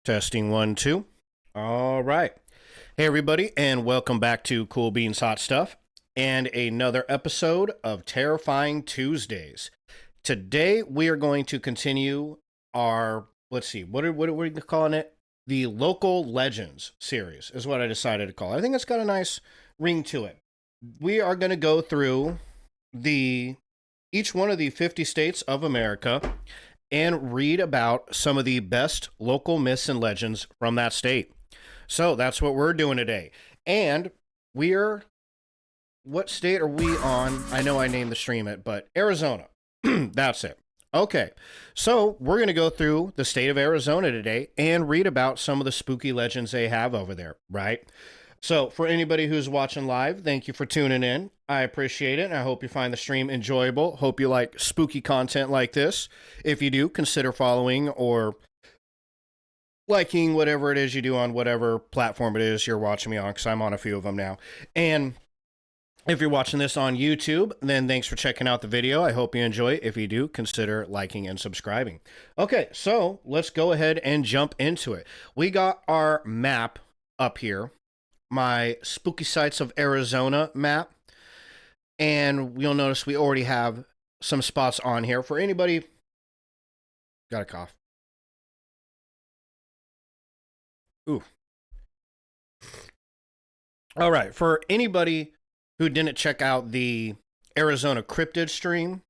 Testing one, two. All right. Hey, everybody, and welcome back to Cool Beans Hot Stuff and another episode of Terrifying Tuesdays. Today, we are going to continue our, let's see, what are we calling it? The Local Legends series is what I decided to call it. I think it's got a nice ring to it. We are going to go through the each one of the 50 states of America and read about some of the best local myths and legends from that state. So that's what we're doing today. And what state are we on? I know I named the stream it, but Arizona. That's it. Okay, so we're going to go through the state of Arizona today and read about some of the spooky legends they have over there, right? So, for anybody who's watching live, thank you for tuning in. I appreciate it, and I hope you find the stream enjoyable. Hope you like spooky content like this. If you do, consider following or liking whatever it is you do on whatever platform it is you're watching me on, because I'm on a few of them now. And if you're watching this on YouTube, then thanks for checking out the video. I hope you enjoy it. If you do, consider liking and subscribing. Okay, so let's go ahead and jump into it. We got our map up here, my Spooky Sites of Arizona map. And you'll notice we already have some spots on here. For anybody, got a cough. Ooh. All right, for anybody who didn't check out the Arizona cryptid stream,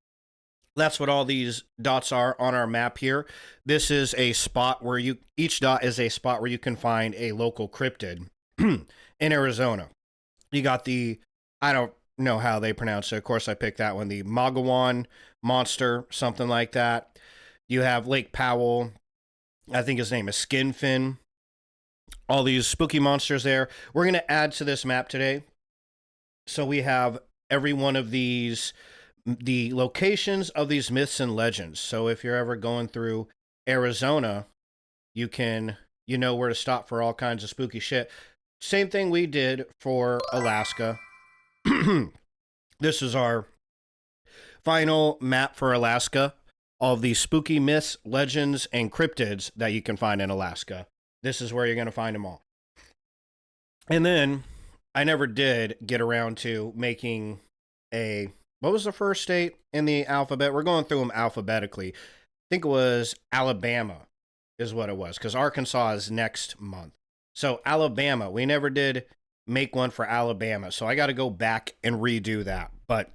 that's what all these dots are on our map here. This is a spot where each dot is a spot where you can find a local cryptid in Arizona. You got I don't know how they pronounce it. Of course, I picked that one, the Magawan monster, something like that. You have Lake Powell. I think his name is Skinfin. All these spooky monsters there. We're going to add to this map today. So we have every one of these, the locations of these myths and legends. So if you're ever going through Arizona, you know where to stop for all kinds of spooky shit. Same thing we did for Alaska. This is our final map for Alaska. All of these spooky myths, legends, and cryptids that you can find in Alaska. This is where you're going to find them all. And then I never did get around to making what was the first state in the alphabet? We're going through them alphabetically. I think it was Alabama is what it was, because Arkansas is next month. So Alabama, we never did make one for Alabama. So I got to go back and redo that, but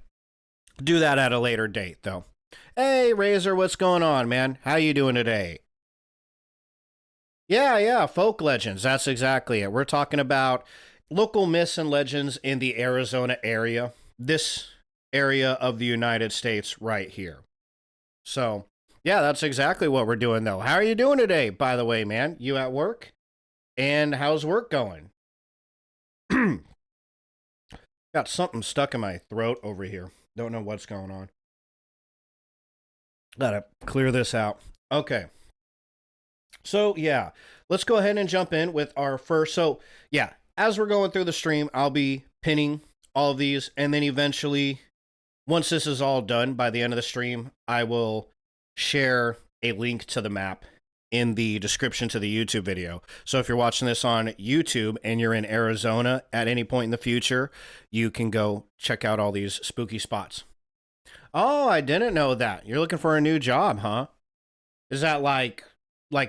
do that at a later date though. Hey Razor, what's going on, man? How you doing today? Yeah, folk legends. That's exactly it. We're talking about local myths and legends in the Arizona area. This area of the United States right here. So, yeah, that's exactly what we're doing though. How are you doing today, by the way, man? You at work? And how's work going? Got something stuck in my throat over here. Don't know what's going on. Gotta clear this out. Okay. So, yeah, let's go ahead and jump in with our first. So, yeah, as we're going through the stream, I'll be pinning all of these. And then eventually, once this is all done by the end of the stream, I will share a link to the map in the description to the YouTube video. So if you're watching this on YouTube and you're in Arizona at any point in the future, you can go check out all these spooky spots. Oh, I didn't know that. You're looking for a new job, huh? Is that like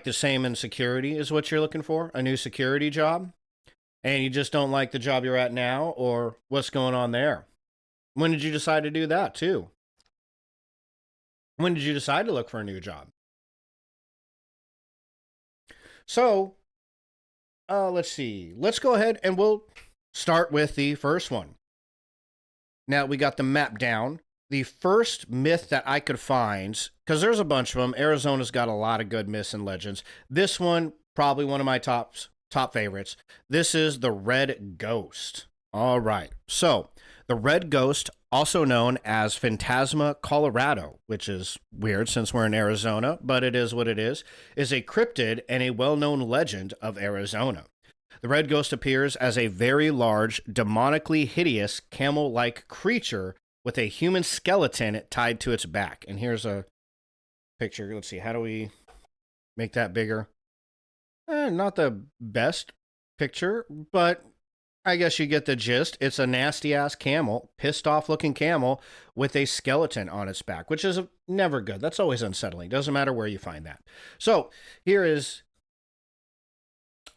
the same in security is what you're looking for? A new security job? And you just don't like the job you're at now, or what's going on there? When did you decide to do that too? When did you decide to look for a new job? So, let's see. Let's go ahead and we'll start with the first one. Now we got the map down. The first myth that I could find, because there's a bunch of them. Arizona's got a lot of good myths and legends. This one, probably one of my top favorites. This is the Red Ghost. All right. So, the Red Ghost, also known as Phantasma Colorado, which is weird since we're in Arizona, but it is what it is a cryptid and a well-known legend of Arizona. The Red Ghost appears as a very large, demonically hideous, camel-like creature with a human skeleton tied to its back. And here's a picture. Let's see. How do we make that bigger? Not the best picture, but I guess you get the gist. It's a nasty ass camel, pissed off looking camel with a skeleton on its back, which is never good. That's always unsettling. Doesn't matter where you find that. So here is.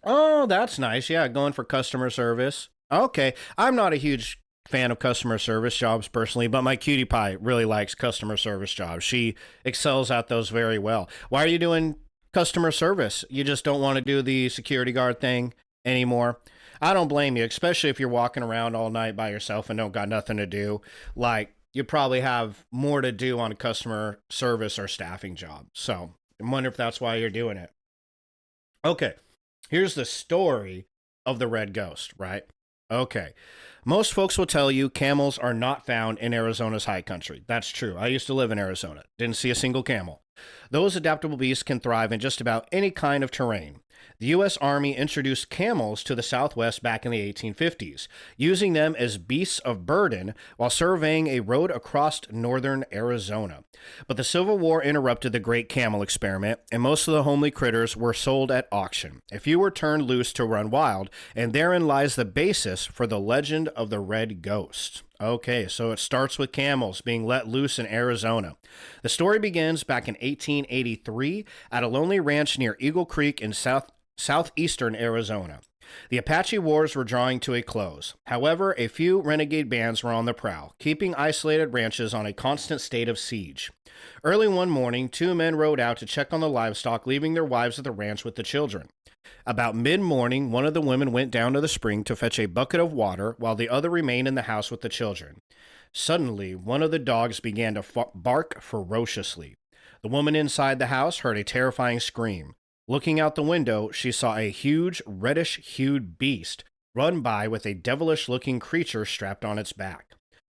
Oh, that's nice. Yeah, going for customer service. Okay. I'm not a huge fan of customer service jobs personally, but my cutie pie really likes customer service jobs. She excels at those very well. Why are you doing customer service? You just don't want to do the security guard thing anymore. I don't blame you, especially if you're walking around all night by yourself and don't got nothing to do. Like, you probably have more to do on a customer service or staffing job. So, I wonder if that's why you're doing it. Okay. Here's the story of the red ghost, right? Okay. Most folks will tell you camels are not found in Arizona's high country. That's true. I used to live in Arizona. Didn't see a single camel. Those adaptable beasts can thrive in just about any kind of terrain. The U.S. Army introduced camels to the Southwest back in the 1850s, using them as beasts of burden while surveying a road across northern Arizona. But the Civil War interrupted the great camel experiment, and most of the homely critters were sold at auction. A few were turned loose to run wild, and therein lies the basis for the legend of the Red Ghost. Okay, so it starts with camels being let loose in Arizona. The story begins back in 1883 at a lonely ranch near Eagle Creek in southeastern Arizona. The Apache Wars were drawing to a close. However, a few renegade bands were on the prowl, keeping isolated ranches on a constant state of siege. Early one morning, two men rode out to check on the livestock, leaving their wives at the ranch with the children. About mid morning, one of the women went down to the spring to fetch a bucket of water, while the other remained in the house with the children. Suddenly, one of the dogs began to bark ferociously. The woman inside the house heard a terrifying scream. Looking out the window, she saw a huge, reddish hued beast run by with a devilish looking creature strapped on its back.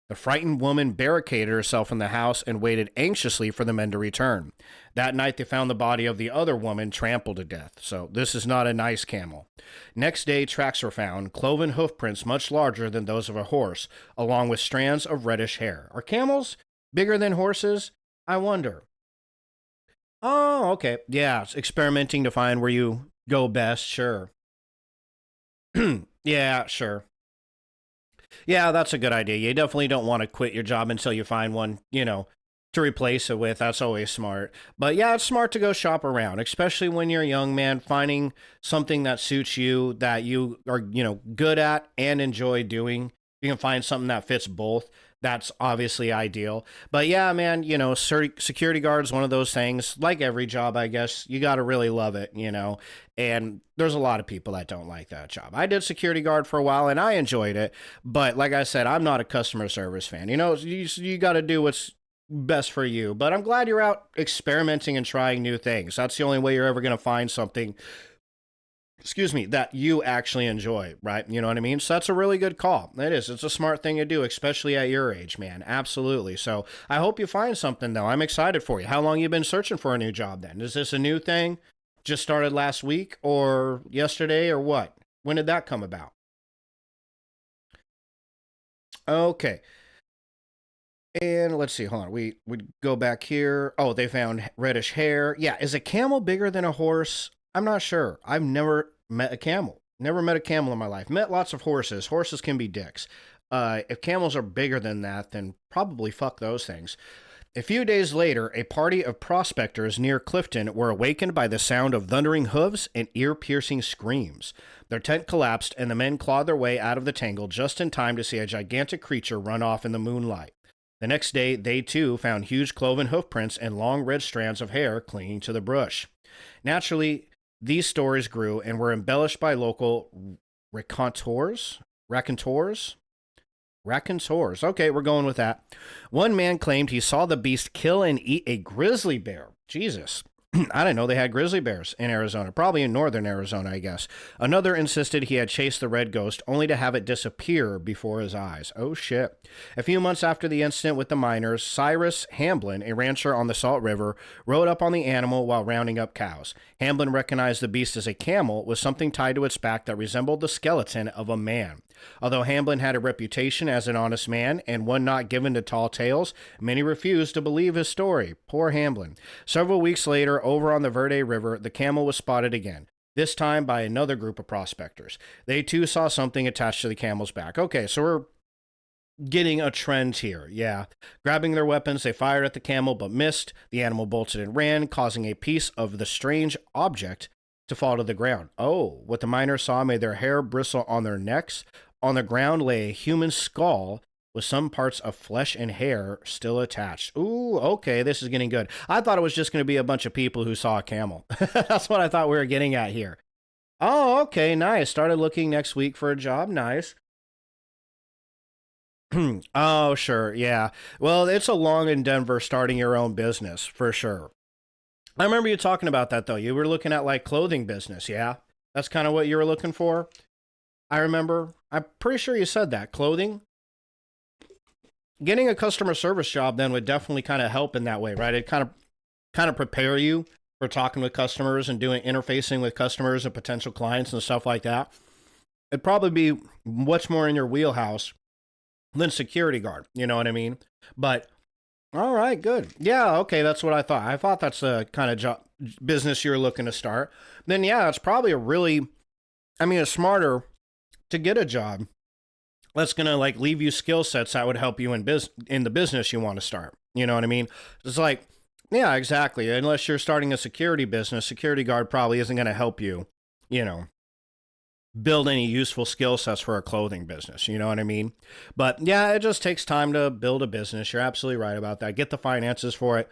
The frightened woman barricaded herself in the house and waited anxiously for the men to return. That night, they found the body of the other woman trampled to death. So, this is not a nice camel. Next day, tracks were found, cloven hoofprints much larger than those of a horse, along with strands of reddish hair. Are camels bigger than horses? I wonder. Oh, okay. Yeah, it's experimenting to find where you go best. Sure. Yeah, sure. Yeah, that's a good idea. You definitely don't want to quit your job until you find one, to replace it with. That's always smart. But yeah, it's smart to go shop around, especially when you're a young man, finding something that suits you, that you are, good at and enjoy doing. You can find something that fits both. That's obviously ideal. But yeah, man, security guard is one of those things, like every job, I guess. You got to really love it. And there's a lot of people that don't like that job. I did security guard for a while and I enjoyed it. But like I said, I'm not a customer service fan. You got to do what's best for you. But I'm glad you're out experimenting and trying new things. That's the only way you're ever going to find something, excuse me, that you actually enjoy, right? You know what I mean? So that's a really good call. It is. It's a smart thing to do, especially at your age, man. Absolutely. So I hope you find something, though. I'm excited for you. How long you been searching for a new job then? Is this a new thing? Just started last week or yesterday or what? When did that come about? Okay. And let's see, hold on. We would go back here. Oh, they found reddish hair. Yeah, is a camel bigger than a horse? I'm not sure. I've never met a camel. Never met a camel in my life. Met lots of horses. Horses can be dicks. If camels are bigger than that, then probably fuck those things. A few days later, a party of prospectors near Clifton were awakened by the sound of thundering hooves and ear piercing screams. Their tent collapsed, and the men clawed their way out of the tangle just in time to see a gigantic creature run off in the moonlight. The next day, they too found huge cloven hoofprints and long red strands of hair clinging to the brush. Naturally, these stories grew and were embellished by local raconteurs, raconteurs. Okay, we're going with that. One man claimed he saw the beast kill and eat a grizzly bear. Jesus. I didn't know they had grizzly bears in Arizona, probably in northern Arizona, I guess. Another insisted he had chased the red ghost only to have it disappear before his eyes. Oh shit. A few months after the incident with the miners, Cyrus Hamblin, a rancher on the Salt River, rode up on the animal while rounding up cows. Hamblin recognized the beast as a camel with something tied to its back that resembled the skeleton of a man. Although Hamblin had a reputation as an honest man and one not given to tall tales, many refused to believe his story. Poor Hamblin. Several weeks later, over on the Verde River, the camel was spotted again. this time by another group of prospectors. They too saw something attached to the camel's back. Okay, so we're getting a trend here. Yeah. Grabbing their weapons, they fired at the camel but missed. The animal bolted and ran, causing a piece of the strange object to fall to the ground. Oh, what the miners saw made their hair bristle on their necks. On the ground lay a human skull with some parts of flesh and hair still attached. Ooh, okay, this is getting good. I thought it was just going to be a bunch of people who saw a camel. That's what I thought we were getting at here. Oh, okay, nice. Started looking next week for a job. Nice. Oh, sure. Yeah. Well, it's a long endeavor starting your own business for sure. I remember you talking about that though. You were looking at like clothing business. Yeah. That's kind of what you were looking for. I remember. I'm pretty sure you said that. Clothing. Getting a customer service job then would definitely kind of help in that way, right? It kind of prepare you for talking with customers and doing interfacing with customers and potential clients and stuff like that. It'd probably be much more in your wheelhouse than security guard. You know what I mean? But all right, good. Yeah, okay, that's what I thought. I thought that's the kind of job business you're looking to start. Then yeah, it's probably a really, I mean, it's smarter to get a job that's gonna like leave you skill sets that would help you in the business you want to start. You know what I mean? It's like, yeah, exactly. Unless you're starting a security business, security guard probably isn't gonna help you. You know, build any useful skill sets for a clothing business. You know what I mean? But yeah, it just takes time to build a business. You're absolutely right about that. Get the finances for it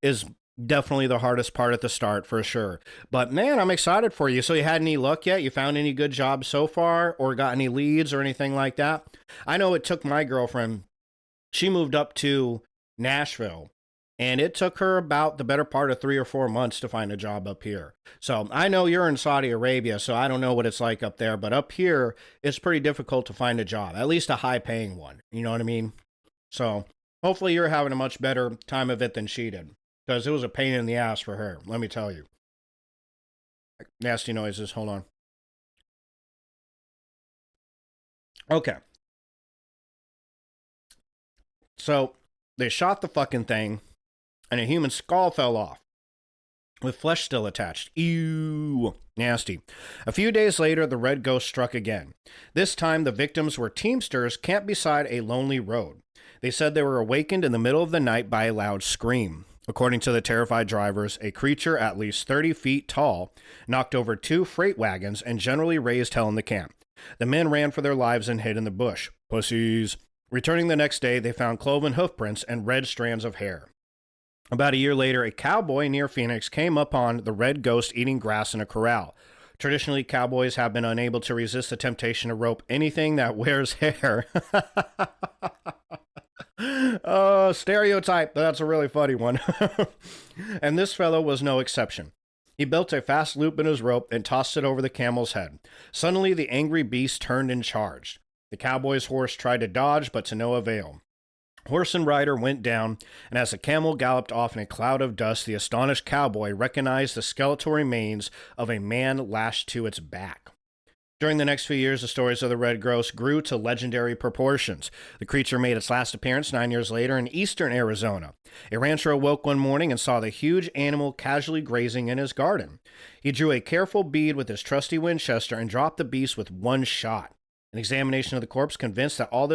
is definitely the hardest part at the start for sure. But man, I'm excited for you. So you had any luck yet? You found any good jobs so far or got any leads or anything like that? I know it took my girlfriend, she moved up to Nashville and it took her about the better part of 3 or 4 months to find a job up here. So I know you're in Saudi Arabia, so I don't know what it's like up there, but up here, it's pretty difficult to find a job, at least a high paying one. You know what I mean? So hopefully you're having a much better time of it than she did, because it was a pain in the ass for her, let me tell you. Nasty noises, hold on. Okay, so they shot the fucking thing, and a human skull fell off with flesh still attached. Ew. Nasty. A few days later, the red ghost struck again. This time, the victims were teamsters camped beside a lonely road. They said they were awakened in the middle of the night by a loud scream. According to the terrified drivers, a creature at least 30 feet tall knocked over 2 freight wagons and generally raised hell in the camp. The men ran for their lives and hid in the bush. Pussies. Returning the next day, they found cloven hoofprints and red strands of hair. About a year later, a cowboy near Phoenix came upon the red ghost eating grass in a corral. Traditionally, cowboys have been unable to resist the temptation to rope anything that wears hair. Oh, stereotype. That's a really funny one. And this fellow was no exception. He built a fast loop in his rope and tossed it over the camel's head. Suddenly, the angry beast turned and charged. The cowboy's horse tried to dodge, but to no avail. Horse and rider went down, and as the camel galloped off in a cloud of dust, the astonished cowboy recognized the skeletal remains of a man lashed to its back. During the next few years, the stories of the red ghost grew to legendary proportions. The creature made its last appearance 9 years later in eastern Arizona. A rancher awoke one morning and saw the huge animal casually grazing in his garden. He drew a careful bead with his trusty Winchester and dropped the beast with one shot. An examination of the corpse convinced all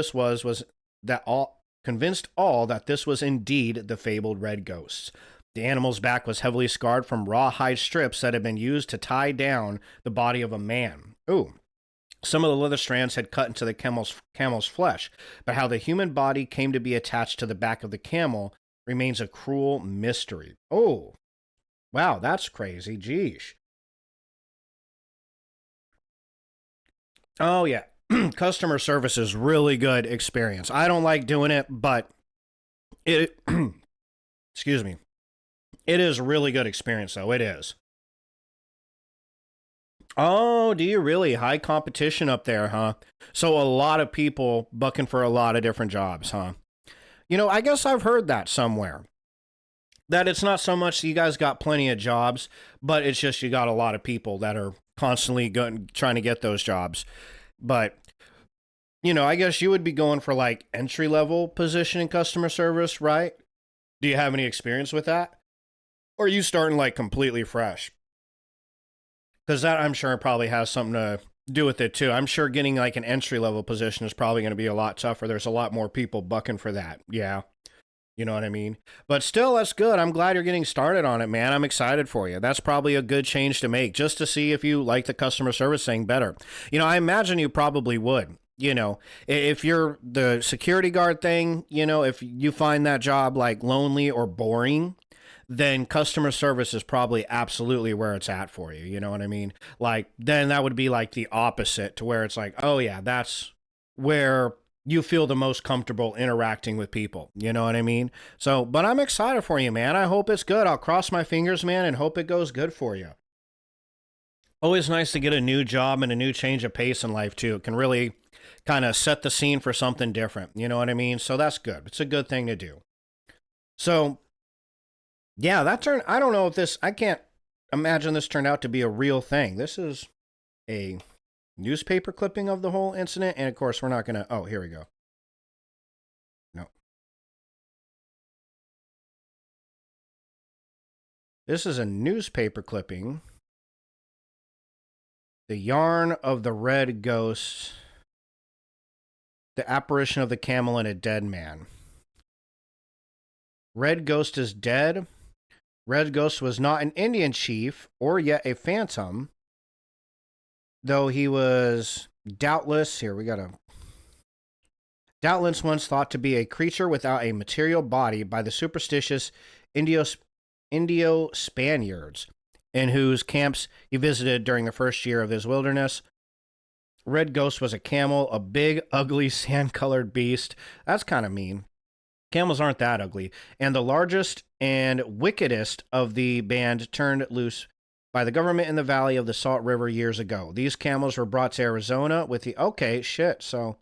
that this was indeed the fabled red ghost. The animal's back was heavily scarred from rawhide strips that had been used to tie down the body of a man. Ooh. Some of the leather strands had cut into the camel's flesh, but how the human body came to be attached to the back of the camel remains a cruel mystery. Oh, wow, that's crazy. Geesh. Oh, yeah. Customer service is really good experience. I don't like doing it, but it, excuse me, it is really good experience, though. It is. Oh, do you really? High competition up there, huh? So a lot of people bucking for a lot of different jobs, huh? You know, I guess I've heard that somewhere. That it's not so much you guys got plenty of jobs, but it's just you got a lot of people that are constantly going trying to get those jobs. But you know, I guess you would be going for like entry level position in customer service, right? Do you have any experience with that? Or are you starting like completely fresh? Because that, I'm sure, probably has something to do with it too. I'm sure getting like an entry level position is probably going to be a lot tougher. There's a lot more people bucking for that. Yeah. You know what I mean? But still, that's good. I'm glad you're getting started on it, man. I'm excited for you. That's probably a good change to make just to see if you like the customer service thing better. I imagine you probably would. If you're the security guard thing, if you find that job like lonely or boring, then customer service is probably absolutely where it's at for you. You know what I mean? Like, then that would be like the opposite to where it's like, oh, yeah, that's where you feel the most comfortable interacting with people. You know what I mean? So, but I'm excited for you, man. I hope it's good. I'll cross my fingers, man, and hope it goes good for you. Always nice to get a new job and a new change of pace in life, too. It can really kind of set the scene for something different. You know what I mean? So that's good. It's a good thing to do. So, yeah, that turned, I don't know if this, I can't imagine this turned out to be a real thing. This is a newspaper clipping of the whole incident. And of course, we're not going to, oh, here we go. No. This is a newspaper clipping. The yarn of the red ghost, the apparition of the camel and a dead man. Red Ghost is dead. Red Ghost was not an Indian chief or yet a phantom, though he was doubtless, here we got a, doubtless once thought to be a creature without a material body by the superstitious Indo-Spaniards, in whose camps he visited during the first year of his wilderness. Red Ghost was a camel, a big, ugly, sand-colored beast. That's kind of mean. Camels aren't that ugly. And the largest and wickedest of the band turned loose by the government in the valley of the Salt River years ago. These camels were brought to Arizona with the... Okay, shit. So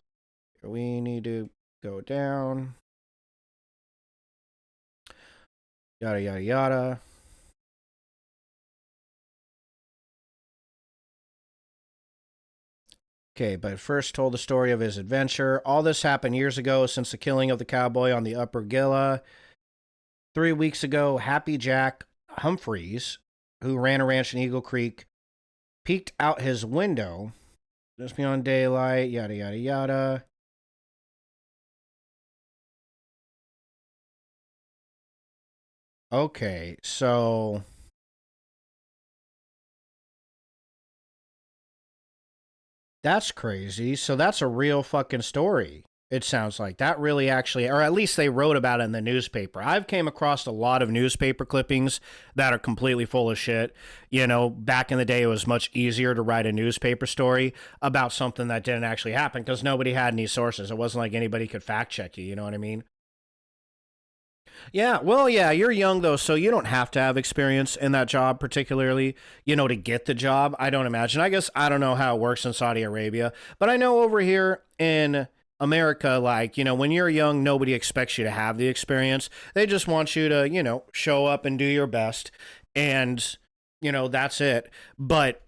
we need to go down. Yada, yada, yada. Okay, but first told the story of his adventure. All this happened years ago since the killing of the cowboy on the Upper Gila. 3 weeks ago, Happy Jack Humphreys, who ran a ranch in Eagle Creek, peeked out his window just beyond daylight, yada, yada, yada. Okay, so... That's crazy. So that's a real fucking story. It sounds like that really actually, or at least they wrote about it in the newspaper. I've came across a lot of newspaper clippings that are completely full of shit. Back in the day, it was much easier to write a newspaper story about something that didn't actually happen because nobody had any sources. It wasn't like anybody could fact check you. You know what I mean? Yeah, well, yeah, you're young though, so you don't have to have experience in that job particularly, to get the job. I don't imagine. I guess I don't know how it works in Saudi Arabia, but I know over here in America, like, when you're young, nobody expects you to have the experience. They just want you to, show up and do your best. And, that's it. But,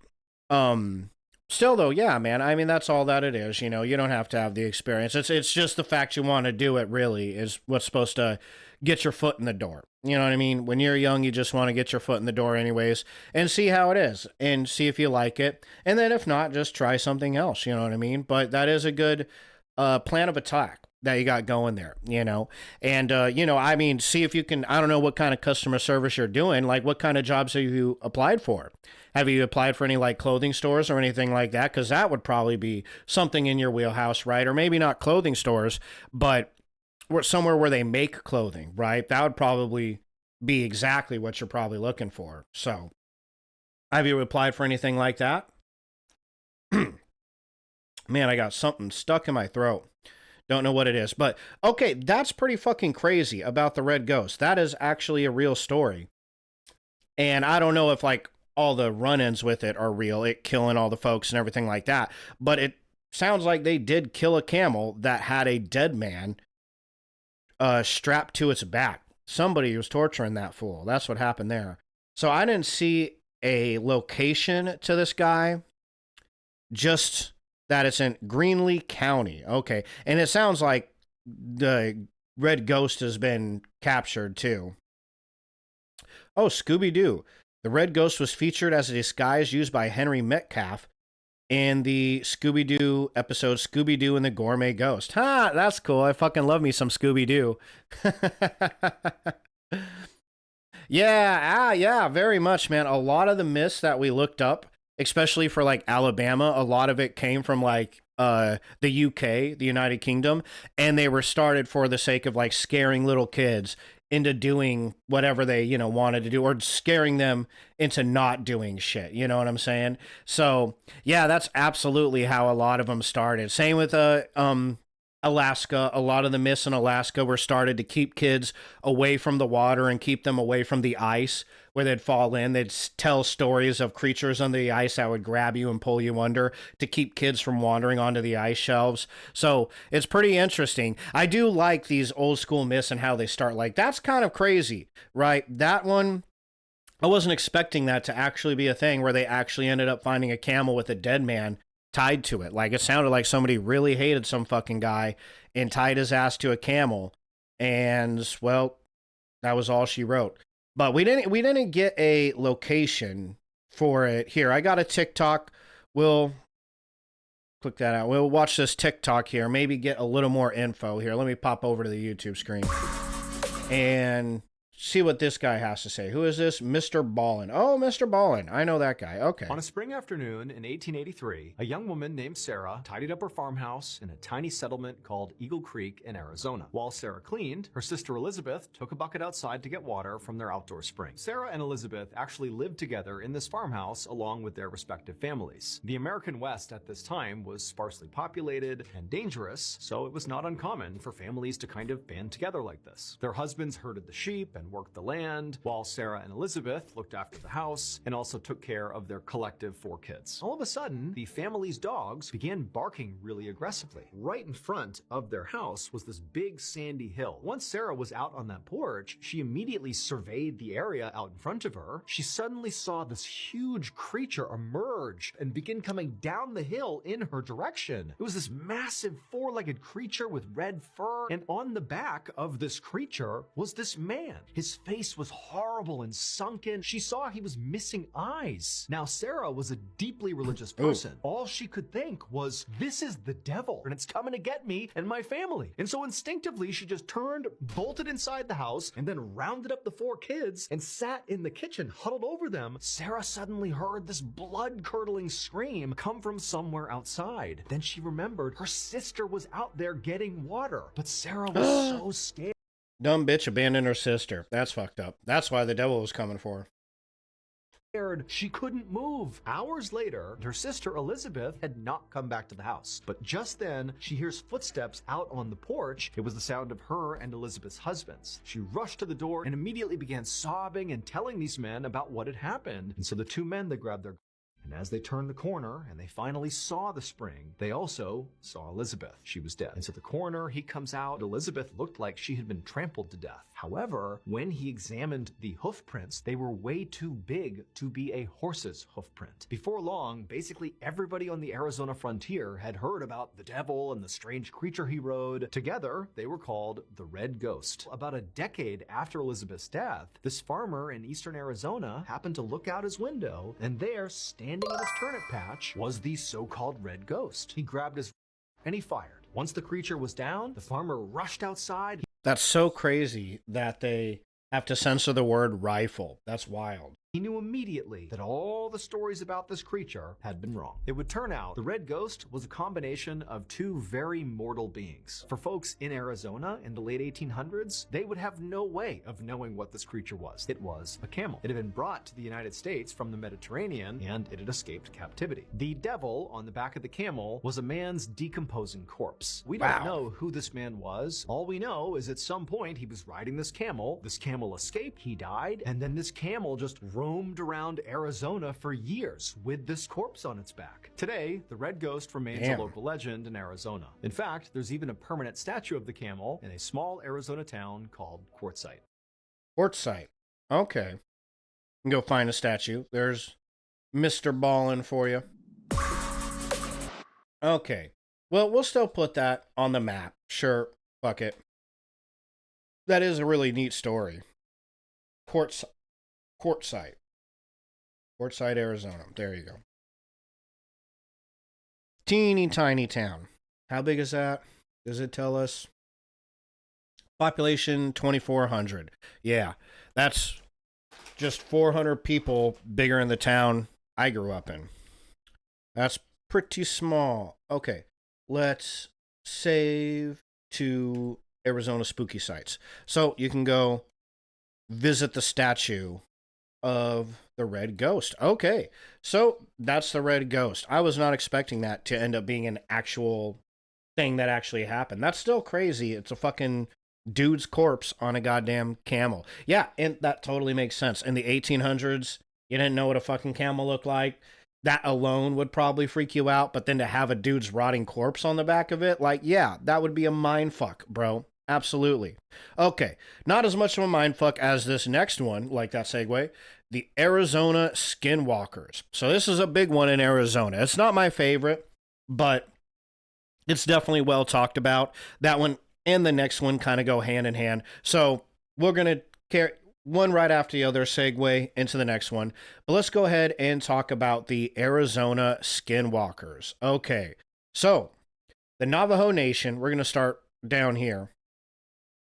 still though, yeah, man, I mean, that's all that it is. You don't have to have the experience. It's just the fact you want to do it really is what's supposed to get your foot in the door. You know what I mean? When you're young, you just want to get your foot in the door anyways and see how it is and see if you like it. And then if not, just try something else. You know what I mean? But that is a good plan of attack that you got going there, and, I mean, see if you can, I don't know what kind of customer service you're doing. Like, what kind of jobs have you applied for? Have you applied for any like clothing stores or anything like that? Because that would probably be something in your wheelhouse, right? Or maybe not clothing stores, but somewhere where they make clothing, right? That would probably be exactly what you're probably looking for. So, have you applied for anything like that? Man, I got something stuck in my throat. Don't know what it is. But, okay, that's pretty fucking crazy about the Red Ghost. That is actually a real story. And I don't know if, like, all the run-ins with it are real, it killing all the folks and everything like that. But it sounds like they did kill a camel that had a dead man strapped to its back. Somebody was torturing that fool. That's what happened there. So I didn't see a location to this guy, just that it's in Greenlee County. Okay. And it sounds like the Red Ghost has been captured too. Oh, Scooby Doo. The red ghost was featured as a disguise used by Henry Metcalf in the Scooby-Doo episode Scooby-Doo and the Gourmet Ghost. Ha, that's cool. I fucking love me some Scooby-Doo. Yeah, very much, man. A lot of the myths that we looked up, especially for like Alabama, a lot of it came from like the UK, the United Kingdom, and they were started for the sake of like scaring little kids into doing whatever they, wanted to do, or scaring them into not doing shit. You know what I'm saying? So, yeah, that's absolutely how a lot of them started. Same with Alaska. A lot of the myths in Alaska were started to keep kids away from the water and keep them away from the ice where they'd fall in. They'd tell stories of creatures under the ice that would grab you and pull you under to keep kids from wandering onto the ice shelves. So it's pretty interesting. I do like these old school myths and how they start. Like, that's kind of crazy, right? That one, I wasn't expecting that to actually be a thing where they actually ended up finding a camel with a dead man tied to it. Like, it sounded like somebody really hated some fucking guy and tied his ass to a camel. And, well, that was all she wrote. But we didn't get a location for it. Here, I got a TikTok. We'll click that out. We'll watch this TikTok here. Maybe get a little more info here. Let me pop over to the YouTube screen and see what this guy has to say. Who is this? Mr.Baller. Oh, Mr.Baller. I know that guy. Okay. On a spring afternoon in 1883, a young woman named Sarah tidied up her farmhouse in a tiny settlement called Eagle Creek in Arizona. While Sarah cleaned, her sister Elizabeth took a bucket outside to get water from their outdoor spring. Sarah and Elizabeth actually lived together in this farmhouse along with their respective families. The American West at this time was sparsely populated and dangerous, so it was not uncommon for families to kind of band together like this. Their husbands herded the sheep and worked the land, while Sarah and Elizabeth looked after the house and also took care of their collective 4 kids. All of a sudden, the family's dogs began barking really aggressively. Right in front of their house was this big sandy hill. Once Sarah was out on that porch, she immediately surveyed the area out in front of her. She suddenly saw this huge creature emerge and begin coming down the hill in her direction. It was this massive 4-legged creature with red fur, and on the back of this creature was this man. His face was horrible and sunken. She saw he was missing eyes. Now, Sarah was a deeply religious person. All she could think was, this is the devil, and it's coming to get me and my family. And so instinctively, she just turned, bolted inside the house, and then rounded up the 4 kids and sat in the kitchen, huddled over them. Sarah suddenly heard this blood-curdling scream come from somewhere outside. Then she remembered her sister was out there getting water, but Sarah was so scared. Dumb bitch abandoned her sister. That's fucked up. That's why the devil was coming for her. She couldn't move. Hours later, her sister Elizabeth had not come back to the house. But just then, she hears footsteps out on the porch. It was the sound of her and Elizabeth's husbands. She rushed to the door and immediately began sobbing and telling these men about what had happened. And so the 2 men, they grabbed their... And as they turned the corner and they finally saw the spring, they also saw Elizabeth. She was dead. And so the coroner, he comes out. Elizabeth looked like she had been trampled to death. However, when he examined the hoof prints, they were way too big to be a horse's hoof print. Before long, basically everybody on the Arizona frontier had heard about the devil and the strange creature he rode. Together, they were called the Red Ghost. About a decade after Elizabeth's death, this farmer in eastern Arizona happened to look out his window, and there, standing in his turnip patch, was the so-called Red Ghost. He grabbed his and he fired. Once the creature was down, the farmer rushed outside. That's so crazy that they have to censor the word rifle. That's wild. He knew immediately that all the stories about this creature had been wrong. It would turn out the Red Ghost was a combination of 2 very mortal beings. For folks in Arizona in the late 1800s, they would have no way of knowing what this creature was. It was a camel. It had been brought to the United States from the Mediterranean, and it had escaped captivity. The devil on the back of the camel was a man's decomposing corpse. We don't know who this man was. All we know is at some point he was riding this camel escaped, he died, and then this camel just roamed around Arizona for years with this corpse on its back. Today, the Red Ghost remains a local legend in Arizona. In fact, there's even a permanent statue of the camel in a small Arizona town called Quartzsite. Quartzsite. Okay. Go find a statue. There's Mr. Ballin' for you. Okay. Well, we'll still put that on the map. Sure. Fuck it. That is a really neat story. Quartzsite. Portside, Arizona. There you go. Teeny tiny town. How big is that? Does it tell us? Population 2,400. Yeah, that's just 400 people bigger in the town I grew up in. That's pretty small. Okay, let's save to Arizona spooky sites. So you can go visit the statue of the red ghost. Okay, so that's the red ghost. I was not expecting that to end up being an actual thing that actually happened. That's still crazy. It's a fucking dude's corpse on a goddamn camel. Yeah, and that totally makes sense. In the 1800s, you didn't know what a fucking camel looked like. That alone would probably freak you out, but then to have a dude's rotting corpse on the back of it, like, yeah, that would be a mind fuck, bro. Absolutely. Okay, not as much of a mind fuck as this next one, like that segue, the Arizona Skinwalkers. So this is a big one in Arizona. It's not my favorite, but it's definitely well talked about. That one and the next one kind of go hand in hand. So we're going to carry one right after the other, segue into the next one. But let's go ahead and talk about the Arizona Skinwalkers. Okay. So the Navajo Nation, we're going to start down here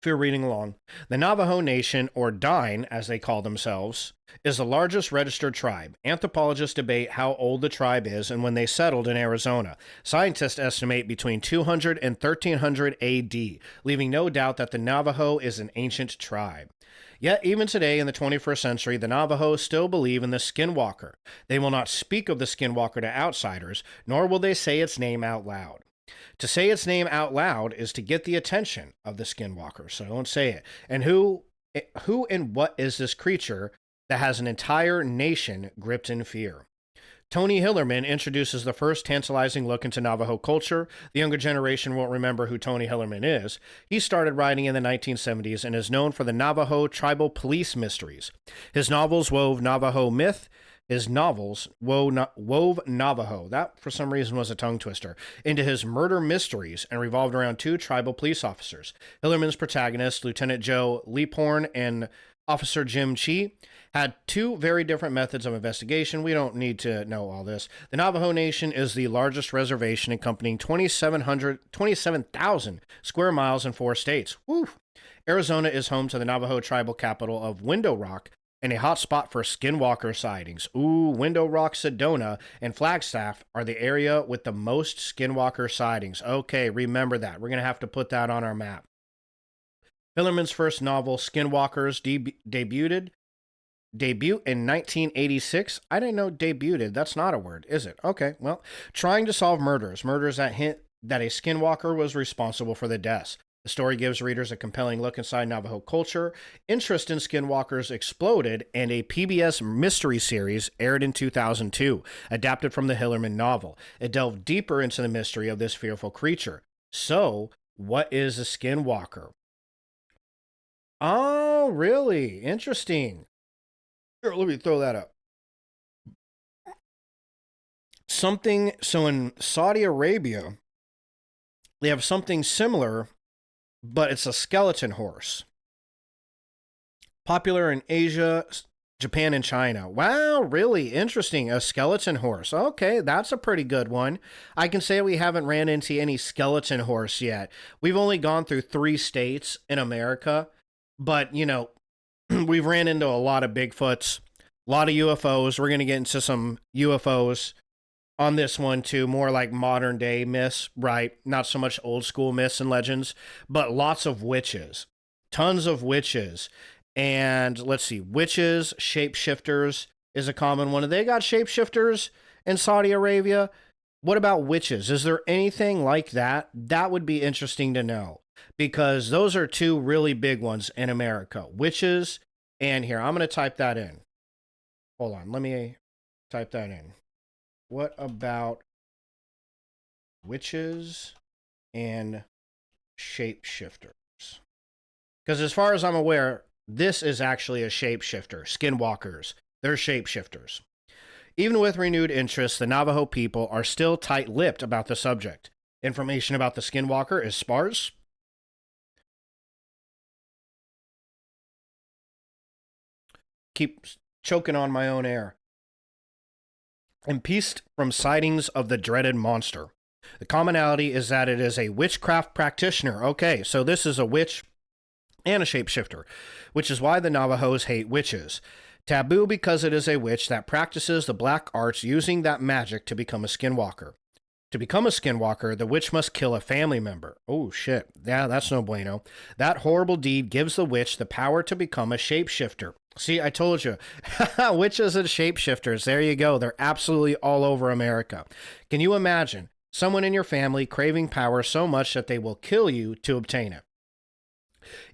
if you're reading along. The Navajo Nation, or Dine as they call themselves, is the largest registered tribe. Anthropologists debate how old the tribe is and when they settled in Arizona. Scientists estimate between 200 and 1300 AD, leaving no doubt that the Navajo is an ancient tribe. Yet, even today in the 21st century, the Navajo still believe in the Skinwalker. They will not speak of the Skinwalker to outsiders, nor will they say its name out loud. To say its name out loud is to get the attention of the Skinwalker, so don't say it. And who and what is this creature that has an entire nation gripped in fear? Tony Hillerman introduces the first tantalizing look into Navajo culture. The younger generation won't remember who Tony Hillerman is. He started writing in the 1970s and is known for the Navajo tribal police mysteries. His novels wove Navajo myth. His novels wove Navajo, that for some reason was a tongue twister, into his murder mysteries and revolved around two tribal police officers. Hillerman's protagonists, Lieutenant Joe Leaphorn and Officer Jim Chi, had two very different methods of investigation. We don't need to know all this. The Navajo Nation is the largest reservation encompassing 27,000 square miles in 4 states. Woo! Arizona is home to the Navajo tribal capital of Window Rock and a hot spot for skinwalker sightings. Ooh, Window Rock, Sedona, and Flagstaff are the area with the most skinwalker sightings. Okay, remember that. We're going to have to put that on our map. Hillerman's first novel, Skinwalkers, debut in 1986. I didn't know debuted. That's not a word, is it? Okay, well, trying to solve murders that hint that a skinwalker was responsible for the deaths. The story gives readers a compelling look inside Navajo culture. Interest in skinwalkers exploded, and a PBS mystery series aired in 2002, adapted from the Hillerman novel. It delved deeper into the mystery of this fearful creature. So, what is a skinwalker? Oh, really? Interesting. Here, let me throw that up. Something, so in Saudi Arabia, they have something similar, but it's a skeleton horse. Popular in Asia, Japan, and China. Wow, really interesting. A skeleton horse. Okay, that's a pretty good one. I can say we haven't ran into any skeleton horse yet. We've only gone through 3 states in America, but, we've ran into a lot of Bigfoots, a lot of UFOs. We're going to get into some UFOs on this one too, more like modern day myths, right? Not so much old school myths and legends, but lots of witches, tons of witches. And let's see, witches, shapeshifters is a common one. Have they got shapeshifters in Saudi Arabia? What about witches? Is there anything like that? That would be interesting to know because those are two really big ones in America. Witches, and here, I'm going to type that in. Hold on, let me type that in. What about witches and shapeshifters? Because as far as I'm aware, this is actually a shapeshifter. Skinwalkers, they're shapeshifters. Even with renewed interest, the Navajo people are still tight-lipped about the subject. Information about the Skinwalker is sparse. Keep choking on my own air. and pieced from sightings of the dreaded monster. The commonality is that it is a witchcraft practitioner. Okay, so this is a witch and a shapeshifter, which is why the Navajos hate witches. Taboo because it is a witch that practices the black arts using that magic to become a skinwalker. To become a skinwalker, the witch must kill a family member. Oh shit. Yeah, that's no bueno. That horrible deed gives the witch the power to become a shapeshifter. See, I told you. Witches and shapeshifters. There you go. They're absolutely all over America. Can you imagine someone in your family craving power so much that they will kill you to obtain it?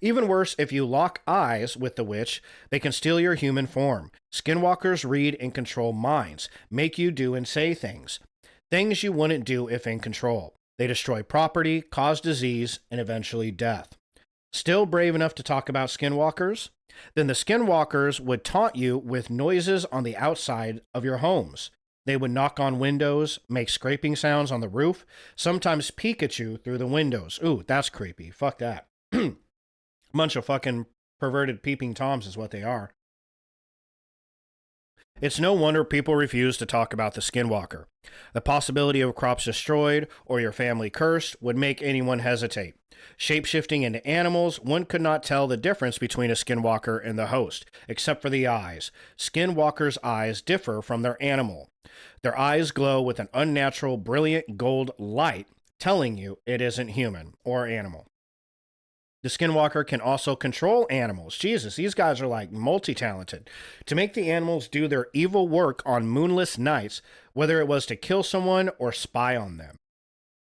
Even worse, if you lock eyes with the witch, they can steal your human form. Skinwalkers read and control minds, make you do and say things. Things you wouldn't do if in control. They destroy property, cause disease, and eventually death. Still brave enough to talk about skinwalkers? Then the skinwalkers would taunt you with noises on the outside of your homes. They would knock on windows, make scraping sounds on the roof, sometimes peek at you through the windows. Ooh, that's creepy. Fuck that. Bunch of fucking perverted peeping toms is what they are. It's no wonder people refuse to talk about the skinwalker. The possibility of crops destroyed or your family cursed would make anyone hesitate. Shapeshifting into animals, one could not tell the difference between a skinwalker and the host, except for the eyes. Skinwalkers' eyes differ from their animal. Their eyes glow with an unnatural, brilliant gold light, telling you it isn't human or animal. The skinwalker can also control animals. Jesus, these guys are like multi-talented. To make the animals do their evil work on moonless nights, whether it was to kill someone or spy on them.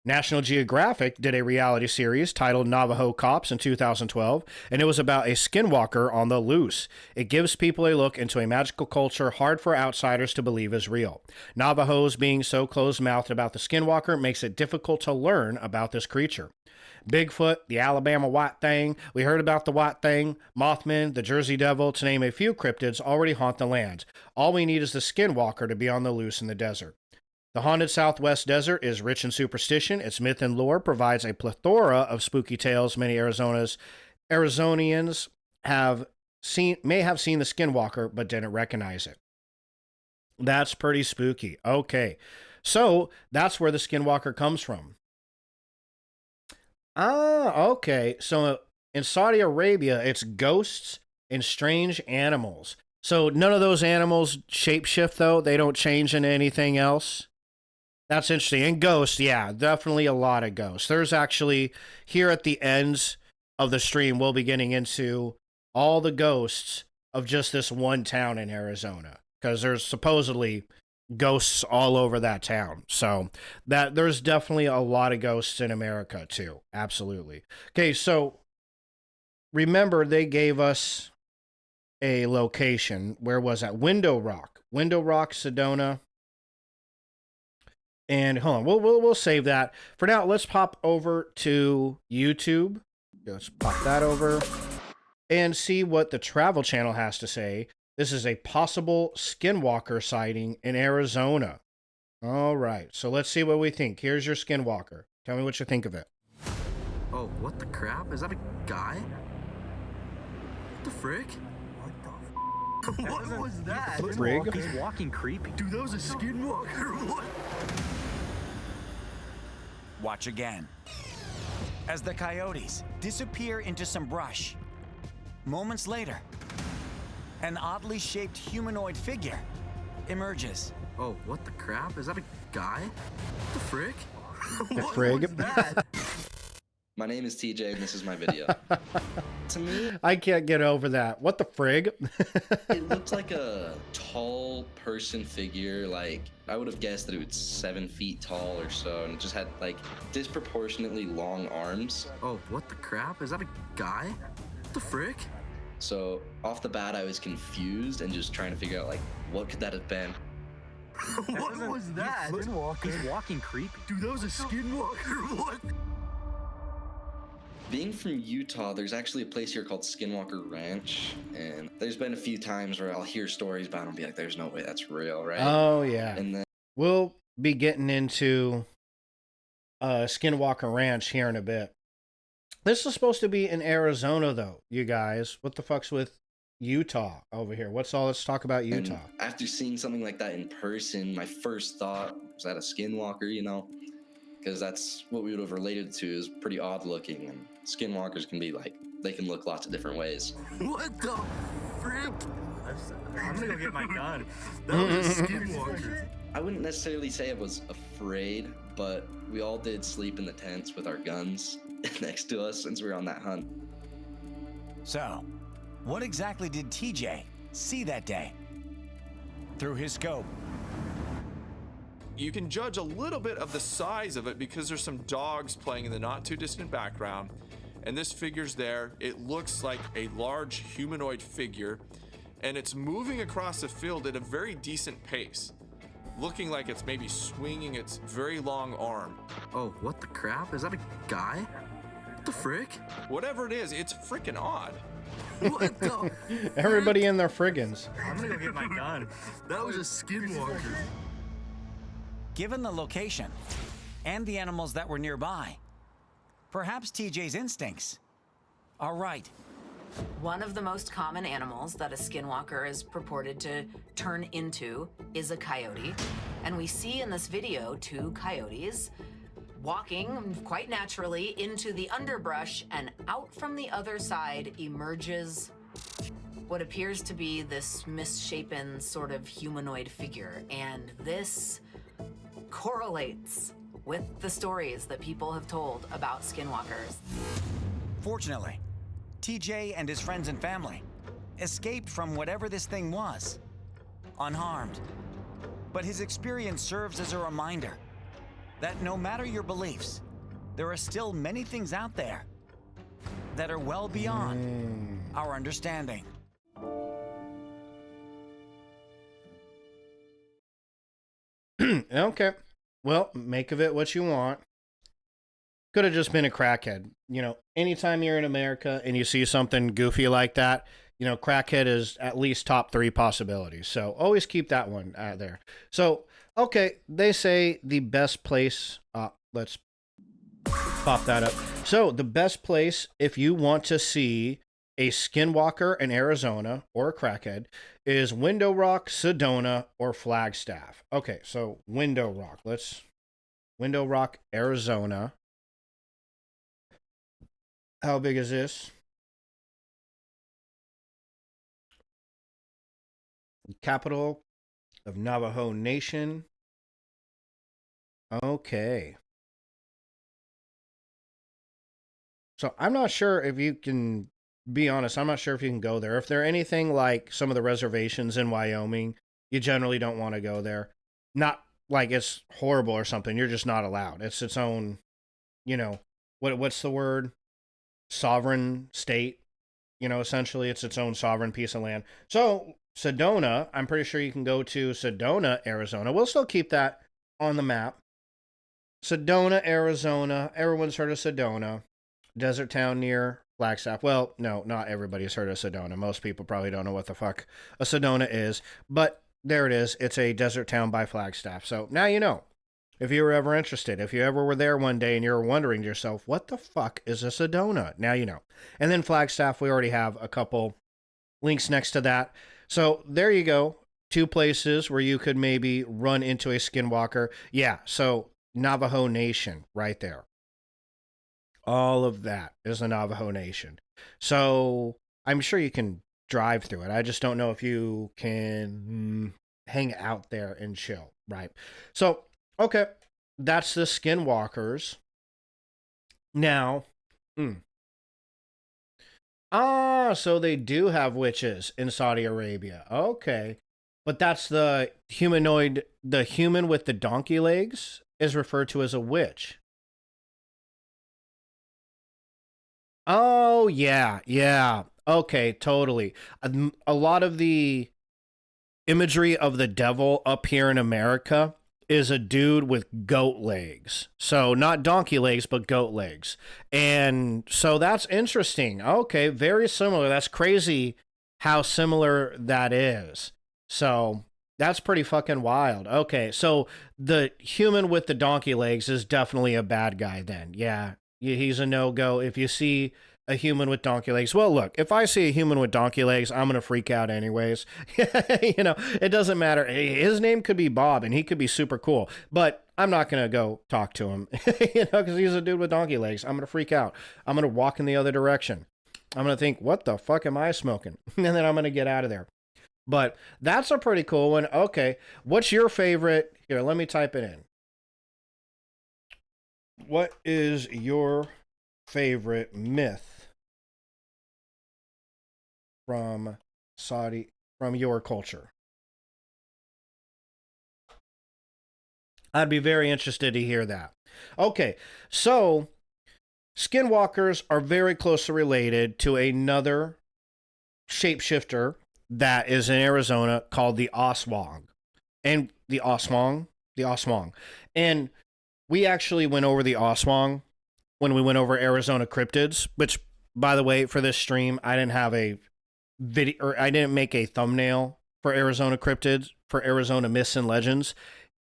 National Geographic did a reality series titled Navajo Cops in 2012, and it was about a skinwalker on the loose. It gives people a look into a magical culture hard for outsiders to believe is real. Navajos being so closed-mouthed about the skinwalker makes it difficult to learn about this creature. Bigfoot, the Alabama White Thing, we heard about the White Thing, Mothman, the Jersey Devil, to name a few cryptids already haunt the land. All we need is the skinwalker to be on the loose in the desert. The haunted Southwest desert is rich in superstition. Its myth and lore provides a plethora of spooky tales many Arizonians may have seen the skinwalker but didn't recognize it. That's pretty spooky. Okay. So that's where the skinwalker comes from. Ah, okay. So in Saudi Arabia, it's ghosts and strange animals. So none of those animals shapeshift, though? They don't change into anything else? That's interesting. And ghosts, yeah, definitely a lot of ghosts. There's actually, here at the ends of the stream, we'll be getting into all the ghosts of just this one town in Arizona. Because there's supposedly ghosts all over that town. So that there's definitely a lot of ghosts in America too. Absolutely. Okay, so remember they gave us a location. Where was that? Window Rock, Sedona. And hold on, we'll save that for now. Let's pop over to YouTube. Let's pop that over and see what the Travel Channel has to say. This is a possible skinwalker sighting in Arizona. All right, so let's see what we think. Here's your skinwalker. Tell me what you think of it. Oh, what the crap? Is that a guy? What the frick? What was that? Frig? He's walking creepy. Dude, that was a skinwalker. What? Watch again. As the coyotes disappear into some brush. Moments later, an oddly shaped humanoid figure emerges. Oh, what the crap? Is that a guy? What the frick? The What frig? was that? My name is TJ, and this is my video. To me, I can't get over that. What the frig? it looked like a tall person figure. Like, I would have guessed that it was 7 feet tall or so, and it just had, like, disproportionately long arms. Oh, what the crap? Is that a guy? What the frick? So, off the bat, I was confused and just trying to figure out, like, what could that have been? What was that? He's walking creepy. Dude, that was a skinwalker. What? Being from Utah, there's actually a place here called Skinwalker Ranch, and there's been a few times where I'll hear stories about it and be like, there's no way that's real, right? Oh, yeah. And then We'll be getting into Skinwalker Ranch here in a bit. This is supposed to be in Arizona, though, you guys. What the fuck's with Utah over here. What's all this talk about Utah? And after seeing something like that in person, my first thought was that a skinwalker, you know, because that's what we would have related to, is pretty odd looking, and skinwalkers can be like, they can look lots of different ways. What the frick? I'm gonna go get my gun. That was a skinwalker. I wouldn't necessarily say I was afraid, but we all did sleep in the tents with our guns next to us since we were on that hunt. So, what exactly did TJ see that day? Through his scope. You can judge a little bit of the size of it because there's some dogs playing in the not too distant background. And this figure's there. It looks like a large humanoid figure, and it's moving across the field at a very decent pace, looking like it's maybe swinging its very long arm. Oh, what the crap? Is that a guy? What the frick? Whatever it is, it's freaking odd. What the? Everybody in their friggins. I'm gonna go get my gun. That was a skinwalker. Given the location and the animals that were nearby, perhaps TJ's instincts are right. One of the most common animals that a skinwalker is purported to turn into is a coyote. And we see in this video 2 coyotes walking quite naturally into the underbrush, and out from the other side emerges what appears to be this misshapen sort of humanoid figure. And this correlates with the stories that people have told about skinwalkers. Fortunately, TJ and his friends and family escaped from whatever this thing was, unharmed. But his experience serves as a reminder that no matter your beliefs, there are still many things out there that are well beyond our understanding. Okay. Well, make of it what you want. Could have just been a crackhead. You know, anytime you're in America and you see something goofy like that, you know, crackhead is at least top 3 possibilities. So always keep that one out there. So, okay, they say the best place, let's pop that up. So the best place if you want to see a skinwalker in Arizona or a crackhead is Window Rock, Sedona, or Flagstaff. Okay, so Window Rock. Window Rock, Arizona. How big is this? Capital of Navajo Nation. Okay. So I'm not sure if you can be honest. I'm not sure if you can go there. If they're anything like some of the reservations in Wyoming, you generally don't want to go there. Not like it's horrible or something. You're just not allowed. It's its own, you know, what's the word? Sovereign state. You know, essentially it's its own sovereign piece of land. So Sedona, I'm pretty sure you can go to Sedona, Arizona. We'll still keep that on the map. Sedona, Arizona. Everyone's heard of Sedona. Desert town near Flagstaff. Well, no, not everybody's heard of Sedona. Most people probably don't know what the fuck a Sedona is. But there it is. It's a desert town by Flagstaff. So now you know. If you were ever interested, if you ever were there one day and you were wondering to yourself, what the fuck is a Sedona? Now you know. And then Flagstaff, we already have a couple links next to that. So there you go. 2 places where you could maybe run into a skinwalker. Yeah, so Navajo Nation right there. All of that is the Navajo Nation. So I'm sure you can drive through it. I just don't know if you can hang out there and chill, right? So, okay, that's the skinwalkers. Now, so they do have witches in Saudi Arabia. Okay. But that's the humanoid, the human with the donkey legs is referred to as a witch. Oh, yeah, yeah. Okay, totally. A lot of the imagery of the devil up here in America is a dude with goat legs. So not donkey legs, but goat legs. And so that's interesting. Okay, very similar. That's crazy how similar that is. So that's pretty fucking wild. Okay, so the human with the donkey legs is definitely a bad guy then. Yeah, he's a no-go. If you see a human with donkey legs. Well, look, if I see a human with donkey legs, I'm going to freak out anyways. You know, it doesn't matter. His name could be Bob and he could be super cool, but I'm not going to go talk to him, you know, because he's a dude with donkey legs. I'm going to freak out. I'm going to walk in the other direction. I'm going to think, what the fuck am I smoking? And then I'm going to get out of there. But that's a pretty cool one. Okay. What's your favorite? Here, let me type it in. What is your favorite myth from your culture? I'd be very interested to hear that. Okay, so skinwalkers are very closely related to another shapeshifter that is in Arizona called the Oswong. And the Oswong. And we actually went over the Oswong when we went over Arizona cryptids, which, by the way, for this stream, I didn't have a video, or I didn't make a thumbnail for Arizona cryptids, for Arizona myths and legends,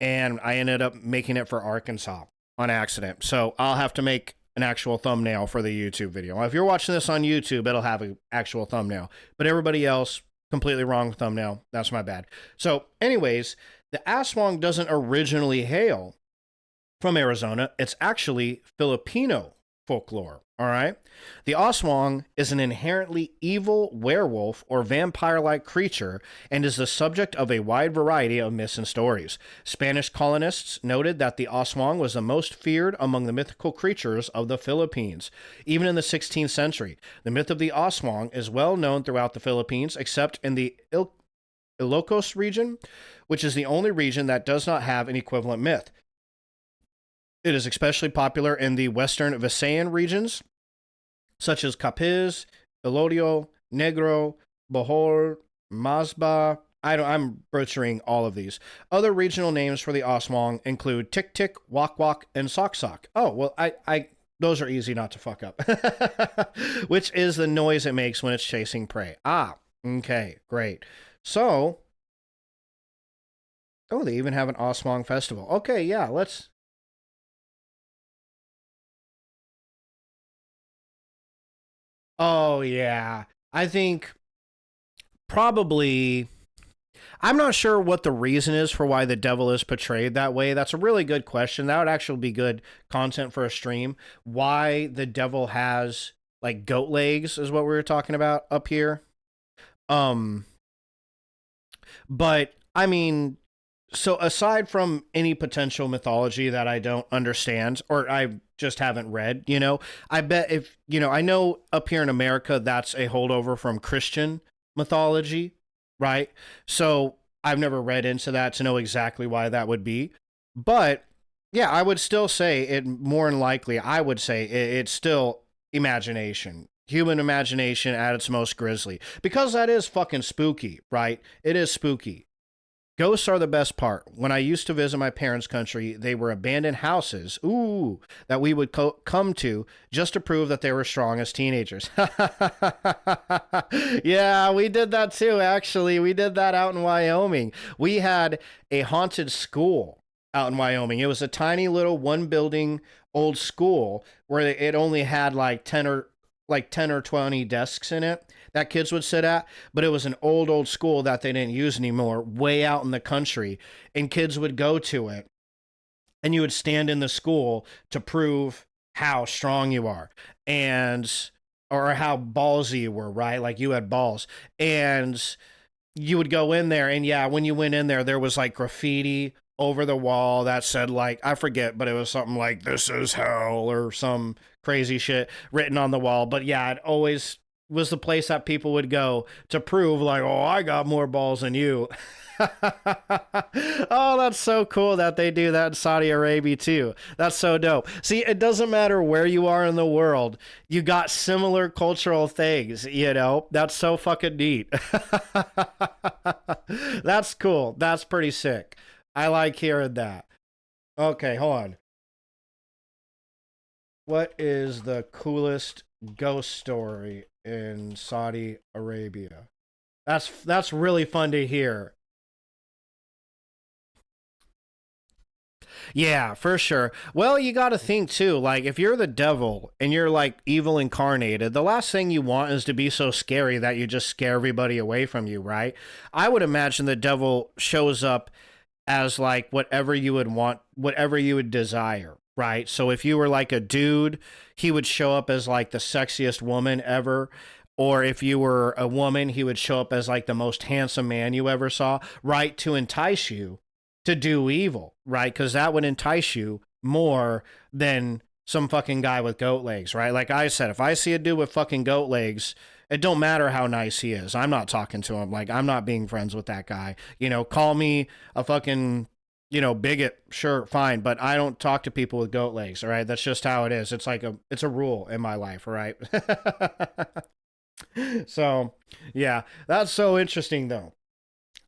and I ended up making it for Arkansas on accident. So I'll have to make an actual thumbnail for the YouTube video. If you're watching this on YouTube, it'll have an actual thumbnail, but everybody else, completely wrong thumbnail. That's my bad. So anyways, the Aswang doesn't originally hail from Arizona. It's actually Filipino folklore. All right. The Aswang is an inherently evil werewolf or vampire-like creature and is the subject of a wide variety of myths and stories. Spanish colonists noted that the Aswang was the most feared among the mythical creatures of the Philippines. Even in the 16th century, the myth of the Aswang is well known throughout the Philippines, except in the Ilocos region, which is the only region that does not have an equivalent myth. It is especially popular in the western Visayan regions, such as Capiz, Iloilo, Negro, Bohol, Mazba. I'm butchering all of these. Other regional names for the Aswang include Tik Tik, Wak Wak, and Sok Sok. Oh, well, those are easy not to fuck up. Which is the noise it makes when it's chasing prey. Ah, okay, great. So, oh, they even have an Aswang festival. Okay, yeah, let's... Oh, yeah. I think probably... I'm not sure what the reason is for why the devil is portrayed that way. That's a really good question. That would actually be good content for a stream. Why the devil has, like, goat legs is what we were talking about up here. But, I mean... So aside from any potential mythology that I don't understand or I just haven't read, you know, I bet if, you know, I know up here in America that's a holdover from Christian mythology, right? So I've never read into that to know exactly why that would be. But yeah, I would still say it more than likely, I would say it's still imagination. Human imagination at its most grisly. Because that is fucking spooky, right? It is spooky. Ghosts are the best part. When I used to visit my parents' country, they were abandoned houses, that we would come to just to prove that they were strong as teenagers. Yeah, we did that too, actually. We did that out in Wyoming. We had a haunted school out in Wyoming. It was a tiny little one building old school where it only had like 10 or 20 desks in it that kids would sit at, but it was an old school that they didn't use anymore, way out in the country, and kids would go to it, and you would stand in the school to prove how strong you are, and or how ballsy you were, right? Like you had balls, and you would go in there, and yeah, when you went in there, there was like graffiti over the wall that said like, I forget, but it was something like "This is hell" or some crazy shit written on the wall. But yeah, it always was the place that people would go to prove like, oh, I got more balls than you. Oh, that's so cool that they do that in Saudi Arabia too. That's so dope. See, it doesn't matter where you are in the world. You got similar cultural things, you know? That's so fucking neat. That's cool. That's pretty sick. I like hearing that. Okay, hold on. What is the coolest ghost story in Saudi Arabia? That's really fun to hear. Yeah, for sure. Well, you got to think too, like if you're the devil and you're like evil incarnated, the last thing you want is to be so scary that you just scare everybody away from you, right? I would imagine the devil shows up as like whatever you would want, whatever you would desire, right? So if you were like a dude, he would show up as like the sexiest woman ever. Or if you were a woman, he would show up as like the most handsome man you ever saw, right? To entice you to do evil, right? Because that would entice you more than some fucking guy with goat legs, right? Like I said, if I see a dude with fucking goat legs, it don't matter how nice he is. I'm not talking to him. Like I'm not being friends with that guy. You know, call me a fucking, bigot, sure, fine, but I don't talk to people with goat legs, all right? That's just how it is. It's a rule in my life, all right? So, yeah, that's so interesting though.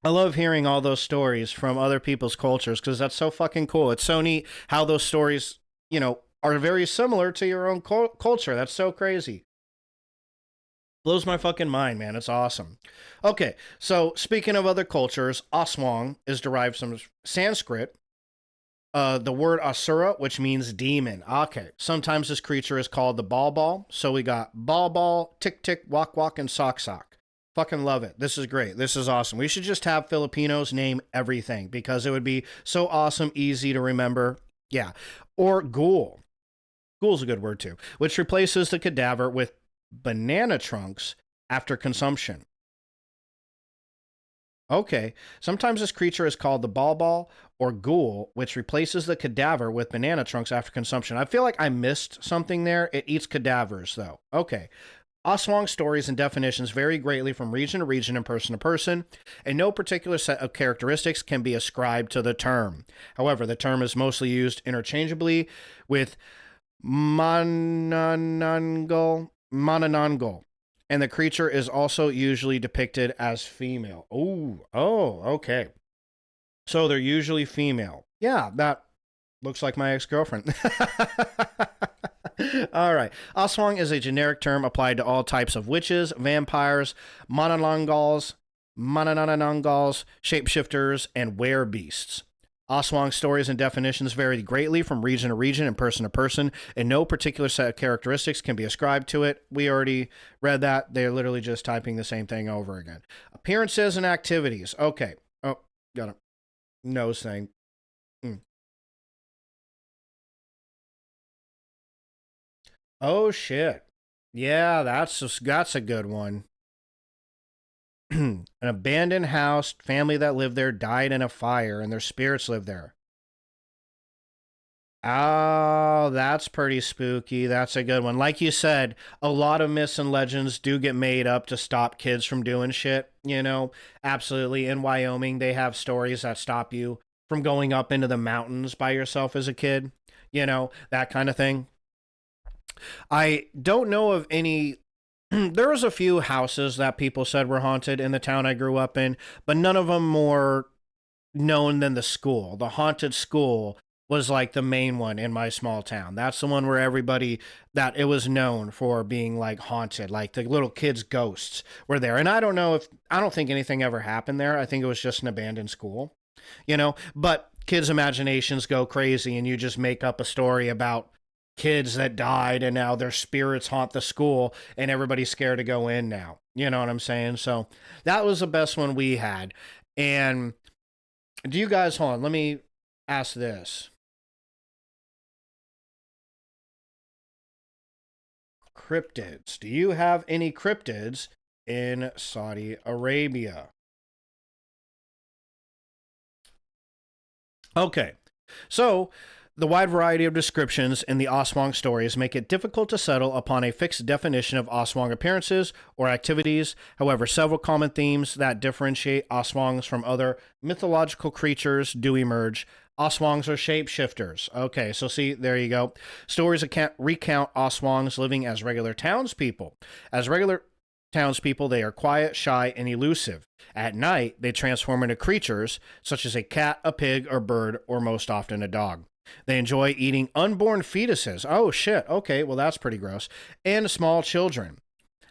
I love hearing all those stories from other people's cultures because that's so fucking cool. It's so neat how those stories, are very similar to your own culture. That's so crazy. Blows my fucking mind, man. It's awesome. Okay, so speaking of other cultures, Aswang is derived from Sanskrit, the word asura, which means demon. Okay, sometimes this creature is called the ball ball. So we got ball ball, tick tick, walk walk, and sock sock. Fucking love it. This is great. This is awesome. We should just have Filipinos name everything because it would be so awesome, easy to remember. Yeah. Or ghoul. Ghoul's a good word too, which replaces the cadaver with banana trunks after consumption. Okay. Sometimes this creature is called the ball ball or ghoul, which replaces the cadaver with banana trunks after consumption. I feel like I missed something there. It eats cadavers, though. Okay. Aswang stories and definitions vary greatly from region to region and person to person, and no particular set of characteristics can be ascribed to the term. However, the term is mostly used interchangeably with Manananggal, and the creature is also usually depicted as female. Okay. So they're usually female. Yeah, that looks like my ex-girlfriend. All right. Aswang is a generic term applied to all types of witches, vampires, mananangals, shapeshifters, and werebeasts. Aswang stories and definitions vary greatly from region to region and person to person, and no particular set of characteristics can be ascribed to it. We already read that. They're literally just typing the same thing over again. Appearances and activities. Okay. Oh, got a nose thing. Oh shit. Yeah, that's a good one. An abandoned house, family that lived there died in a fire and their spirits live there. Oh, that's pretty spooky. That's a good one. Like you said, a lot of myths and legends do get made up to stop kids from doing shit, Absolutely. In Wyoming, they have stories that stop you from going up into the mountains by yourself as a kid, that kind of thing. I don't know of any. There was a few houses that people said were haunted in the town I grew up in, but none of them more known than the school. The haunted school was like the main one in my small town. That's the one where everybody that it was known for being like haunted, like the little kids' ghosts were there. And I don't think anything ever happened there. I think it was just an abandoned school, but kids' imaginations go crazy and you just make up a story about kids that died and now their spirits haunt the school and everybody's scared to go in now. You know what I'm saying? So that was the best one we had. And do you guys, hold on, let me ask this. Cryptids. Do you have any cryptids in Saudi Arabia? Okay. So the wide variety of descriptions in the Aswang stories make it difficult to settle upon a fixed definition of Aswang appearances or activities. However, several common themes that differentiate Aswangs from other mythological creatures do emerge. Aswangs are shapeshifters. Okay, so see, there you go. Stories recount Aswangs living as regular townspeople. As regular townspeople, they are quiet, shy, and elusive. At night, they transform into creatures such as a cat, a pig, or bird, or most often a dog. They enjoy eating unborn fetuses. Oh, shit. Okay, well, that's pretty gross. And small children.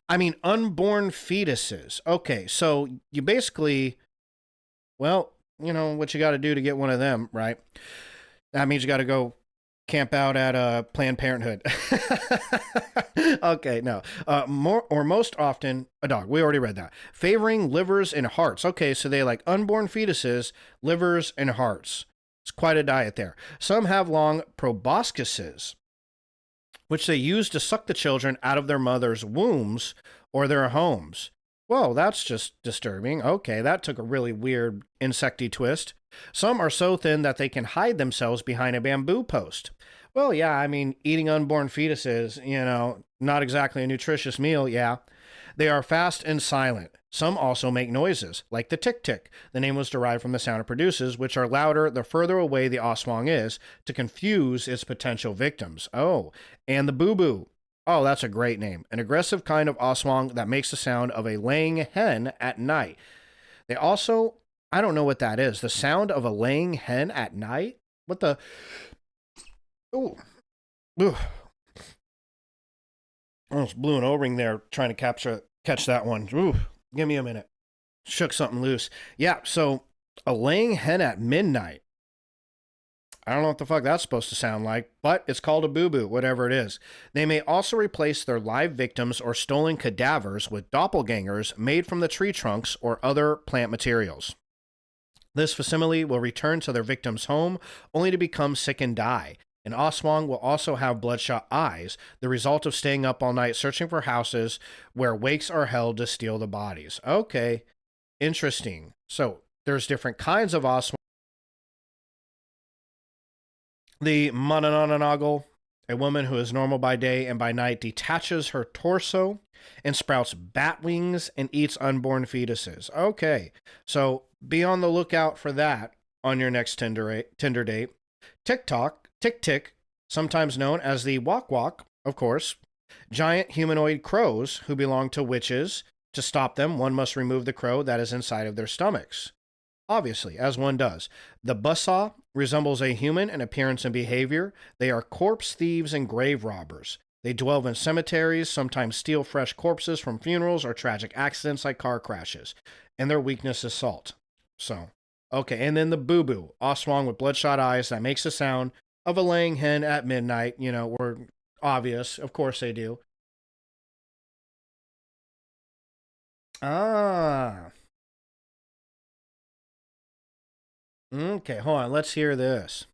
I mean, unborn fetuses. Okay, so you basically, well, what you got to do to get one of them, right? That means you got to go camp out at Planned Parenthood. Okay, no. More or most often, a dog. We already read that. Favoring livers and hearts. Okay, so they like unborn fetuses, livers, and hearts. It's quite a diet there. Some have long proboscises, which they use to suck the children out of their mother's wombs or their homes. Whoa, that's just disturbing. Okay, that took a really weird insecty twist. Some are so thin that they can hide themselves behind a bamboo post. Well, yeah, I mean, eating unborn fetuses, not exactly a nutritious meal, yeah. They are fast and silent. Some also make noises, like the tick tick. The name was derived from the sound it produces, which are louder the further away the oswang is, to confuse its potential victims. Oh, and the boo boo. Oh, that's a great name. An aggressive kind of oswang that makes the sound of a laying hen at night. They also, I don't know what that is. The sound of a laying hen at night? What the? Ooh. Ooh. Almost blew an O-ring there trying to catch that one. Ooh. Give me a minute. Shook something loose. Yeah, so a laying hen at midnight. I don't know what the fuck that's supposed to sound like, but it's called a boo-boo, whatever it is. They may also replace their live victims or stolen cadavers with doppelgangers made from the tree trunks or other plant materials. This facsimile will return to their victim's home only to become sick and die. An oswang will also have bloodshot eyes, the result of staying up all night searching for houses where wakes are held to steal the bodies. Okay, interesting. So there's different kinds of oswang. The Manananagal, a woman who is normal by day and by night, detaches her torso and sprouts bat wings and eats unborn fetuses. Okay, so be on the lookout for that on your next Tinder date. TikTok, Tick Tick, sometimes known as the Walk Walk, of course, giant humanoid crows who belong to witches. To stop them, one must remove the crow that is inside of their stomachs. Obviously, as one does. The buzzsaw resembles a human in appearance and behavior. They are corpse thieves and grave robbers. They dwell in cemeteries, sometimes steal fresh corpses from funerals or tragic accidents like car crashes. And their weakness is salt. So, okay, and then the boo-boo, oswang with bloodshot eyes that makes the sound of a laying hen at midnight. We're obvious. Of course they do. Ah. Okay, hold on. Let's hear this.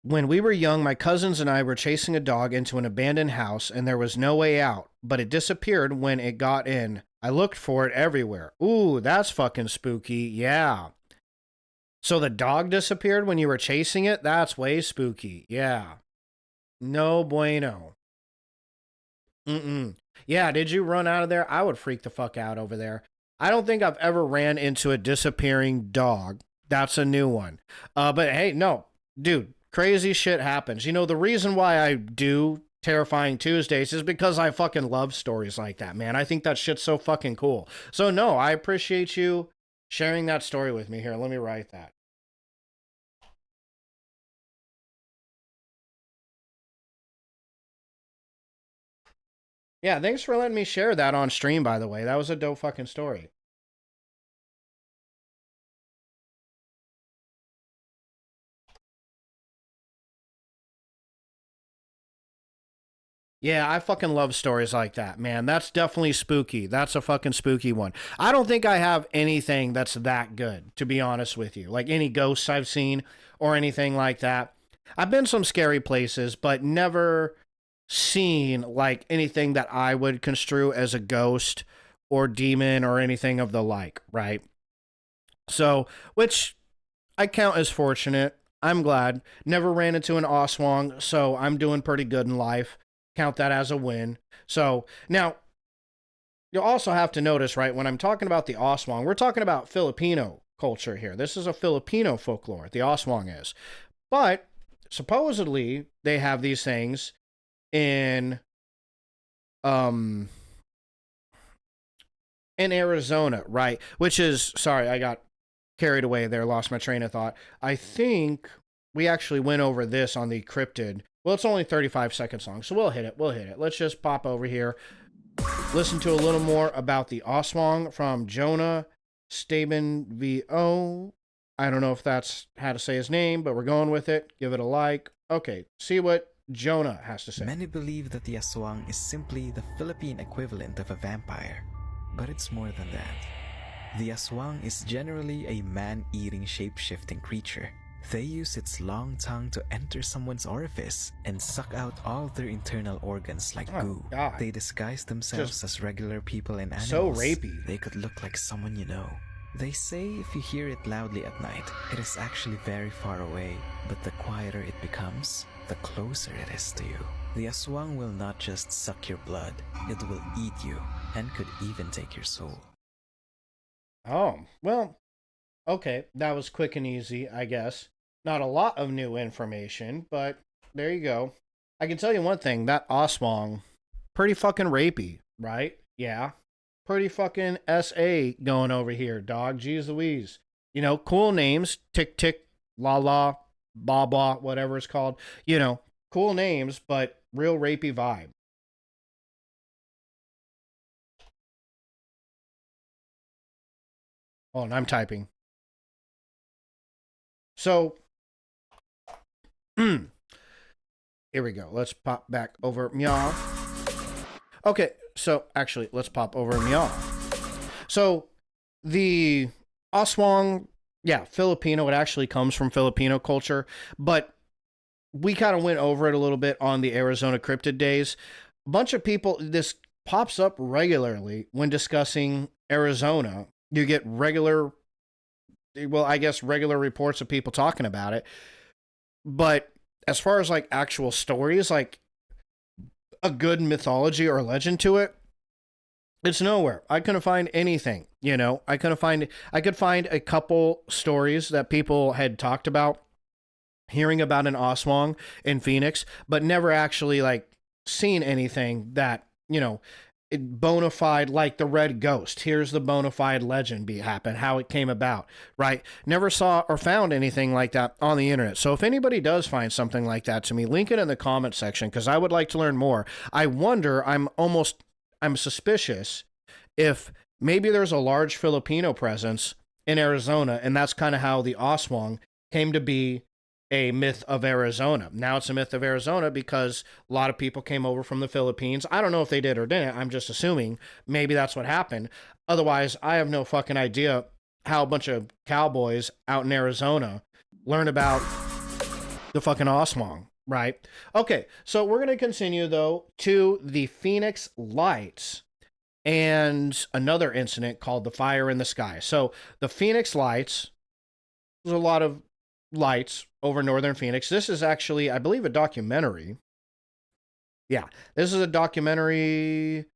When we were young, my cousins and I were chasing a dog into an abandoned house, and there was no way out, but it disappeared when it got in. I looked for it everywhere. Ooh, that's fucking spooky. Yeah. So the dog disappeared when you were chasing it? That's way spooky. Yeah. No bueno. Mm-mm. Yeah, did you run out of there? I would freak the fuck out over there. I don't think I've ever ran into a disappearing dog. That's a new one. But hey, no, dude, crazy shit happens. The reason why I do Terrifying Tuesdays is because I fucking love stories like that, man. I think that shit's so fucking cool. So no, I appreciate you sharing that story with me here. Let me write that. Yeah, thanks for letting me share that on stream, by the way. That was a dope fucking story. Yeah, I fucking love stories like that, man. That's definitely spooky. That's a fucking spooky one. I don't think I have anything that's that good, to be honest with you. Like any ghosts I've seen or anything like that. I've been some scary places, but never seen like anything that I would construe as a ghost or demon or anything of the like, right? So, which I count as fortunate. I'm glad. Never ran into an Oswong, so I'm doing pretty good in life. Count that as a win. So, now, you'll also have to notice, right, when I'm talking about the Oswong, we're talking about Filipino culture here. This is a Filipino folklore, the Oswong is. But, supposedly, they have these things in in Arizona, right? Which is, sorry, I got carried away there, lost my train of thought. I think we actually went over this on the cryptid. Well, it's only 35 seconds long, so we'll hit it. Let's just pop over here, listen to a little more about the Oswong from Jonah Staben VO. I don't know if that's how to say his name, but we're going with it. Give it a like. Okay, see what Jonah has to say. Many believe that the aswang is simply the Philippine equivalent of a vampire, but it's more than that. The aswang is generally a man-eating shape-shifting creature. They use its long tongue to enter someone's orifice and suck out all their internal organs like goo. God. They disguise themselves Just as regular people and animals. so rapey. They could look like someone you know. They say if you hear it loudly at night, it is actually very far away, but the quieter it becomes, the closer it is to you. The aswang will not just suck your blood, it will eat you and could even take your soul. Oh, well, okay. That was quick and easy, I guess. Not a lot of new information, but there you go. I can tell you one thing, that aswang, pretty fucking rapey, right? Yeah. Pretty fucking SA going over here, dog. Jeez Louise. You know, cool names. Tick, tick, la la, blah, blah, whatever it's called. You know, cool names, but real rapey vibe. Oh, and I'm typing. So, here we go. Let's pop back over Meow. Okay, so actually, let's pop over Meow. So, the aswang, yeah, Filipino, it actually comes from Filipino culture, but we kind of went over it a little bit on the Arizona cryptid days. A bunch of people, this pops up regularly when discussing Arizona. You get regular, well, I guess regular reports of people talking about it. But as far as like actual stories, like a good mythology or legend to it, it's nowhere. I couldn't find anything, you know. I could find a couple stories that people had talked about hearing about an aswang in Phoenix, but never actually like seen anything that, you know, it bona fide, like the red ghost. Here's the bona fide legend happen, how it came about, right? Never saw or found anything like that on the internet. So if anybody does find something like that to me, link it in the comment section, because I would like to learn more. I wonder, I'm suspicious if maybe there's a large Filipino presence in Arizona, and that's kind of how the aswang came to be a myth of Arizona. Now it's a myth of Arizona because a lot of people came over from the Philippines. I don't know if they did or didn't. I'm just assuming maybe that's what happened. Otherwise, I have no fucking idea how a bunch of cowboys out in Arizona learn about the fucking aswang, right? Okay, so we're going to continue, though, to the Phoenix Lights and another incident called the Fire in the Sky. So the Phoenix Lights, there's a lot of lights over northern Phoenix. This is actually, I believe, a documentary. Yeah, this is a documentary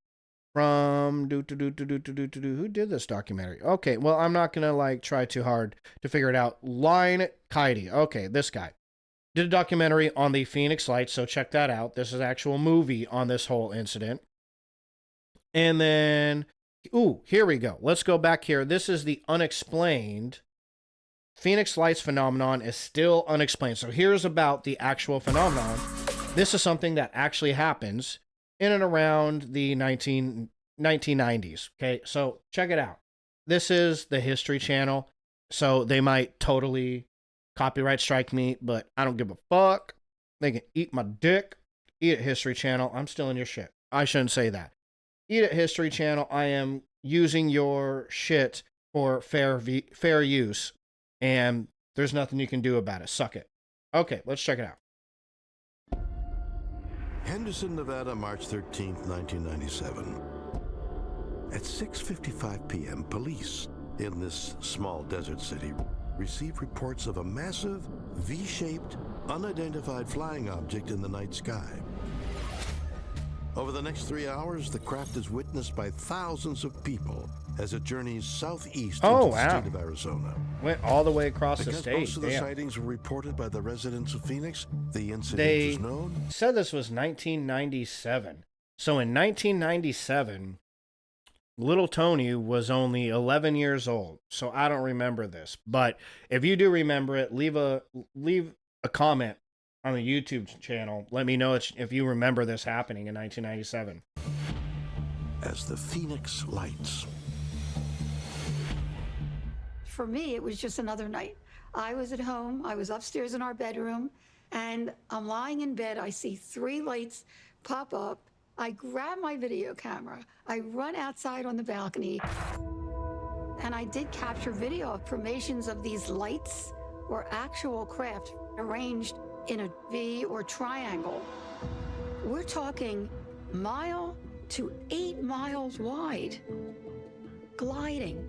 from who did this documentary? Okay, well, I'm not gonna like try too hard to figure it out. Line Kitey. Okay, this guy did a documentary on the Phoenix Lights, so check that out. This is an actual movie on this whole incident. And then, ooh, here we go. Let's go back here. This is the unexplained. Phoenix Lights phenomenon is still unexplained. So here's about the actual phenomenon. This is something that actually happens in and around the 1990s. Okay, so check it out. This is the History Channel. So they might totally copyright strike me, but I don't give a fuck. They can eat my dick. Eat it, History Channel. I'm still in your shit. I shouldn't say that. Eat it, History Channel. I am using your shit for fair use. And there's nothing you can do about it. Suck it. Okay, let's check it out. Henderson, Nevada, March 13th, 1997. At 6:55 p.m., police in this small desert city received reports of a massive, V-shaped, unidentified flying object in the night sky. Over the next 3 hours, the craft is witnessed by thousands of people as it journeys southeast into the state of Arizona. Went all the way across the Because state. most of the Damn. sightings were reported by the residents of Phoenix, the incident was known. Said this was 1997. So in 1997, little Tony was only 11 years old. So I don't remember this. But if you do remember it, leave a comment on the YouTube channel. Let me know if you remember this happening in 1997. As the Phoenix Lights. For me, it was just another night I was at home. I was upstairs in our bedroom, and I'm lying in bed. I see 3 lights pop up. I grab my video camera. I run outside on the balcony, and I did capture video of formations of these lights or actual craft arranged in a V or triangle. We're talking mile to 8 miles wide, gliding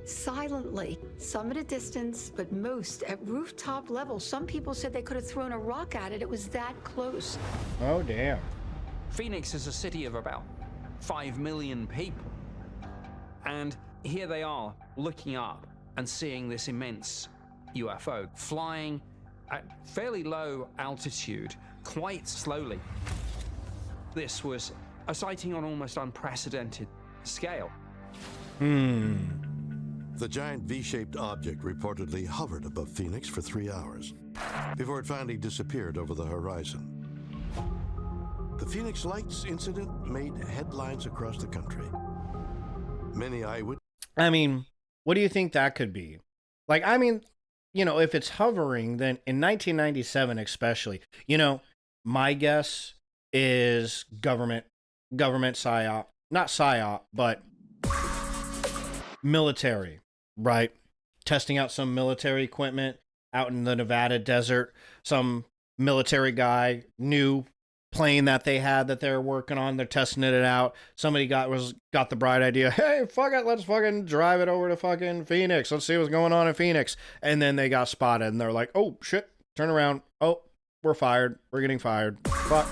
silently, some at a distance, but most at rooftop level. Some people said they could have thrown a rock at it. It was that close. Oh, damn. Phoenix is a city of about 5 million people. And here they are looking up and seeing this immense UFO flying at fairly low altitude, quite slowly. This was a sighting on almost unprecedented scale. The giant V-shaped object reportedly hovered above Phoenix for 3 hours before it finally disappeared over the horizon. The Phoenix Lights incident made headlines across the country. Many eyewitnesses. I mean, what do you think that could be? Like, I mean, you know, if it's hovering, then in 1997 especially, you know, my guess is government psyop, not psyop, but military, right? Testing out some military equipment out in the Nevada desert. Some military guy, new plane that they had that they're working on, they're testing it out. Somebody got the bright idea, hey, fuck it, let's fucking drive it over to fucking Phoenix. Let's see what's going on in Phoenix. And then they got spotted and they're like, oh shit, turn around. Oh, we're fired. We're getting fired. Fuck.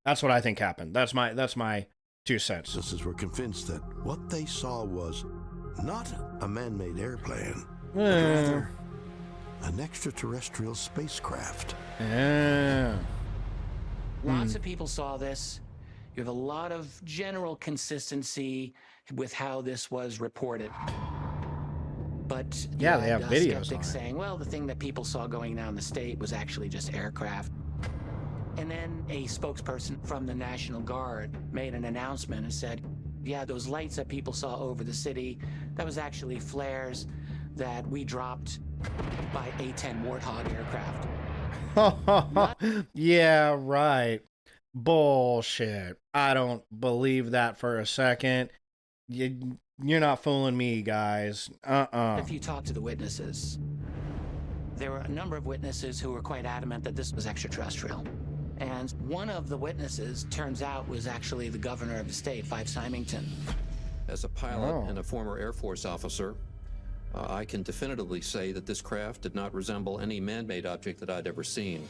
That's what I think happened. That's my 2 cents. Witnesses were convinced that what they saw was not a man-made airplane, but Yeah. rather an extraterrestrial spacecraft. Yeah. Lots of people saw this. You have a lot of general consistency with how this was reported. But you Yeah, they had, have videos on skeptics it. saying, well, the thing that people saw going down the state was actually just aircraft. And then a spokesperson from the National Guard made an announcement and said, yeah, those lights that people saw over the city, that was actually flares that we dropped by A-10 Warthog aircraft. Yeah, right. Bullshit. I don't believe that for a second. You're not fooling me, guys. If you talk to the witnesses, there were a number of witnesses who were quite adamant that this was extraterrestrial. And one of the witnesses, turns out, was actually the governor of the state, Fife Symington. As a pilot and a former Air Force officer, I can definitively say that this craft did not resemble any man-made object that I'd ever seen.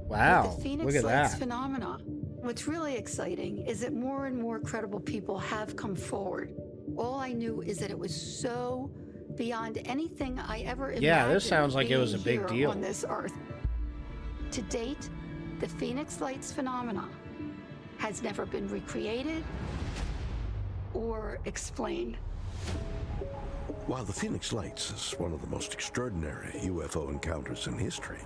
Wow, With the Phoenix look at Lights that. phenomena, what's really exciting is that more and more credible people have come forward. All I knew is that it was so beyond anything I ever imagined. Yeah, this sounds like it was a being big here deal. on this earth. To date, the Phoenix Lights phenomena has never been recreated or explained. While the Phoenix Lights is one of the most extraordinary UFO encounters in history,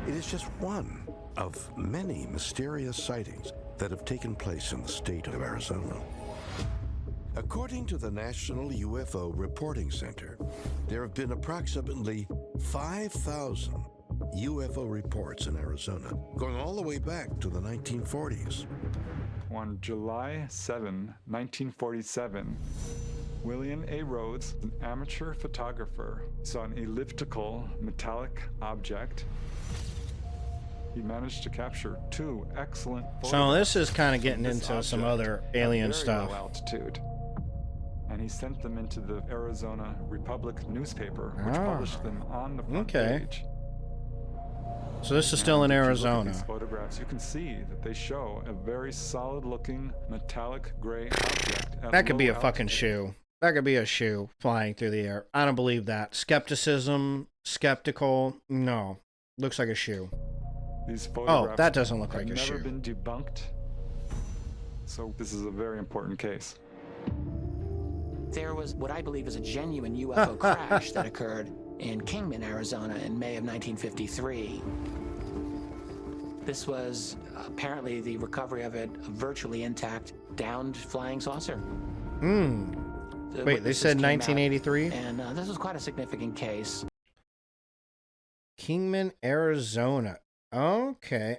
it is just one of many mysterious sightings that have taken place in the state of Arizona. According to the National UFO Reporting Center, there have been approximately 5,000 UFO reports in Arizona, going all the way back to the 1940s. On July 7, 1947, William A. Rhodes, an amateur photographer, saw an elliptical metallic object. He managed to capture 2 excellent photographs. So this is kind of getting of this into some object other at alien very stuff. low altitude. And he sent them into the Arizona Republic newspaper, which published them on the front page. So this is still in And if you look at Arizona. these photographs, you can see that they show a very solid-looking metallic gray object. At That could be a low fucking altitude. shoe. That could be a shoe flying through the air. I don't believe that. Skepticism, skeptical, no. Looks like a shoe. These Oh, photographs that doesn't look have like a never shoe. been debunked. So this is a very important case. There was what I believe is a genuine UFO crash that occurred in Kingman, Arizona in May of 1953. This was apparently the recovery of a virtually intact downed flying saucer. Wait, they said 1983? And this was quite a significant case. Kingman, Arizona. Okay.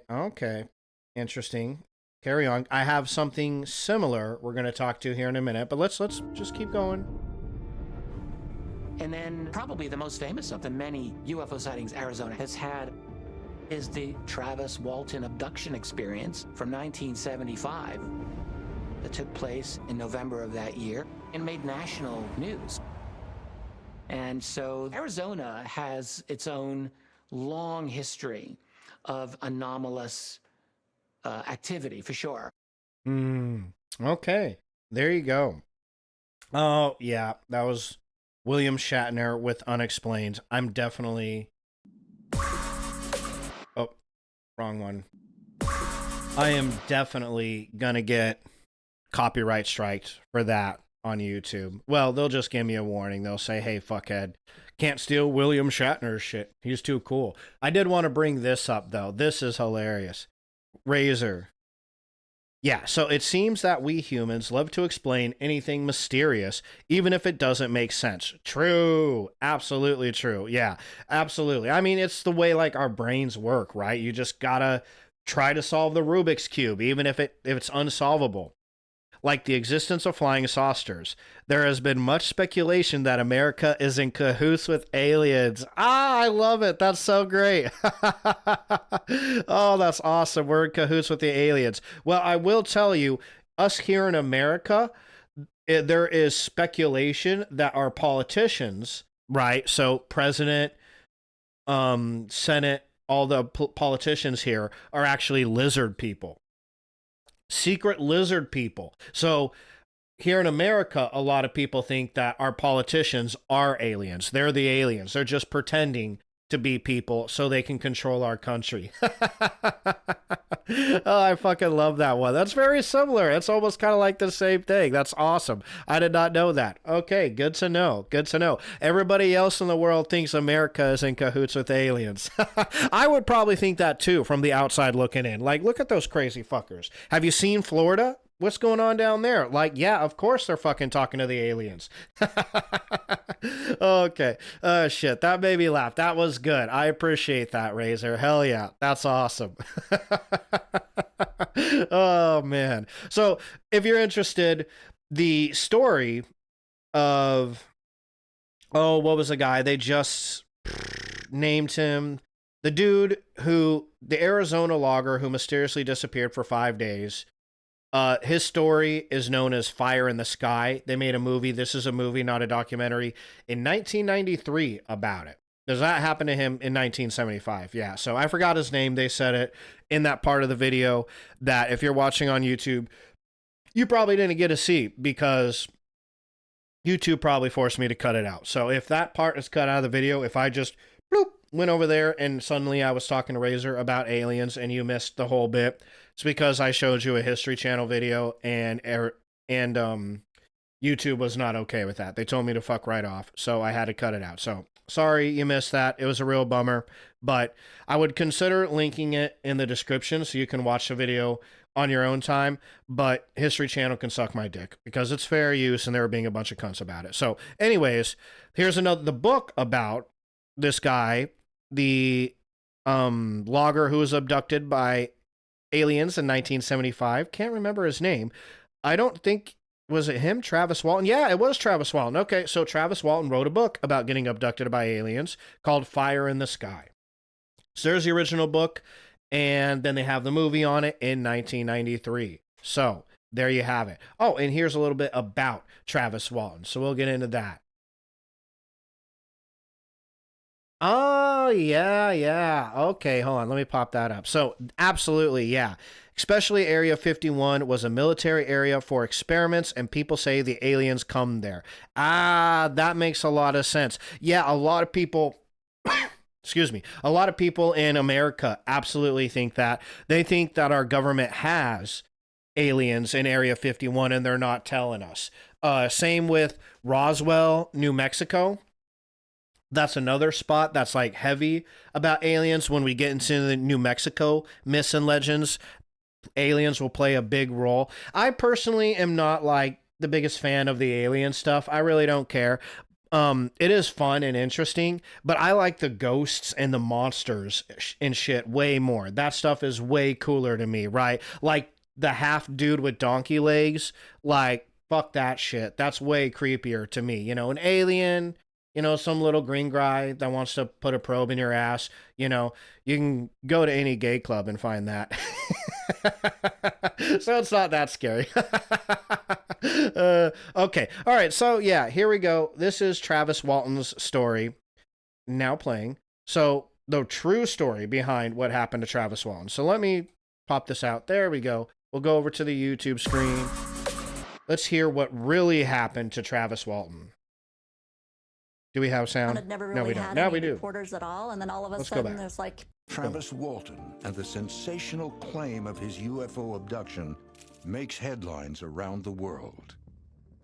Interesting. Carry on. I have something similar we're going to talk to here in a minute, but let's just keep going. And then probably the most famous of the many UFO sightings Arizona has had is the Travis Walton abduction experience from 1975 that took place in November of that year and made national news. And so Arizona has its own long history of anomalous activity, for sure. Okay, there you go. Oh, yeah, that was William Shatner with Unexplained. I'm definitely... Oh, wrong one. I am definitely gonna get copyright striked for that on YouTube. Well, they'll just give me a warning. They'll say, hey, fuckhead, can't steal William Shatner's shit. He's too cool. I did want to bring this up, though. This is hilarious. Razor. Yeah, so it seems that we humans love to explain anything mysterious, even if it doesn't make sense. True. Absolutely true. Yeah, absolutely. I mean, it's the way, like, our brains work, right? You just gotta try to solve the Rubik's Cube, even if it's unsolvable. Like the existence of flying saucers. There has been much speculation that America is in cahoots with aliens. Ah, I love it. That's so great. Oh, that's awesome. We're in cahoots with the aliens. Well, I will tell you, us here in America, there is speculation that our politicians, right? So president, Senate, all the politicians here are actually lizard people. Secret lizard people. So here in America, a lot of people think that our politicians are aliens. They're the aliens. They're just pretending to be people so they can control our country. Oh, I fucking love that one. That's very similar. It's almost kind of like the same thing. That's awesome. I did not know that. Okay, good to know. Good to know. Everybody else in the world thinks America is in cahoots with aliens. I would probably think that too from the outside looking in. Like, look at those crazy fuckers. Have you seen Florida? What's going on down there? Like, yeah, of course they're fucking talking to the aliens. Okay. Oh, shit. That made me laugh. That was good. I appreciate that, Razor. Hell yeah. That's awesome. Oh, man. So, if you're interested, the story of... Oh, what was the guy? They just named him... The dude who... The Arizona logger who mysteriously disappeared for 5 days... his story is known as Fire in the Sky. They made a movie. This is a movie, not a documentary, in 1993 about it. Does that happen to him in 1975? Yeah. So I forgot his name. They said it in that part of the video that if you're watching on YouTube, you probably didn't get to see because YouTube probably forced me to cut it out. So if that part is cut out of the video, if I just bloop, went over there and suddenly I was talking to Razor about aliens and you missed the whole bit, it's because I showed you a History Channel video and YouTube was not okay with that. They told me to fuck right off, so I had to cut it out. So sorry you missed that. It was a real bummer, but I would consider linking it in the description so you can watch the video on your own time, but History Channel can suck my dick because it's fair use and they were being a bunch of cunts about it. So anyways, here's the book about this guy, the logger who was abducted by aliens in 1975. Can't remember his name. I don't think, was it him? Travis Walton? Yeah, it was Travis Walton. Okay, so Travis Walton wrote a book about getting abducted by aliens called Fire in the Sky. So there's the original book, and then they have the movie on it in 1993. So there you have it. Oh, and here's a little bit about Travis Walton. So we'll get into that. Oh, yeah. Okay, hold on. Let me pop that up. So, absolutely, yeah. Especially Area 51 was a military area for experiments, and people say the aliens come there. Ah, that makes a lot of sense. Yeah, a lot of people... Excuse me. A lot of people in America absolutely think that. They think that our government has aliens in Area 51, and they're not telling us. Same with Roswell, New Mexico. That's another spot that's like heavy about aliens. When we get into the New Mexico myths and legends, aliens will play a big role. I personally am not like the biggest fan of the alien stuff. I really don't care. It is fun and interesting, but I like the ghosts and the monsters and shit way more. That stuff is way cooler to me, right? Like the half dude with donkey legs, like fuck that shit. That's way creepier to me. You know, an alien, you know, some little green guy that wants to put a probe in your ass, you know, you can go to any gay club and find that. So it's not that scary. Okay. All right. So yeah, here we go. This is Travis Walton's story now playing. So the true story behind what happened to Travis Walton. So let me pop this out. There we go. We'll go over to the YouTube screen. Let's hear what really happened to Travis Walton. Do we have sound? Had never really No, we don't. had Now any we do. reporters at all, and then all of a Let's go sudden back. there's like Travis Walton and the sensational claim of his UFO abduction makes headlines around the world.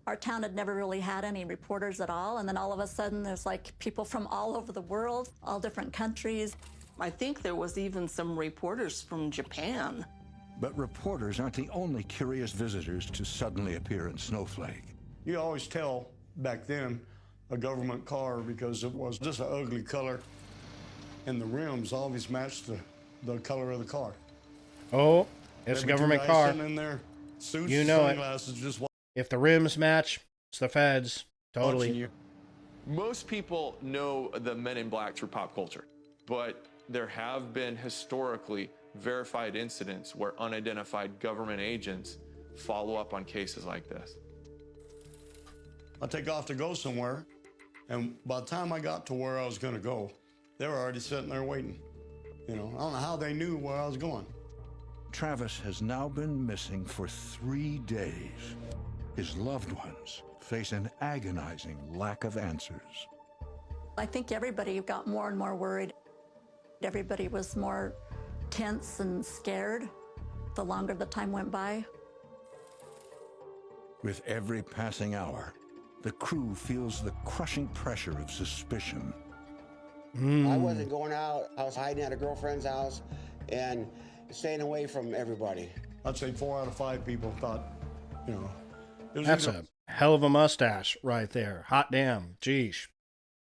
our town had never really had any reporters at all, and then all of a sudden there's like people from all over the world, all different countries. I think there was even some reporters from Japan. But reporters aren't the only curious visitors to suddenly appear in Snowflake. You always tell back then a government car because it was just an ugly color, and the rims always matched the color of the car. Oh, it's a government car. Sitting in there, suits, You know it. sunglasses, just If the rims match, it's the feds. Totally. Most people know the Men in Black through pop culture, but there have been historically verified incidents where unidentified government agents follow up on cases like this. I take off to go somewhere, and by the time I got to where I was going to go, they were already sitting there waiting. You know, I don't know how they knew where I was going. Travis has now been missing for 3 days. His loved ones face an agonizing lack of answers. I think everybody got more and more worried. Everybody was more tense and scared the longer the time went by. With every passing hour, the crew feels the crushing pressure of suspicion. I wasn't going out. I was hiding at a girlfriend's house and staying away from everybody. I'd say 4 out of 5 people thought, you know, it was That's either a hell of a mustache right there. Hot damn. Jeez.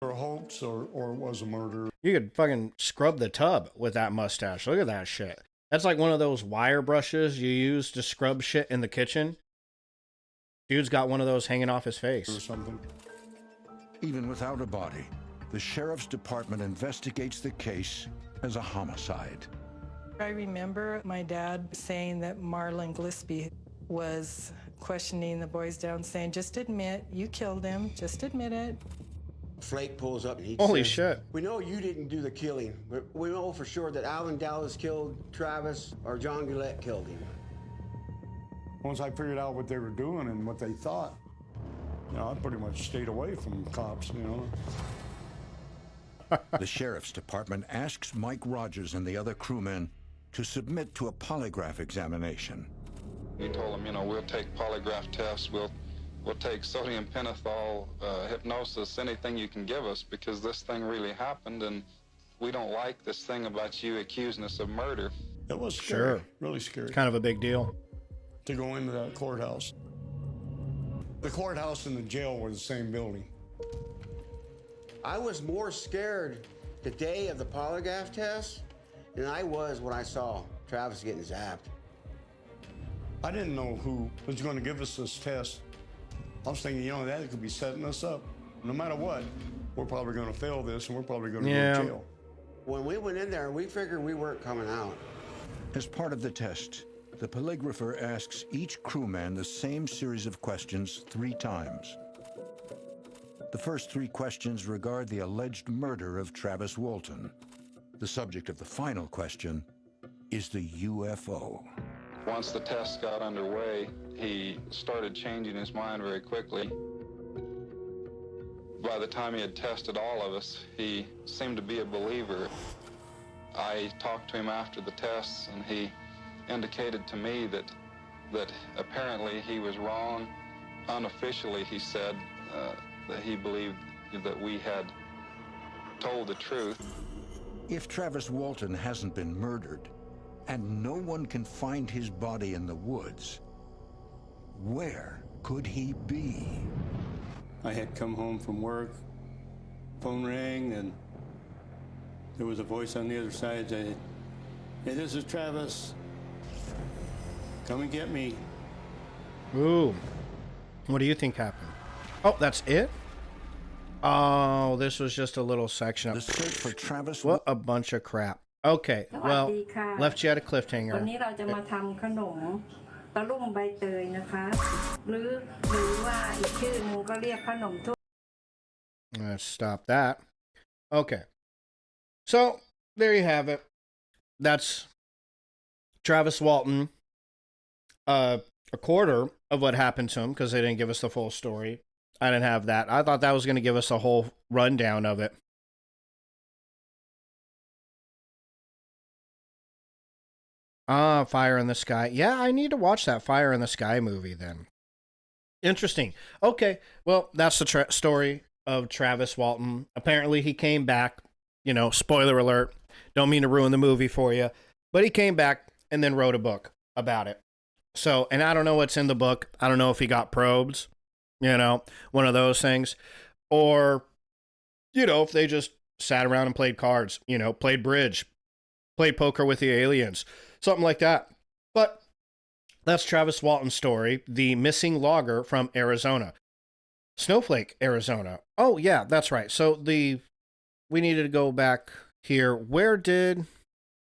a hoax or it was a murder. You could fucking scrub the tub with that mustache. Look at that shit. That's like one of those wire brushes you use to scrub shit in the kitchen. Dude's got one of those hanging off his face. Or something. Even without a body, the sheriff's department investigates the case as a homicide. I remember my dad saying that Marlon Gillespie was questioning the boys down, saying, just admit you killed him, just admit it. Flake pulls up and he Holy says, shit. We know you didn't do the killing, but we know for sure that Alvin Dallas killed Travis or John Gillette killed him. Once I figured out what they were doing and what they thought, you know, I pretty much stayed away from cops, you know. The sheriff's department asks Mike Rogers and the other crewmen to submit to a polygraph examination. We told them, you know, we'll take polygraph tests, we'll take sodium pentothal, hypnosis, anything you can give us, because this thing really happened, and we don't like this thing about you accusing us of murder. It was scary, Sure. really scary. It's kind of a big deal. To go into that courthouse. The courthouse and the jail were the same building. I was more scared the day of the polygraph test than I was when I saw Travis getting zapped. I didn't know who was going to give us this test. I was thinking, you know, that could be setting us up. No matter what, we're probably going to fail this and we're probably going to go to jail. When we went in there, we figured we weren't coming out. As part of the test, the polygrapher asks each crewman the same series of questions 3 times. The first 3 questions regard the alleged murder of Travis Walton. The subject of the final question is the UFO. Once the test got underway, he started changing his mind very quickly. By the time he had tested all of us, he seemed to be a believer. I talked to him after the tests, and he indicated to me that apparently he was wrong. Unofficially, he said that he believed that we had told the truth. If Travis Walton hasn't been murdered, and no one can find his body in the woods, where could he be? I had come home from work, phone rang, and there was a voice on the other side saying, "Hey, this is Travis. Come and get me." Ooh. What do you think happened? Oh, that's it? Oh, this was just a little section of... The search for Travis... What a bunch of crap. Okay, well, left you at a cliffhanger. วันนี้เราจะมาทำขนมตะลุ่มใบเตยนะคะหรือว่าอีกชื่อนึงก็เรียกขนมถ้วย Let's stop that. Okay. So, there you have it. That's Travis Walton. A quarter of what happened to him because they didn't give us the full story. I didn't have that. I thought that was going to give us a whole rundown of it. Ah, Fire in the Sky. Yeah, I need to watch that Fire in the Sky movie then. Interesting. Okay, well, that's the story of Travis Walton. Apparently he came back, you know, spoiler alert, don't mean to ruin the movie for you, but he came back and then wrote a book about it. So, and I don't know what's in the book. I don't know if he got probes, you know, one of those things, or, you know, if they just sat around and played cards, you know, played bridge, played poker with the aliens, something like that. But that's Travis Walton's story, the missing logger from Arizona. Snowflake, Arizona. Oh, yeah, that's right. So we needed to go back here. Where did...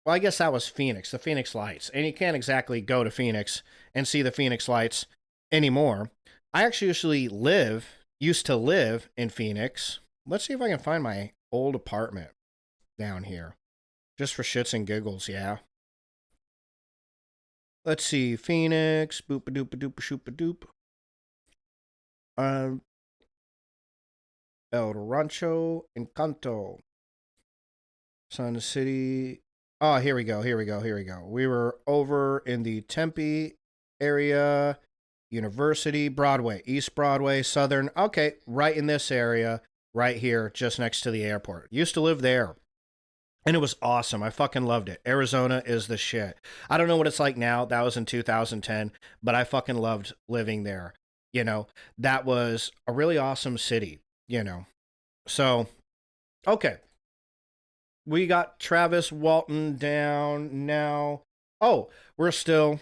Well, I guess that was Phoenix, the Phoenix Lights. And you can't exactly go to Phoenix and see the Phoenix Lights anymore. I actually used to live in Phoenix. Let's see if I can find my old apartment down here. Just for shits and giggles, yeah. Let's see, Phoenix, boop-a-doop-a-doop-a-shoop-a-doop. El Rancho Encanto. Sun City. Oh, here we go. We were over in the Tempe area, University, Broadway, East Broadway, Southern. Okay, right in this area, right here, just next to the airport. Used to live there. And it was awesome. I fucking loved it. Arizona is the shit. I don't know what it's like now. That was in 2010, but I fucking loved living there. You know, that was a really awesome city, you know. So, okay. We got Travis Walton down now. Oh, we're still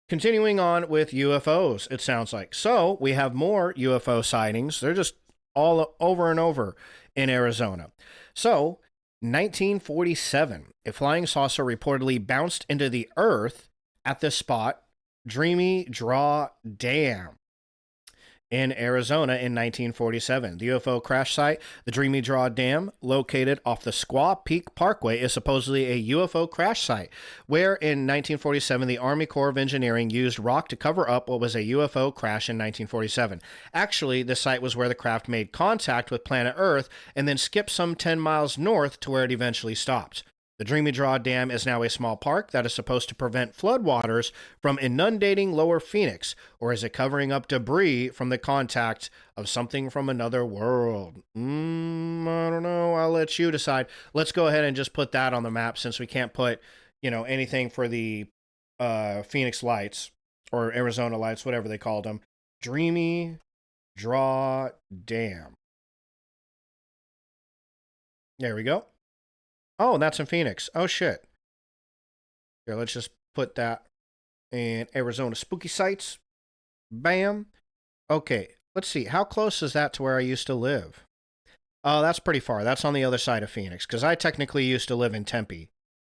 continuing on with UFOs, it sounds like. So, we have more UFO sightings. They're just all over and over in Arizona. So, 1947, a flying saucer reportedly bounced into the earth at the spot Dreamy Draw Dam in Arizona in 1947. The UFO crash site, the Dreamy Draw Dam, located off the Squaw Peak Parkway, is supposedly a UFO crash site, where in 1947 the Army Corps of Engineering used rock to cover up what was a UFO crash in 1947. Actually, the site was where the craft made contact with planet Earth and then skipped some 10 miles north to where it eventually stopped. The Dreamy Draw Dam is now a small park that is supposed to prevent floodwaters from inundating Lower Phoenix, or is it covering up debris from the contact of something from another world? I don't know. I'll let you decide. Let's go ahead and just put that on the map since we can't put, you know, anything for the Phoenix Lights or Arizona Lights, whatever they called them. Dreamy Draw Dam. There we go. Oh, that's in Phoenix. Oh, shit. Here, let's just put that in Arizona Spooky Sites. Bam. Okay, let's see. How close is that to where I used to live? Oh, that's pretty far. That's on the other side of Phoenix, because I technically used to live in Tempe.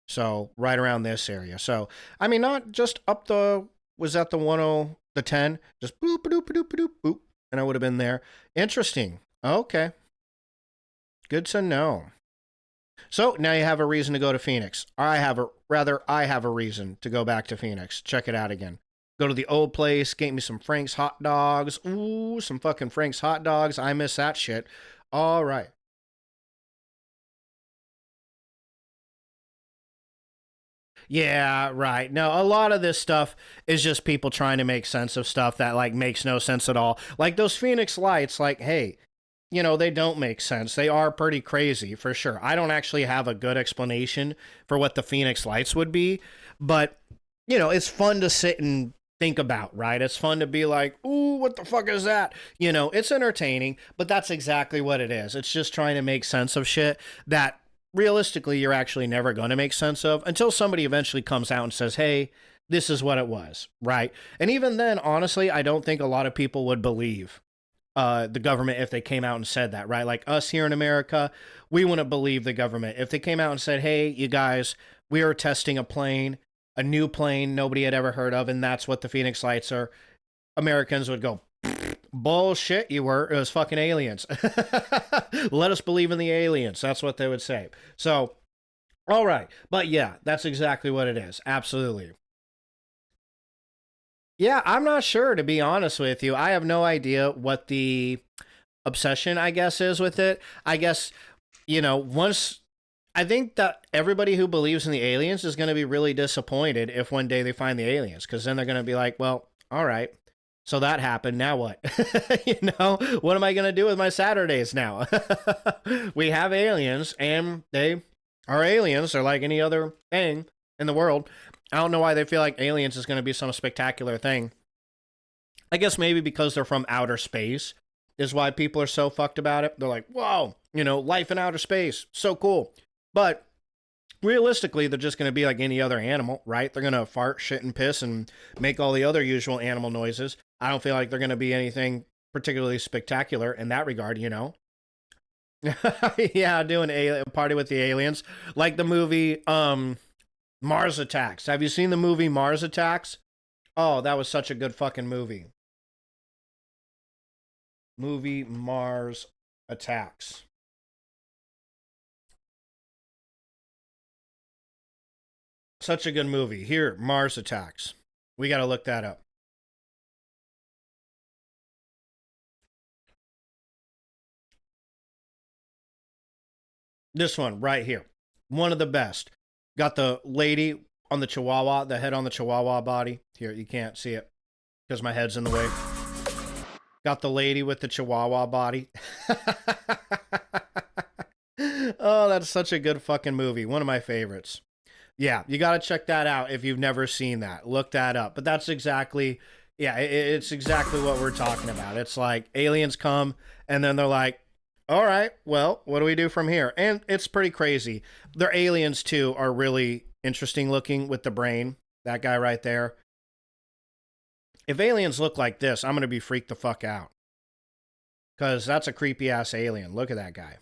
So, right around this area. So, I mean, not just up the, was that the 10? Just boop, boop, boop, boop, boop, and I would have been there. Interesting. Okay. Good to know. So now you have a reason to go to Phoenix. I have a reason to go back to Phoenix. Check it out again. Go to the old place, get me some Frank's hot dogs. Ooh, some fucking Frank's hot dogs. I miss that shit. All right. Yeah, right. No, a lot of this stuff is just people trying to make sense of stuff that like makes no sense at all. Like those Phoenix Lights, like, hey, you know, they don't make sense. They are pretty crazy, for sure. I don't actually have a good explanation for what the Phoenix Lights would be, but, you know, it's fun to sit and think about, right? It's fun to be like, ooh, what the fuck is that? You know, it's entertaining, but that's exactly what it is. It's just trying to make sense of shit that realistically you're actually never going to make sense of until somebody eventually comes out and says, hey, this is what it was, right? And even then, honestly, I don't think a lot of people would believe the government if they came out and said that, right? Like us here in America, we wouldn't believe the government. If they came out and said, hey, you guys, we are testing a plane, a new plane nobody had ever heard of, and that's what the Phoenix Lights are, Americans would go, bullshit, you were. It was fucking aliens. Let us believe in the aliens. That's what they would say. So, all right. But yeah, that's exactly what it is. Absolutely. Yeah, I'm not sure, to be honest with you. I have no idea what the obsession, I guess, is with it. I guess, you know, once I think that everybody who believes in the aliens is going to be really disappointed if one day they find the aliens, because then they're going to be like, well, all right, so that happened. Now what? You know, what am I going to do with my Saturdays now? We have aliens, and they are aliens. They're like any other thing in the world. I don't know why they feel like aliens is going to be some spectacular thing. I guess maybe because they're from outer space is why people are so fucked about it. They're like, whoa, you know, life in outer space, so cool. But realistically, they're just going to be like any other animal, right? They're going to fart, shit, and piss and make all the other usual animal noises. I don't feel like they're going to be anything particularly spectacular in that regard, you know? Yeah, doing a party with the aliens. Like the movie Mars Attacks. Have you seen the movie Mars Attacks? Oh, that was such a good fucking movie. Movie Mars Attacks. Such a good movie. Here, Mars Attacks. We got to look that up. This one right here. One of the best. Got the lady on the chihuahua, the head on the chihuahua body. Here, you can't see it because my head's in the way. Got the lady with the chihuahua body. Oh, that's such a good fucking movie. One of my favorites. Yeah, you got to check that out if you've never seen that. Look that up. But that's exactly, yeah, it's exactly what we're talking about. It's like aliens come and then they're like, all right, well, what do we do from here? And it's pretty crazy. Their aliens, too, are really interesting looking with the brain. That guy right there. If aliens look like this, I'm going to be freaked the fuck out. Because that's a creepy-ass alien. Look at that guy.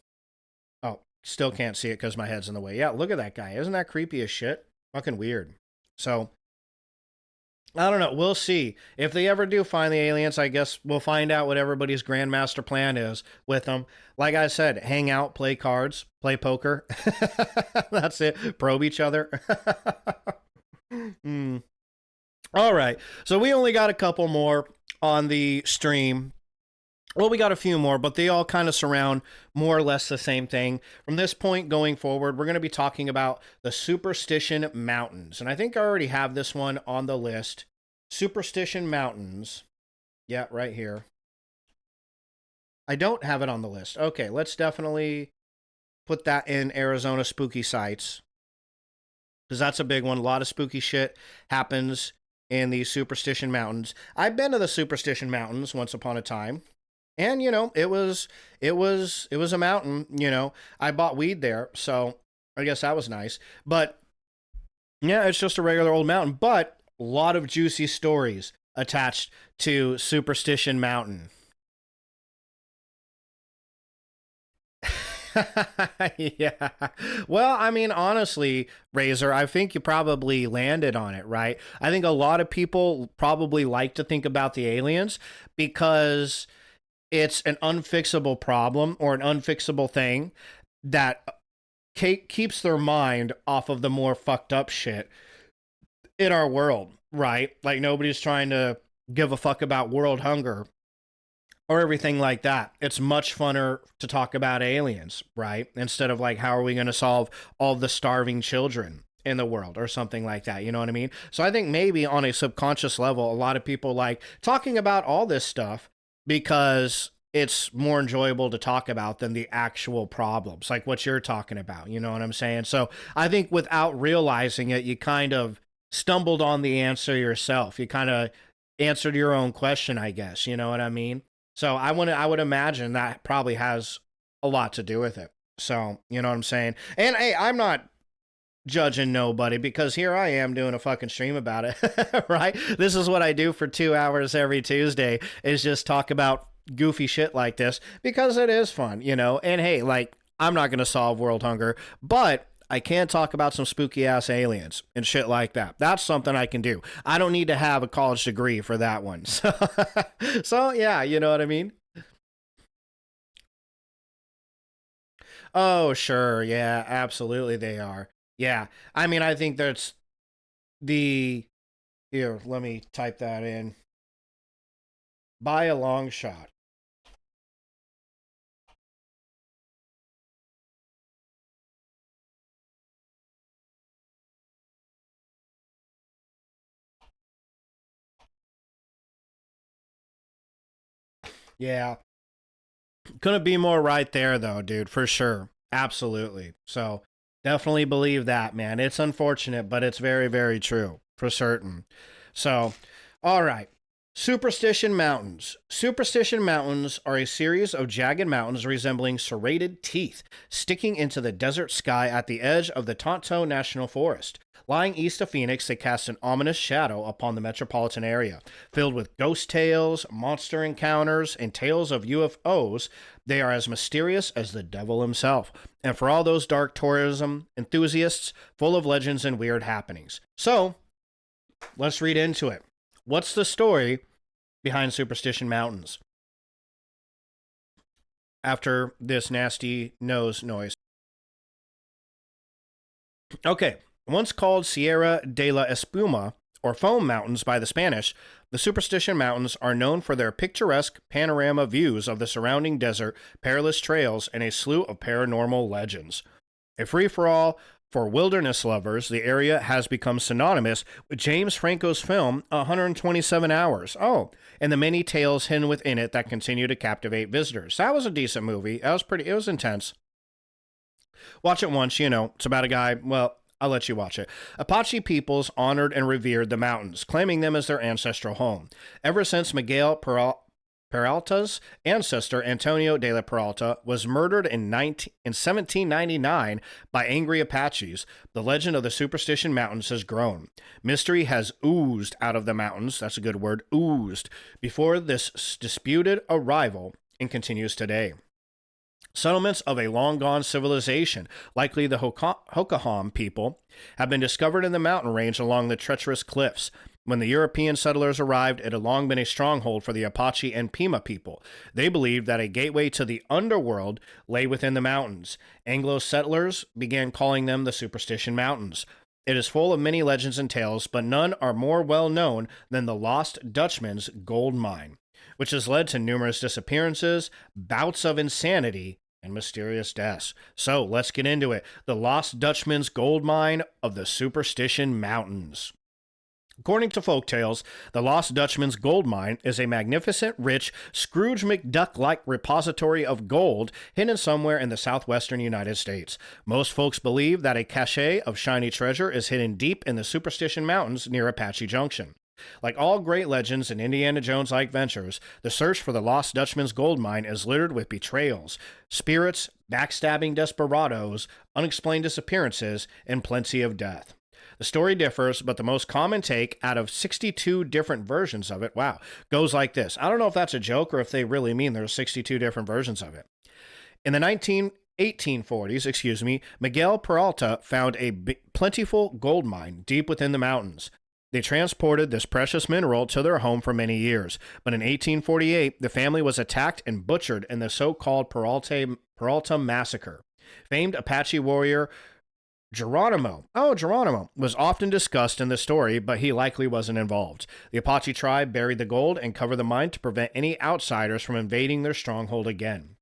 Oh, still can't see it because my head's in the way. Yeah, look at that guy. Isn't that creepy as shit? Fucking weird. So, I don't know. We'll see. If they ever do find the aliens, I guess we'll find out what everybody's grandmaster plan is with them. Like I said, hang out, play cards, play poker. That's it. Probe each other. All right. So we only got a couple more on the stream. Well, we got a few more, but they all kind of surround more or less the same thing. From this point going forward, we're going to be talking about the Superstition Mountains. And I think I already have this one on the list. Superstition Mountains. Yeah, right here. I don't have it on the list. Okay, let's definitely put that in Arizona spooky sites. Because that's a big one. A lot of spooky shit happens in the Superstition Mountains. I've been to the Superstition Mountains once upon a time. And, you know, it was a mountain, you know. I bought weed there, so I guess that was nice. But, yeah, it's just a regular old mountain. But a lot of juicy stories attached to Superstition Mountain. Yeah. Well, I mean, honestly, Razor, I think you probably landed on it, right? I think a lot of people probably like to think about the aliens because it's an unfixable problem or an unfixable thing that keeps their mind off of the more fucked up shit in our world, right? Like nobody's trying to give a fuck about world hunger or everything like that. It's much funner to talk about aliens, right? Instead of like, how are we going to solve all the starving children in the world or something like that. You know what I mean? So I think maybe on a subconscious level, a lot of people like talking about all this stuff because it's more enjoyable to talk about than the actual problems, like what you're talking about. You know what I'm saying? So I think without realizing it, you kind of stumbled on the answer yourself. You kind of answered your own question, I guess. You know what I mean? So I would imagine that probably has a lot to do with it. So, you know what I'm saying? And hey, I'm not judging nobody because here I am doing a fucking stream about it, right? This is what I do for 2 hours every Tuesday is just talk about goofy shit like this because it is fun, you know? And hey, like, I'm not going to solve world hunger, but I can talk about some spooky ass aliens and shit like that. That's something I can do. I don't need to have a college degree for that one. So yeah, you know what I mean? Oh, sure. Yeah, absolutely they are. Yeah. I mean, I think that's the here, let me type that in. By a long shot. Yeah. Couldn't be more right there, though, dude, for sure. Absolutely. So definitely believe that, man. It's unfortunate, but it's very, very true for certain. So, all right. Superstition Mountains. Superstition Mountains are a series of jagged mountains resembling serrated teeth sticking into the desert sky at the edge of the Tonto National Forest. Lying east of Phoenix, they cast an ominous shadow upon the metropolitan area. Filled with ghost tales, monster encounters, and tales of UFOs, they are as mysterious as the devil himself. And for all those dark tourism enthusiasts, full of legends and weird happenings. So, let's read into it. What's the story behind Superstition Mountains? After this nasty nose noise. Okay, once called Sierra de la Espuma, or Foam Mountains by the Spanish, the Superstition Mountains are known for their picturesque panorama views of the surrounding desert, perilous trails, and a slew of paranormal legends. A free-for-all for wilderness lovers, the area has become synonymous with James Franco's film 127 Hours. Oh, and the many tales hidden within it that continue to captivate visitors. That was a decent movie. It was intense. Watch it once, you know. It's about a guy, well, I'll let you watch it. Apache peoples honored and revered the mountains, claiming them as their ancestral home. Ever since Miguel Peralta's ancestor, Antonio de la Peralta, was murdered in 1799 by angry Apaches, the legend of the Superstition Mountains has grown. Mystery has oozed out of the mountains, that's a good word, oozed, before this disputed arrival, and continues today. Settlements of a long-gone civilization, likely the Hookaham people, have been discovered in the mountain range along the treacherous cliffs. When the European settlers arrived, it had long been a stronghold for the Apache and Pima people. They believed that a gateway to the underworld lay within the mountains. Anglo settlers began calling them the Superstition Mountains. It is full of many legends and tales, but none are more well known than the Lost Dutchman's gold mine, which has led to numerous disappearances, bouts of insanity, and mysterious deaths. So let's get into it. The Lost Dutchman's gold mine of the Superstition Mountains. According to folktales, the Lost Dutchman's gold mine is a magnificent, rich, Scrooge McDuck-like repository of gold hidden somewhere in the southwestern United States. Most folks believe that a cache of shiny treasure is hidden deep in the Superstition Mountains near Apache Junction. Like all great legends and Indiana Jones-like ventures, the search for the Lost Dutchman's gold mine is littered with betrayals, spirits, backstabbing desperados, unexplained disappearances, and plenty of death. The story differs, but the most common take out of 62 different versions of it, wow, goes like this. I don't know if that's a joke or if they really mean there's 62 different versions of it. In the 1840s, Miguel Peralta found a plentiful gold mine deep within the mountains. They transported this precious mineral to their home for many years, but in 1848, the family was attacked and butchered in the so-called Peralta Massacre. Famed Apache warrior Geronimo was often discussed in the story, but he likely wasn't involved. The Apache tribe buried the gold and covered the mine to prevent any outsiders from invading their stronghold again.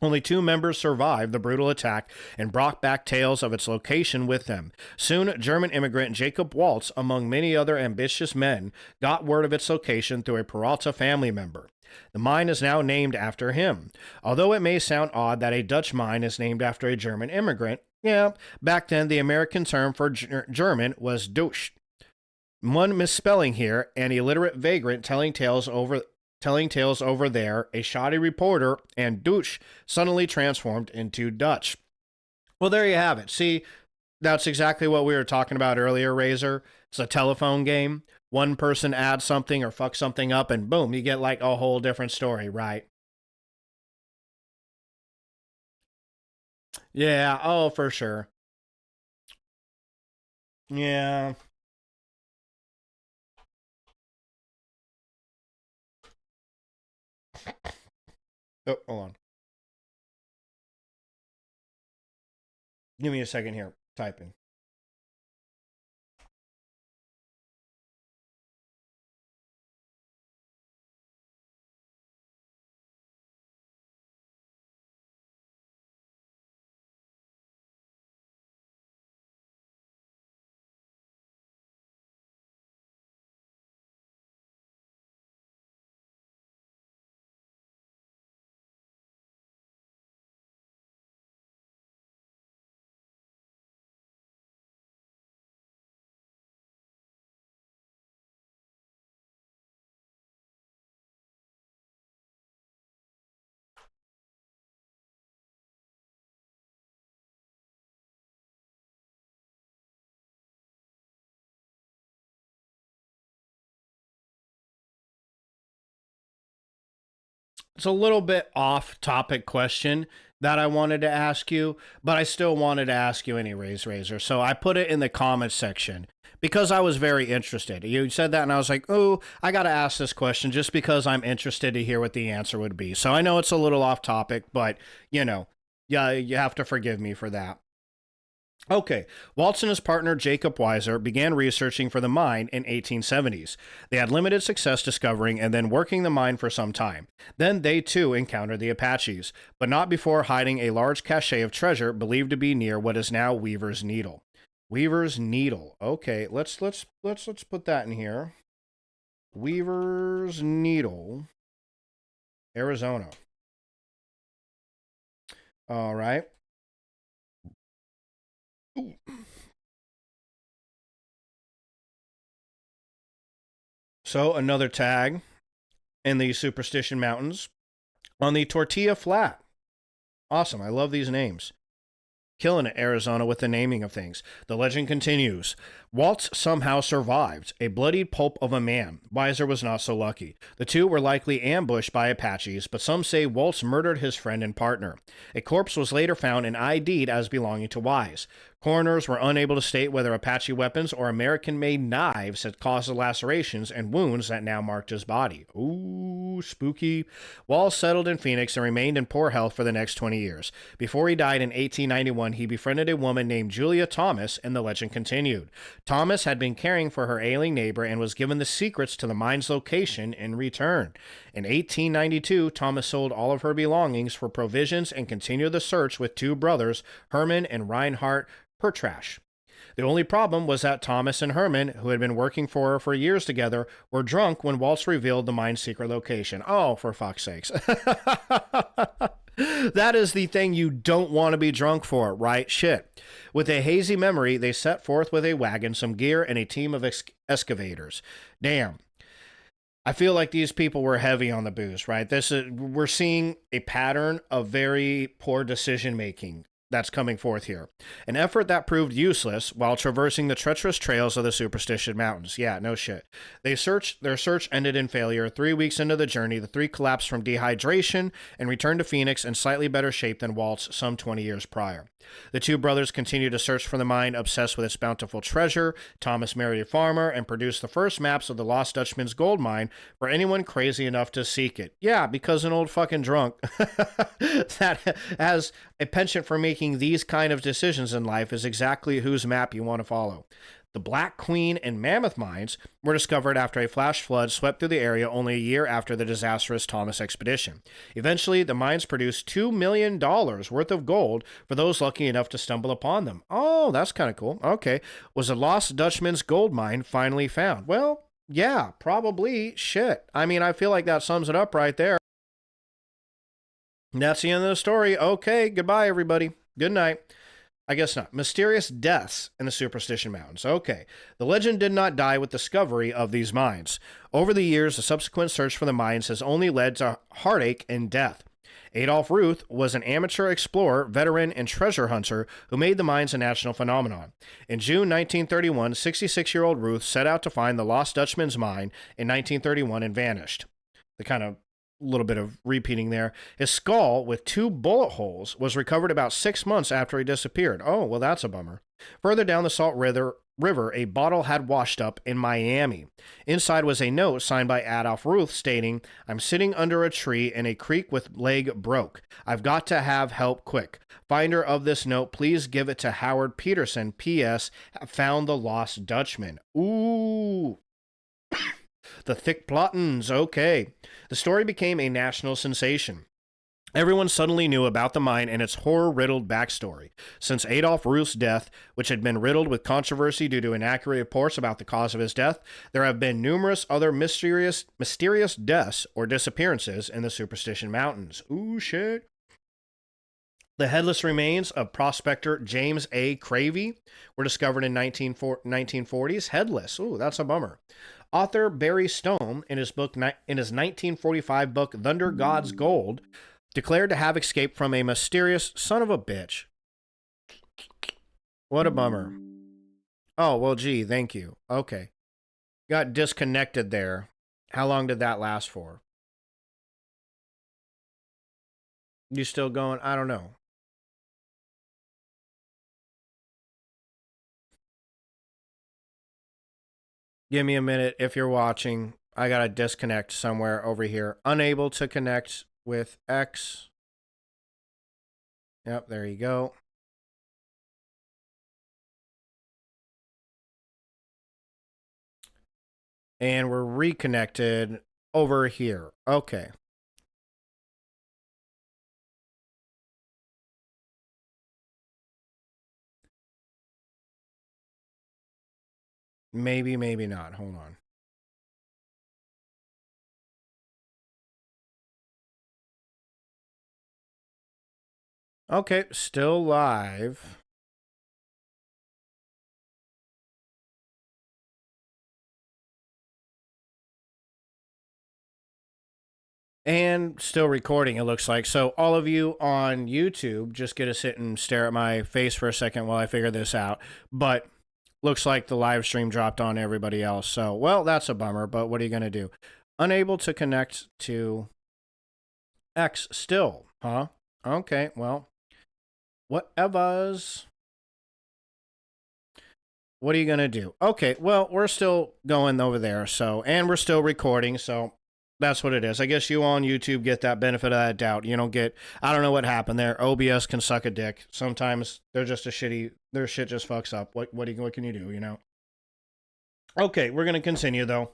Only 2 members survived the brutal attack and brought back tales of its location with them. Soon, German immigrant Jacob Waltz, among many other ambitious men, got word of its location through a Peralta family member. The mine is now named after him. Although it may sound odd that a Dutch mine is named after a German immigrant, yeah, back then the American term for German was Deutsch. One misspelling here, an illiterate vagrant telling tales over there, a shoddy reporter, and Deutsch suddenly transformed into Dutch. Well, there you have it. See, that's exactly what we were talking about earlier, Razor. It's a telephone game. One person adds something or fucks something up, and boom, you get like a whole different story, right? Yeah, oh, for sure. Yeah. Oh, hold on. Give me a second here. Typing. It's a little bit off topic question that I wanted to ask you, but I still wanted to ask you anyways, Razor. So I put it in the comments section because I was very interested. You said that and I was like, oh, I got to ask this question just because I'm interested to hear what the answer would be. So I know it's a little off topic, but yeah, you have to forgive me for that. Okay, Waltz and his partner Jacob Weiser began researching for the mine in 1870s. They had limited success discovering and then working the mine for some time. Then they too encountered the Apaches, but not before hiding a large cache of treasure believed to be near what is now Weaver's Needle. Weaver's Needle. Okay, let's put that in here. Weaver's Needle, Arizona. All right. Ooh. So another tag in the Superstition Mountains on the Tortilla Flat. Awesome. I love these names. Killing it, Arizona, with the naming of things. The legend continues. Waltz somehow survived, a bloodied pulp of a man. Weiser was not so lucky. The two were likely ambushed by Apaches, but some say Waltz murdered his friend and partner. A corpse was later found and ID'd as belonging to Wise. Coroners were unable to state whether Apache weapons or American-made knives had caused the lacerations and wounds that now marked his body. Ooh, spooky. Walls settled in Phoenix and remained in poor health for the next 20 years. Before he died in 1891, he befriended a woman named Julia Thomas, and the legend continued. Thomas had been caring for her ailing neighbor and was given the secrets to the mine's location in return. In 1892, Thomas sold all of her belongings for provisions and continued the search with two brothers, Herman and Reinhard Pertrash. The only problem was that Thomas and Herman, who had been working for her for years together, were drunk when Waltz revealed the mine's secret location. Oh, for fuck's sakes. That is the thing you don't want to be drunk for, right? Shit. With a hazy memory, they set forth with a wagon, some gear, and a team of excavators. Damn. I feel like these people were heavy on the booze, right? We're seeing a pattern of very poor decision making that's coming forth here. An effort that proved useless while traversing the treacherous trails of the Superstition Mountains. Yeah, no shit. Their search ended in failure. 3 weeks into the journey, the three collapsed from dehydration and returned to Phoenix in slightly better shape than Waltz some 20 years prior. The two brothers continued to search for the mine, obsessed with its bountiful treasure. Thomas married a farmer and produced the first maps of the Lost Dutchman's gold mine for anyone crazy enough to seek it. Yeah, because an old fucking drunk that has a penchant for making these kind of decisions in life is exactly whose map you want to follow. The Black Queen and Mammoth mines were discovered after a flash flood swept through the area only a year after the disastrous Thomas expedition. Eventually, the mines produced $2 million worth of gold for those lucky enough to stumble upon them. Oh, that's kind of cool. Okay. Was the Lost Dutchman's gold mine finally found? Well, yeah, probably. Shit. I mean, I feel like that sums it up right there. That's the end of the story. Okay, goodbye, everybody. Good night. I guess not. Mysterious deaths in the Superstition Mountains. Okay. The legend did not die with discovery of these mines. Over the years, the subsequent search for the mines has only led to heartache and death. Adolf Ruth was an amateur explorer, veteran, and treasure hunter who made the mines a national phenomenon. In June 1931, 66-year-old Ruth set out to find the Lost Dutchman's mine in 1931 and vanished. The kind of little bit of repeating there. His skull with 2 bullet holes was recovered about 6 months after he disappeared. Oh, well, that's a bummer. Further down the Salt River, a bottle had washed up in Miami. Inside was a note signed by Adolf Ruth stating, "I'm sitting under a tree in a creek with leg broke. I've got to have help quick. Finder of this note, please give it to Howard Peterson. P.S. Found the Lost Dutchman." Ooh. The thick plottins, okay. The story became a national sensation. Everyone suddenly knew about the mine and its horror-riddled backstory. Since Adolf Ruth's death, which had been riddled with controversy due to inaccurate reports about the cause of his death, there have been numerous other mysterious deaths or disappearances in the Superstition Mountains. Ooh, shit. The headless remains of prospector James A. Cravey were discovered in 1940s. Headless. Ooh, that's a bummer. Author Barry Stone, in his 1945 book Thunder God's Gold, declared to have escaped from a mysterious son of a bitch. What a bummer. Oh, well, gee, thank you. Okay. Got disconnected there. How long did that last for? You still going? I don't know. Give me a minute if you're watching. I got to disconnect somewhere over here. Unable to connect with X. Yep, there you go. And we're reconnected over here. Okay. Maybe, maybe not. Hold on. Okay, still live. And still recording, it looks like. So all of you on YouTube, just get to sit and stare at my face for a second while I figure this out. But looks like the live stream dropped on everybody else. So, well, that's a bummer, but what are you going to do? Unable to connect to X still, huh? Okay, well, whatevers. What are you going to do? Okay, well, we're still going over there, so, and we're still recording, so that's what it is. I guess you on YouTube get that benefit of that doubt. You don't get, I don't know what happened there. OBS can suck a dick. Sometimes they're just their shit just fucks up. What can you do, you know? Okay, we're going to continue, though.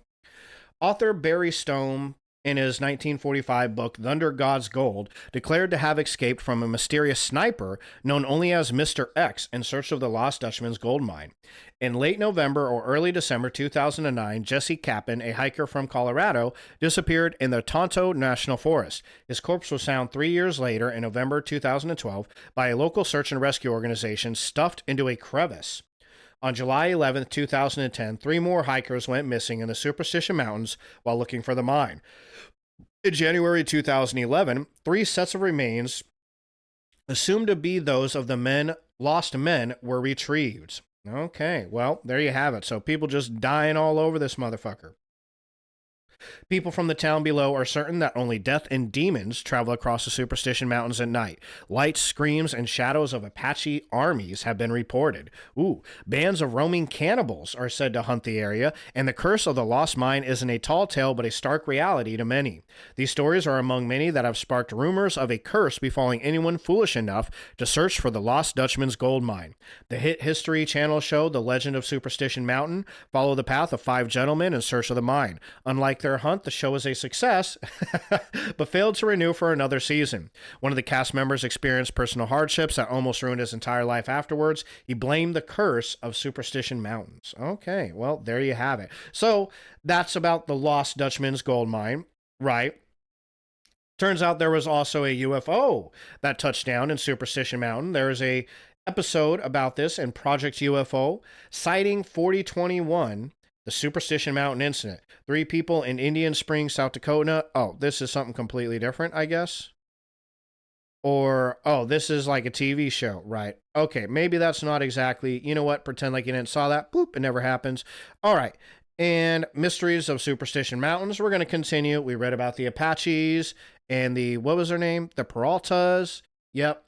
Author Barry Stone, in his 1945 book Thunder God's Gold, declared to have escaped from a mysterious sniper known only as Mr. X in search of the Lost Dutchman's gold mine. In late November or early December 2009, Jesse Kappen, a hiker from Colorado, disappeared in the Tonto National Forest. His corpse was found 3 years later in November 2012 by a local search and rescue organization stuffed into a crevice. On July 11, 2010, 3 more hikers went missing in the Superstition Mountains while looking for the mine. In January 2011, 3 sets of remains assumed to be those of the lost men were retrieved. Okay, well, there you have it. So people just dying all over this motherfucker. People from the town below are certain that only death and demons travel across the Superstition Mountains at night. Lights, screams, and shadows of Apache armies have been reported. Ooh, bands of roaming cannibals are said to hunt the area, and the curse of the lost mine isn't a tall tale but a stark reality to many. These stories are among many that have sparked rumors of a curse befalling anyone foolish enough to search for the Lost Dutchman's gold mine. The hit History Channel show The Legend of Superstition Mountain followed the path of 5 gentlemen in search of the mine. Unlike their hunt, the show was a success, but failed to renew for another season. One of the cast members experienced personal hardships that almost ruined his entire life afterwards. He blamed the curse of Superstition Mountains. Okay, well, there you have it. So that's about the Lost Dutchman's gold mine, right? Turns out there was also a UFO that touched down in Superstition Mountain. There is a episode about this in Project UFO, citing 4021, the Superstition Mountain incident. 3 people in Indian Springs, South Dakota. Oh, this is something completely different, I guess. Or, oh, this is like a TV show, right? Okay, maybe that's not exactly, you know what, pretend like you didn't saw that. Boop, it never happens. All right. And Mysteries of Superstition Mountains, we're going to continue. We read about the Apaches and the, what was their name? The Peraltas. Yep.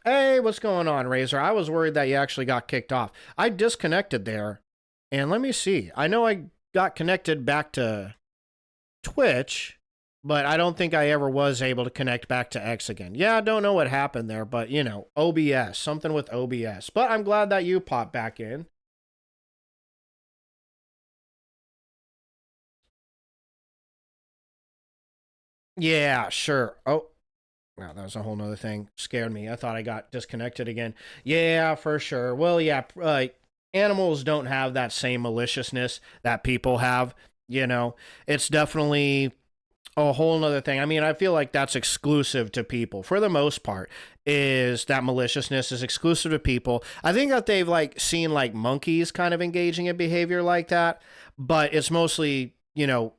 Hey, what's going on, Razor? I was worried that you actually got kicked off. I disconnected there. And let me see. I know I got connected back to Twitch, but I don't think I ever was able to connect back to X again. Yeah, I don't know what happened there, but you know, OBS, something with OBS. But I'm glad that you popped back in. Yeah, sure. Oh, wow, that was a whole nother thing. Scared me. I thought I got disconnected again. Yeah, for sure. Well, yeah, animals don't have that same maliciousness that people have. You know, it's definitely a whole nother thing. I mean, I feel like that's exclusive to people for the most part. Is that maliciousness is exclusive to people? I think that they've like seen like monkeys kind of engaging in behavior like that, but it's mostly, you know,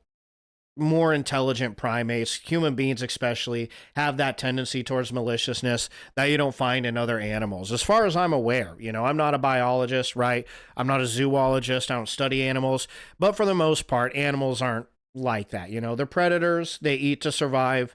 more intelligent primates, human beings especially, have that tendency towards maliciousness that you don't find in other animals. As far as I'm aware, you know, I'm not a biologist, right? I'm not a zoologist. I don't study animals, but for the most part, animals aren't like that. You know, they're predators, they eat to survive,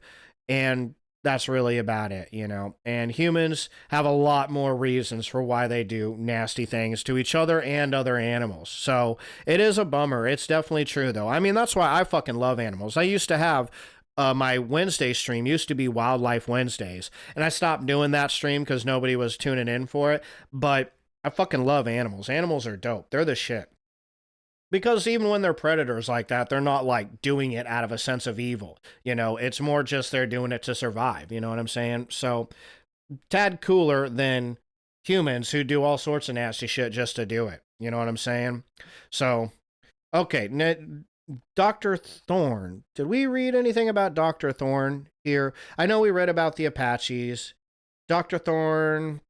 and that's really about it, you know. And humans have a lot more reasons for why they do nasty things to each other and other animals. So it is a bummer. It's definitely true, though. I mean, that's why I fucking love animals. I used to have my Wednesday stream used to be Wildlife Wednesdays, and I stopped doing that stream because nobody was tuning in for it. But I fucking love animals. Animals are dope. They're the shit. Because even when they're predators like that, they're not like doing it out of a sense of evil. You know, it's more just they're doing it to survive. You know what I'm saying? So, tad cooler than humans who do all sorts of nasty shit just to do it. You know what I'm saying? So, okay, Dr. Thorne. Did we read anything about Dr. Thorne here? I know we read about the Apaches. Dr. Thorne,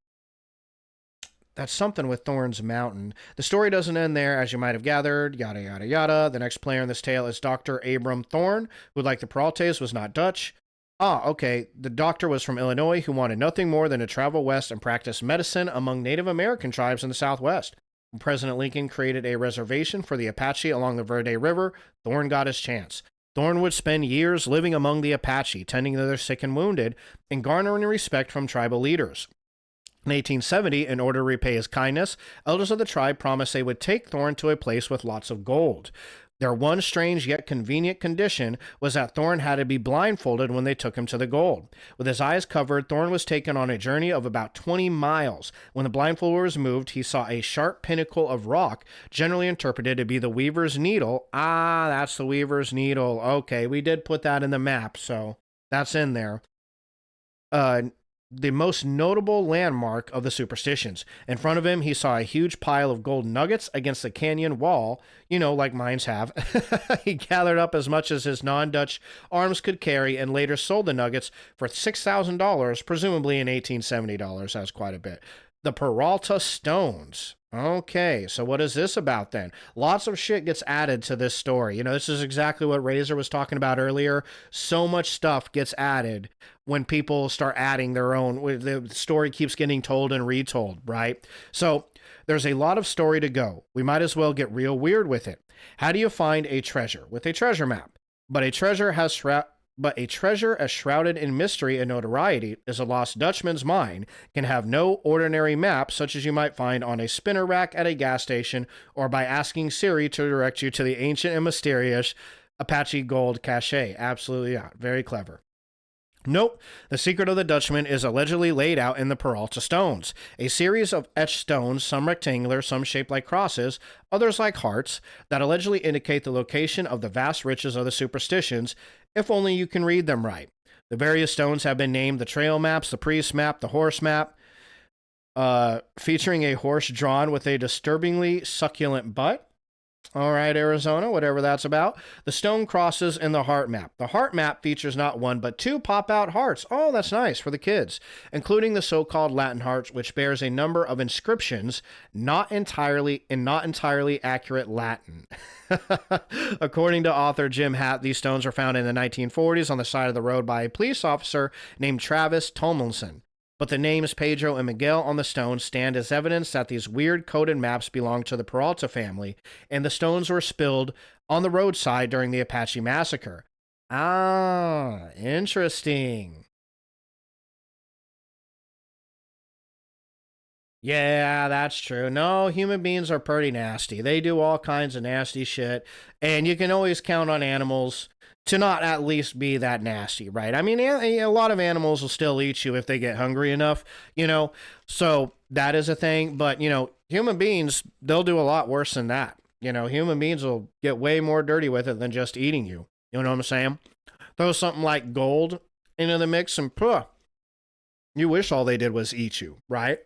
that's something with Thorn's Mountain. The story doesn't end there, as you might have gathered, yada, yada, yada. The next player in this tale is Dr. Abram Thorne, who, like the Peraltes, was not Dutch. Ah, okay. The doctor was from Illinois who wanted nothing more than to travel west and practice medicine among Native American tribes in the Southwest. When President Lincoln created a reservation for the Apache along the Verde River, Thorne got his chance. Thorne would spend years living among the Apache, tending to their sick and wounded, and garnering respect from tribal leaders. In 1870, in order to repay his kindness, elders of the tribe promised they would take Thorne to a place with lots of gold. Their one strange yet convenient condition was that Thorne had to be blindfolded when they took him to the gold. With his eyes covered, Thorne was taken on a journey of about 20 miles. When the blindfold was removed, he saw a sharp pinnacle of rock, generally interpreted to be the Weaver's Needle. Ah, that's the Weaver's Needle. Okay, we did put that in the map, so that's in there. The most notable landmark of the superstitions. In front of him, he saw a huge pile of gold nuggets against the canyon wall, you know, like mines have. He gathered up as much as his non-Dutch arms could carry and later sold the nuggets for $6,000, presumably in $1870. That's quite a bit. The Peralta Stones. Okay, so what is this about then? Lots of shit gets added to this story. You know, this is exactly what Razor was talking about earlier. So much stuff gets added when people start adding their own. The story keeps getting told and retold, right? So there's a lot of story to go. We might as well get real weird with it. How do you find a treasure? With a treasure map. But a treasure as shrouded in mystery and notoriety as a lost Dutchman's mine can have no ordinary map such as you might find on a spinner rack at a gas station or by asking Siri to direct you to the ancient and mysterious Apache gold cache. Absolutely not. Very clever. Nope. The secret of the Dutchman is allegedly laid out in the Peralta stones, a series of etched stones, some rectangular, some shaped like crosses, others like hearts, that allegedly indicate the location of the vast riches of the superstitions, if only you can read them right. The various stones have been named the trail maps, the priest map, the horse map, featuring a horse drawn with a disturbingly succulent butt. All right, Arizona, whatever that's about. The stone crosses in the heart map. The heart map features not one, but two pop-out hearts. Oh, that's nice for the kids, including the so-called Latin hearts, which bears a number of inscriptions not entirely accurate Latin. According to author Jim Hatt, these stones were found in the 1940s on the side of the road by a police officer named Travis Tomlinson. But the names Pedro and Miguel on the stones stand as evidence that these weird coded maps belong to the Peralta family, and the stones were spilled on the roadside during the Apache massacre. Ah, interesting. Yeah, that's true. No, human beings are pretty nasty. They do all kinds of nasty shit, and you can always count on animals to not at least be that nasty, right? I mean, a lot of animals will still eat you if they get hungry enough, so that is a thing. But, human beings, they'll do a lot worse than that. Human beings will get way more dirty with it than just eating you. You know what I'm saying? Throw something like gold into the mix and, you wish all they did was eat you, right?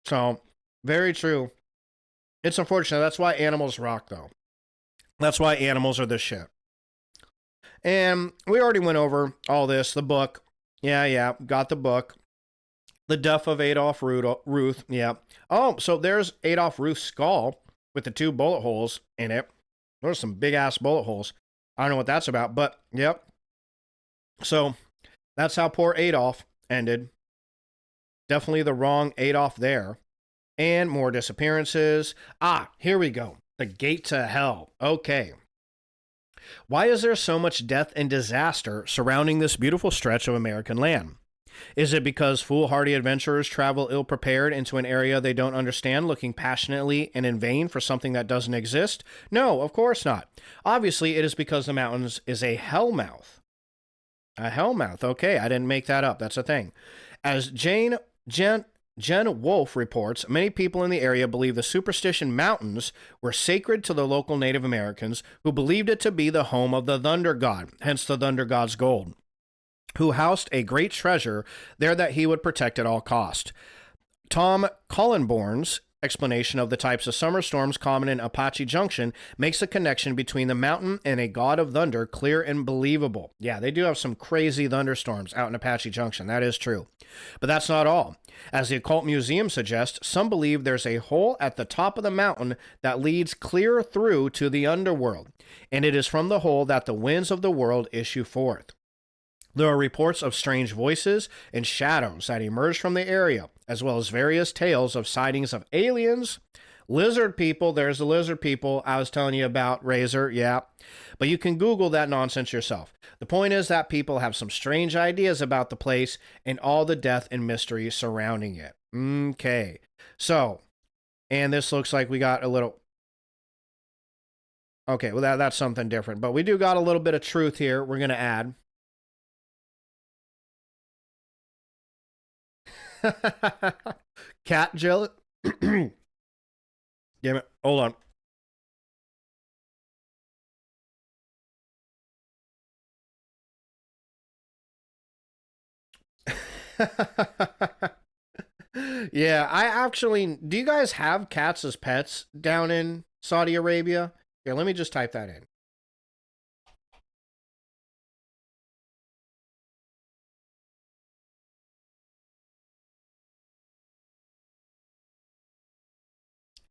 So, very true. It's unfortunate. That's why animals rock, though. That's why animals are the shit. And we already went over all this. The book. Yeah, got the book. The Death of Adolf Ruth. Yeah. Oh, so there's Adolf Ruth's skull with the 2 bullet holes in it. Those are some big-ass bullet holes. I don't know what that's about, but, yep. So, that's how poor Adolf ended. Definitely the wrong Adolf there. And more disappearances. Here we go. The Gate to Hell. Okay. Why is there so much death and disaster surrounding this beautiful stretch of American land? Is it because foolhardy adventurers travel ill-prepared into an area they don't understand, looking passionately and in vain for something that doesn't exist? No, of course not. Obviously, it is because the mountains is a hellmouth. A hellmouth. Okay, I didn't make that up. That's a thing. As Jen Wolfe reports, many people in the area believe the Superstition Mountains were sacred to the local Native Americans, who believed it to be the home of the Thunder God, hence the Thunder God's gold, who housed a great treasure there that he would protect at all cost. Tom Collenborn's explanation of the types of summer storms common in Apache Junction makes a connection between the mountain and a god of thunder clear and believable. Yeah, they do have some crazy thunderstorms out in Apache Junction. That is true. But that's not all. As the Occult Museum suggests, some believe there's a hole at the top of the mountain that leads clear through to the underworld, and it is from the hole that the winds of the world issue forth. There are reports of strange voices and shadows that emerge from the area, as well as various tales of sightings of aliens, lizard people. There's the lizard people I was telling you about, Razor, yeah. But you can Google that nonsense yourself. The point is that people have some strange ideas about the place and all the death and mystery surrounding it. Okay. So, and this looks like we got a little... Okay, well, that's something different. But we do got a little bit of truth here we're going to add. Cat jelly. Damn it. Hold on. Yeah, I actually... Do you guys have cats as pets down in Saudi Arabia? Here, let me just type that in.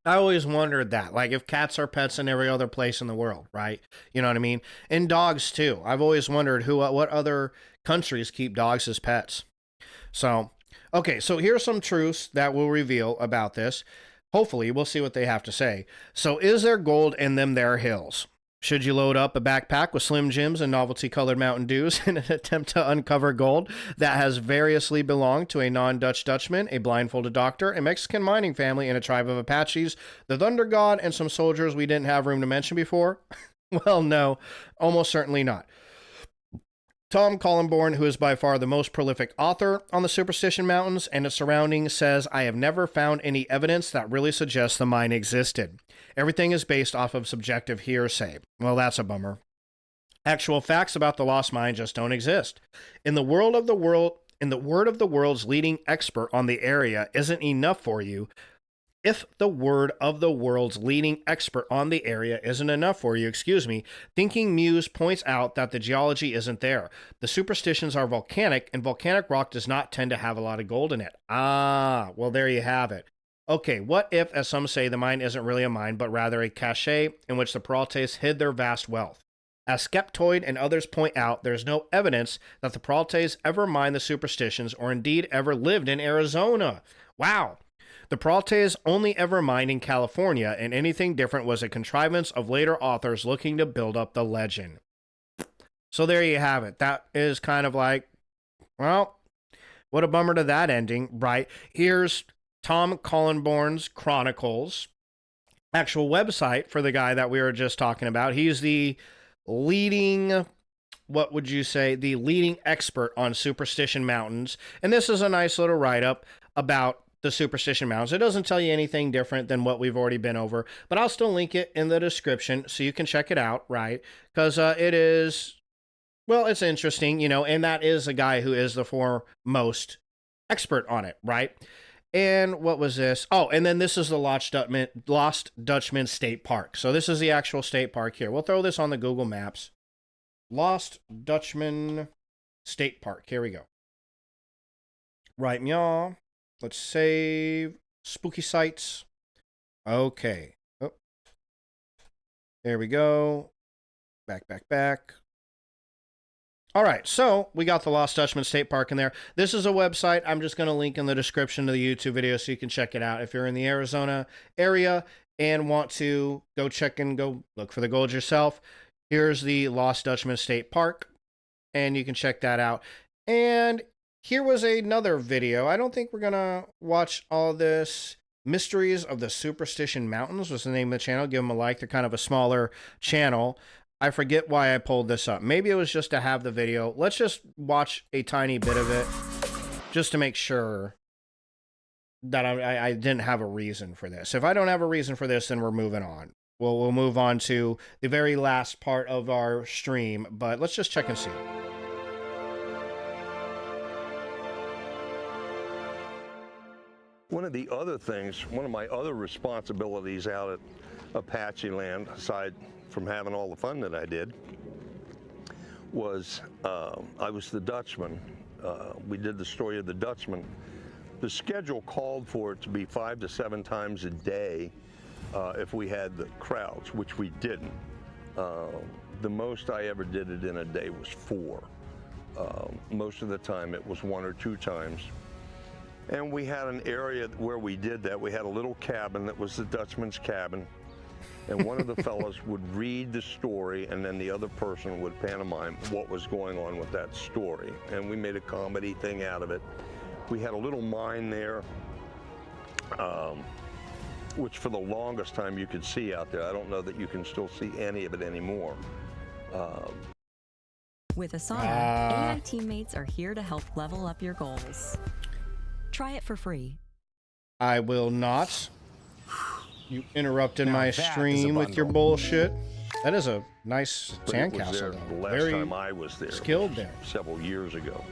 I always wondered that, like if cats are pets in every other place in the world, right? You know what I mean? And dogs too. I've always wondered what other countries keep dogs as pets. So, okay, so here's some truths that we'll reveal about this. Hopefully, we'll see what they have to say. So, is there gold in them there hills? Should you load up a backpack with Slim Jims and novelty-colored Mountain Dews in an attempt to uncover gold that has variously belonged to a non-Dutch Dutchman, a blindfolded doctor, a Mexican mining family, and a tribe of Apaches, the Thunder God, and some soldiers we didn't have room to mention before? Well, no, almost certainly not. Tom Collenborn, who is by far the most prolific author on the Superstition Mountains and its surroundings, says, I have never found any evidence that really suggests the mine existed. Everything is based off of subjective hearsay. Well, that's a bummer. Actual facts about the lost mine just don't exist. In the word of the world's leading expert on the area isn't enough for you. If the word of the world's leading expert on the area isn't enough for you, Thinking Muse points out that the geology isn't there. The superstitions are volcanic, and volcanic rock does not tend to have a lot of gold in it. Ah, well, there you have it. Okay, what if, as some say, the mine isn't really a mine, but rather a cache in which the Peraltes hid their vast wealth? As Skeptoid and others point out, there's no evidence that the Peraltes ever mined the superstitions or indeed ever lived in Arizona. Wow. The Peraltes only ever mined in California, and anything different was a contrivance of later authors looking to build up the legend. So there you have it. That is kind of like, well, what a bummer to that ending, right? Here's Tom Collenborn's Chronicles, actual website for the guy that we were just talking about. He's the leading, what would you say, the leading expert on Superstition Mountains. And this is a nice little write-up about the Superstition Mountains. It doesn't tell you anything different than what we've already been over, but I'll still link it in the description so you can check it out, right? Because it is, well, it's interesting, and that is a guy who is the foremost expert on it, right? And what was this? Oh, and then this is the Lost Dutchman State Park. So this is the actual state park here. We'll throw this on the Google Maps. Lost Dutchman State Park. Here we go. Right, meow. Let's save spooky sites. Okay. Oh. There we go. Back. All right, so we got the Lost Dutchman State Park in there. This is a website. I'm just going to link in the description to the YouTube video so you can check it out. If you're in the Arizona area and want to go check and go look for the gold yourself, here's the Lost Dutchman State Park, and you can check that out. And here was another video. I don't think we're going to watch all this. Mysteries of the Superstition Mountains was the name of the channel. Give them a like. They're kind of a smaller channel. I forget why I pulled this up. Maybe it was just to have the video. Let's just watch a tiny bit of it just to make sure that I didn't have a reason for this. If I don't have a reason for this, then we're moving on. We'll move on to the very last part of our stream, but let's just check and see. One of the other things, one of my other responsibilities out at Apache land, aside from having all the fun that I did, was I was the Dutchman. We did the story of the Dutchman. The schedule called for it to be 5 to 7 times a day if we had the crowds, which we didn't. The most I ever did it in a day was 4. Most of the time it was 1 or 2 times. And we had an area where we did that. We had a little cabin that was the Dutchman's cabin. And one of the fellows would read the story, and then the other person would pantomime what was going on with that story. And we made a comedy thing out of it. We had a little mine there, which for the longest time you could see out there. I don't know that you can still see any of it anymore. With Asana, AI teammates are here to help level up your goals. Try it for free. I will not. You interrupted my stream with your bullshit. That is a nice sandcastle. The last time I was there, skilled there, several years ago.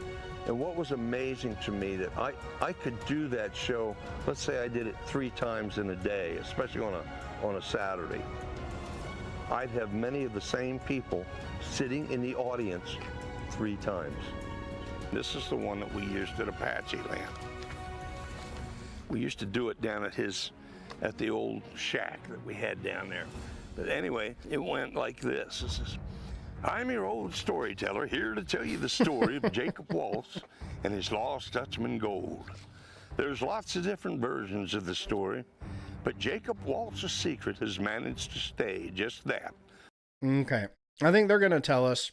And what was amazing to me that I could do that show. Let's say I did it 3 times in a day, especially on a Saturday. I'd have many of the same people sitting in the audience 3 times. This is the one that we used at Apache land. We used to do it down at the old shack that we had down there. But anyway, it went like this. It says, I'm your old storyteller, here to tell you the story of Jacob Waltz and his lost Dutchman gold. There's lots of different versions of the story, but Jacob Waltz's secret has managed to stay just that. Okay. I think they're going to tell us.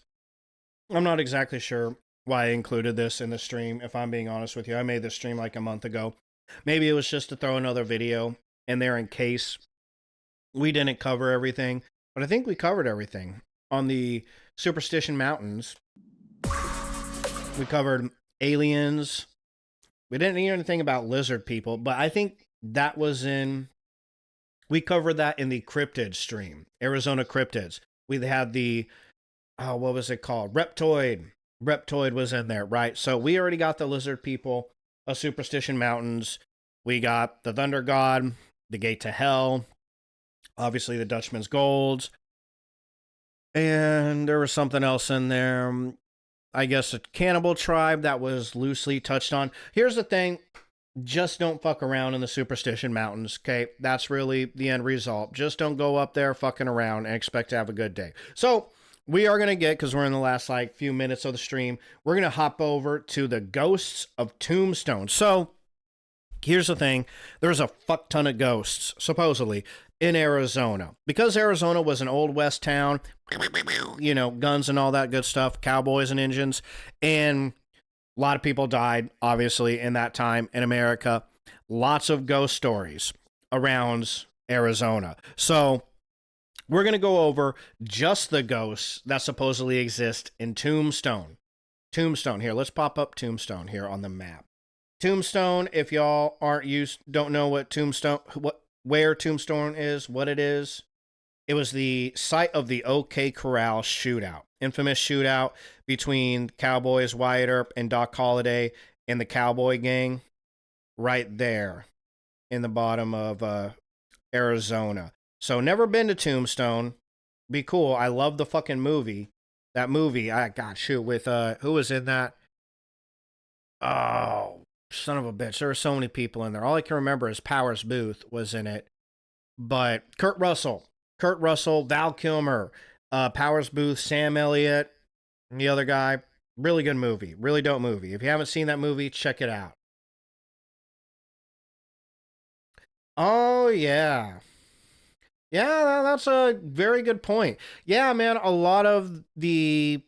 I'm not exactly sure why I included this in the stream, if I'm being honest with you. I made this stream like a month ago. Maybe it was just to throw another video in there in case we didn't cover everything. But I think we covered everything. On the Superstition Mountains, we covered aliens. We didn't hear anything about lizard people, but I think that was we covered that in the cryptid stream, Arizona cryptids. We had the, what was it called? Reptoid. Reptoid was in there, right? So we already got the lizard people of Superstition Mountains. We got the Thunder God, The Gate to Hell, obviously the Dutchman's Gold, and there was something else in there. I guess a cannibal tribe that was loosely touched on. Here's the thing. Just don't fuck around in the Superstition Mountains, okay? That's really the end result. Just don't go up there fucking around and expect to have a good day. So, we are going to get, because we're in the last, like, few minutes of the stream, we're going to hop over to the Ghosts of Tombstone. So, here's the thing. There's a fuck ton of ghosts, supposedly, in Arizona. Because Arizona was an old west town, you know, guns and all that good stuff, cowboys and Indians, and a lot of people died, obviously, in that time in America. Lots of ghost stories around Arizona. So we're going to go over just the ghosts that supposedly exist in Tombstone. Tombstone here. Let's pop up Tombstone here on the map. Tombstone, if y'all don't know what Tombstone, where Tombstone is, what it is, it was the site of the OK Corral shootout. Infamous shootout between Cowboys Wyatt Earp and Doc Holliday and the Cowboy Gang, right there in the bottom of Arizona. So never been to Tombstone. Be cool. I love the fucking movie. That movie, with who was in that? Oh, son of a bitch. There were so many people in there. All I can remember is Powers Booth was in it. But Kurt Russell, Val Kilmer, Powers Booth, Sam Elliott, and the other guy. Really good movie. Really dope movie. If you haven't seen that movie, check it out. Oh, yeah. Yeah, that's a very good point. Yeah, man, a lot of the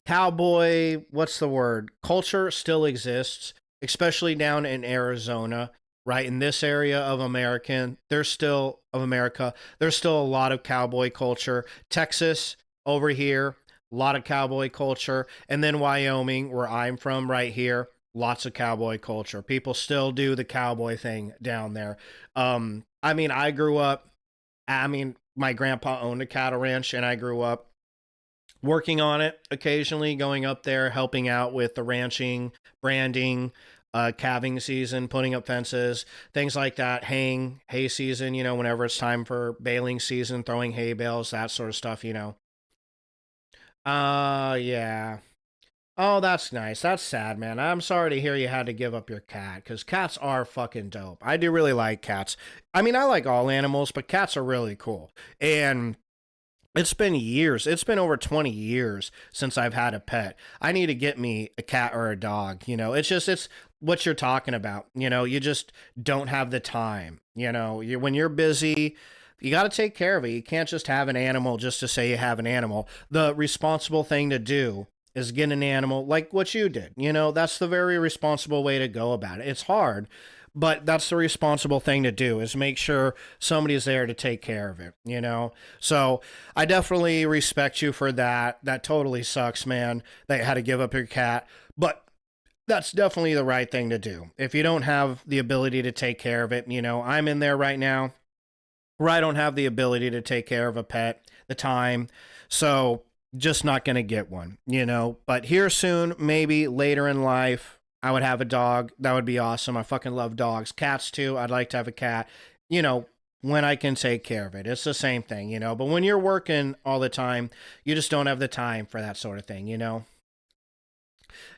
cowboy, what's the word, culture still exists, especially down in Arizona, right? In this area of America, there's still a lot of cowboy culture. Texas over here, a lot of cowboy culture. And then Wyoming, where I'm from right here, lots of cowboy culture. People still do the cowboy thing down there. My grandpa owned a cattle ranch, and I grew up working on it occasionally, going up there, helping out with the ranching, branding, calving season, putting up fences, things like that, hay season, whenever it's time for baling season, throwing hay bales, that sort of stuff, Yeah. Oh, that's nice. That's sad, man. I'm sorry to hear you had to give up your cat, because cats are fucking dope. I do really like cats. I mean, I like all animals, but cats are really cool. And it's been years. It's been over 20 years since I've had a pet. I need to get me a cat or a dog. It's what you're talking about. You just don't have the time. When you're busy, you got to take care of it. You can't just have an animal just to say you have an animal. The responsible thing to do is get an animal like what you did. That's the very responsible way to go about it. It's hard, but that's the responsible thing to do, is make sure somebody's there to take care of it, So I definitely respect you for that. That totally sucks, man, that you had to give up your cat. But that's definitely the right thing to do. If you don't have the ability to take care of it, I'm in there right now where I don't have the ability to take care of a pet, the time. So just not going to get one, But here soon, maybe later in life, I would have a dog. That would be awesome. I fucking love dogs. Cats too. I'd like to have a cat, when I can take care of it. It's the same thing, But when you're working all the time, you just don't have the time for that sort of thing,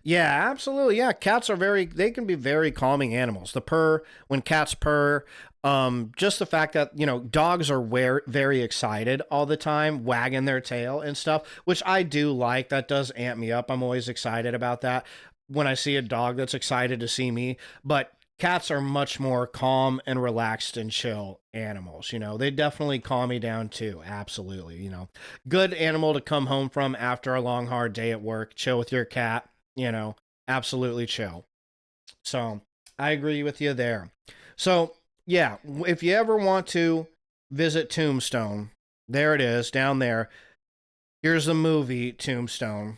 Yeah, absolutely. Yeah, cats are they can be very calming animals. When cats purr, just the fact that, dogs are very excited all the time, wagging their tail and stuff, which I do like. That does amp me up. I'm always excited about that when I see a dog that's excited to see me. But cats are much more calm and relaxed and chill animals. They definitely calm me down too. Absolutely. Good animal to come home from after a long, hard day at work. Chill with your cat, absolutely chill. So I agree with you there. So yeah, if you ever want to visit Tombstone, there it is down there. Here's the movie Tombstone.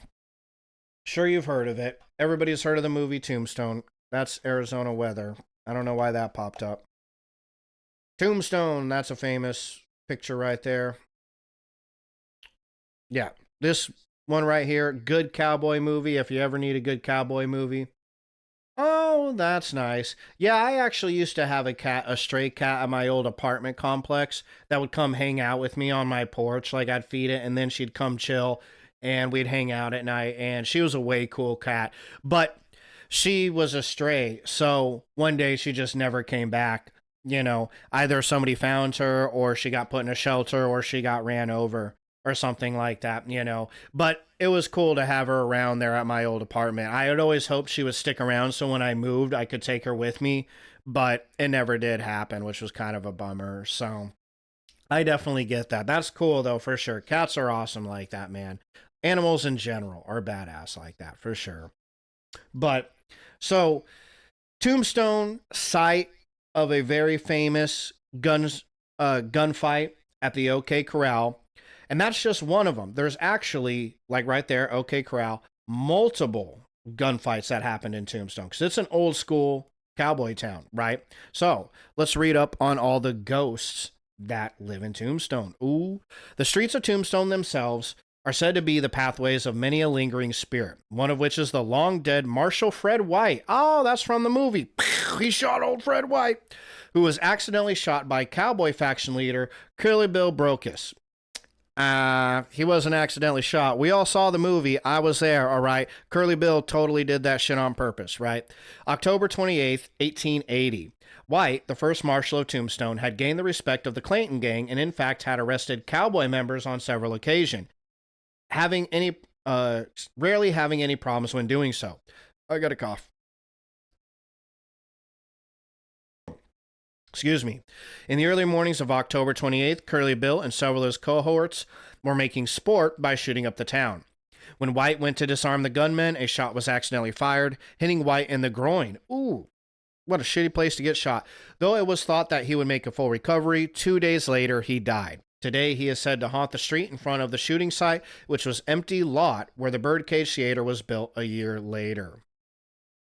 Sure, you've heard of it. Everybody's heard of the movie Tombstone. That's Arizona weather. I don't know why that popped up. Tombstone, that's a famous picture right there. Yeah, this one right here, good cowboy movie. If you ever need a good cowboy movie, Oh, that's nice. Yeah, I actually used to have a stray cat at my old apartment complex that would come hang out with me on my porch. Like I'd feed it and then she'd come chill and we'd hang out at night. And she was a way cool cat, but she was a stray. So one day she just never came back. Either somebody found her or she got put in a shelter or she got ran over or something like that. But it was cool to have her around there at my old apartment. I had always hoped she would stick around so when I moved, I could take her with me, but it never did happen, which was kind of a bummer. So I definitely get that. That's cool, though, for sure. Cats are awesome like that, man. Animals in general are badass like that, for sure. But so, Tombstone, site of a very famous gunfight at the OK Corral. And that's just one of them. There's actually, like right there, OK Corral, multiple gunfights that happened in Tombstone because it's an old school cowboy town, right? So let's read up on all the ghosts that live in Tombstone. Ooh, the streets of Tombstone themselves are said to be the pathways of many a lingering spirit, one of which is the long dead Marshal Fred White. Oh, that's from the movie. He shot old Fred White, who was accidentally shot by cowboy faction leader Curly Bill Brocus. He wasn't accidentally shot. We all saw the movie. I was there, all right? Curly Bill totally did that shit on purpose, right? October 28th, 1880. White, the first marshal of Tombstone, had gained the respect of the Clayton gang and in fact had arrested cowboy members on several occasions, rarely having any problems when doing so. I got a cough. Excuse me. In the early mornings of October 28th, Curly Bill and several of his cohorts were making sport by shooting up the town. When White went to disarm the gunmen, a shot was accidentally fired, hitting White in the groin. Ooh, what a shitty place to get shot. Though it was thought that he would make a full recovery, 2 days later he died. Today he is said to haunt the street in front of the shooting site, which was empty lot where the Birdcage Theater was built a year later.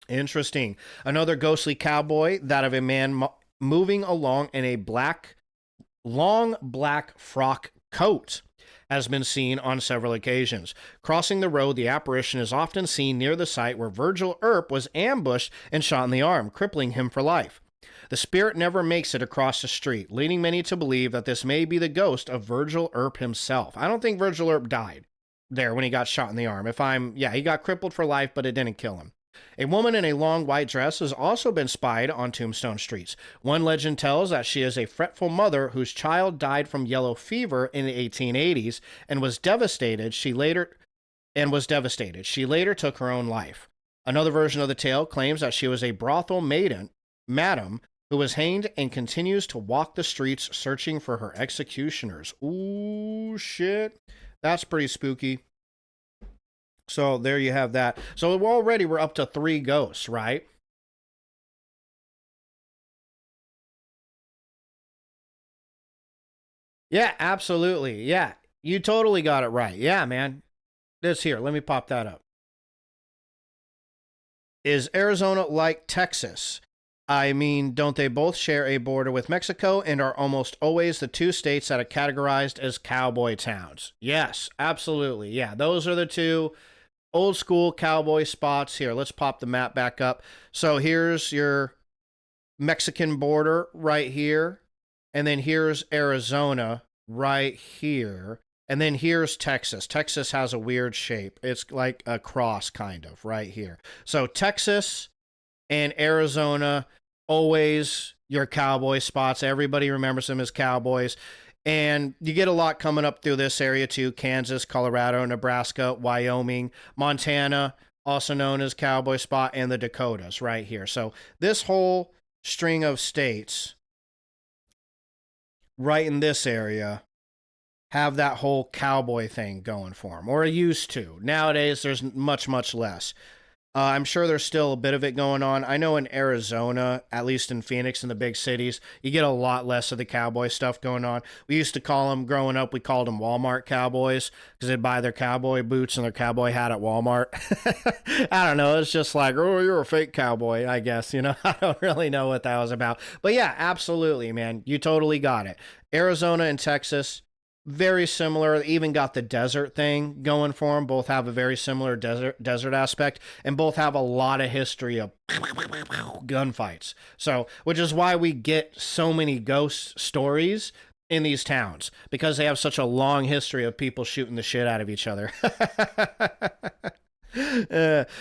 Interesting. Another ghostly cowboy, that of a man moving along in a long black frock coat, has been seen on several occasions. Crossing the road, the apparition is often seen near the site where Virgil Earp was ambushed and shot in the arm, crippling him for life. The spirit never makes it across the street, leading many to believe that this may be the ghost of Virgil Earp himself. I don't think Virgil Earp died there when he got shot in the arm. He got crippled for life, but it didn't kill him. A woman in a long white dress has also been spied on Tombstone streets. One legend tells that she is a fretful mother whose child died from yellow fever in the 1880s and was devastated. She later took her own life. Another version of the tale claims that she was a brothel madam who was hanged and continues to walk the streets searching for her executioners. Ooh, shit. That's pretty spooky. So there you have that. So we're up to 3 ghosts, right? Yeah, absolutely. Yeah, you totally got it right. Yeah, man. This here, let me pop that up. Is Arizona like Texas? I mean, don't they both share a border with Mexico and are almost always the 2 states that are categorized as cowboy towns? Yes, absolutely. Yeah, those are the 2 old school cowboy spots. Here, let's pop the map back up. So here's your Mexican border right here. And then here's Arizona right here. And then here's Texas. Texas has a weird shape. It's like a cross kind of right here. So Texas and Arizona, always your cowboy spots. Everybody remembers them as cowboys. And you get a lot coming up through this area too. Kansas, Colorado, Nebraska, Wyoming, Montana, also known as cowboy spot, and the Dakotas right here. So this whole string of states right in this area have that whole cowboy thing going for them, or used to. Nowadays, there's much, much less. I'm sure there's still a bit of it going on. I know in Arizona, at least in Phoenix and the big cities, you get a lot less of the cowboy stuff going on. We used to call them, growing up, we called them Walmart cowboys because they'd buy their cowboy boots and their cowboy hat at Walmart. I don't know. It's just like, oh, you're a fake cowboy, I guess. I don't really know what that was about. But yeah, absolutely, man. You totally got it. Arizona and Texas, very similar. They even got the desert thing going for them. Both have a very similar desert aspect, and both have a lot of history of gunfights. So, which is why we get so many ghost stories in these towns, because they have such a long history of people shooting the shit out of each other.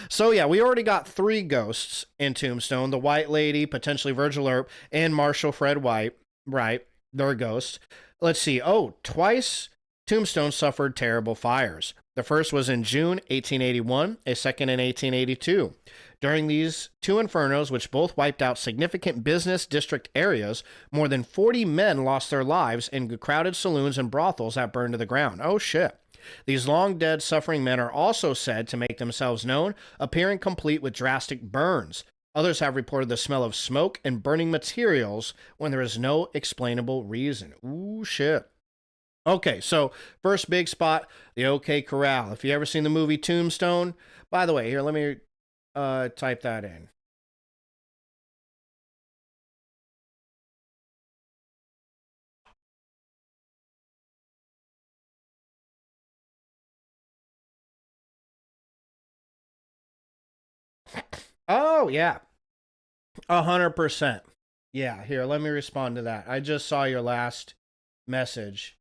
So yeah, we already got 3 ghosts in Tombstone: the White Lady, potentially Virgil Earp, and Marshall Fred White. Right, they're ghosts. Let's see. Oh, twice Tombstone suffered terrible fires. The first was in June 1881, a second in 1882. During these 2 infernos, which both wiped out significant business district areas, more than 40 men lost their lives in crowded saloons and brothels that burned to the ground. Oh shit. These long dead suffering men are also said to make themselves known, appearing complete with drastic burns. Others have reported the smell of smoke and burning materials when there is no explainable reason. Ooh, shit. Okay, so first big spot, the OK Corral. If you ever seen the movie Tombstone, by the way, here, let me type that in. Oh, yeah. 100%. Yeah, here, let me respond to that. I just saw your last message.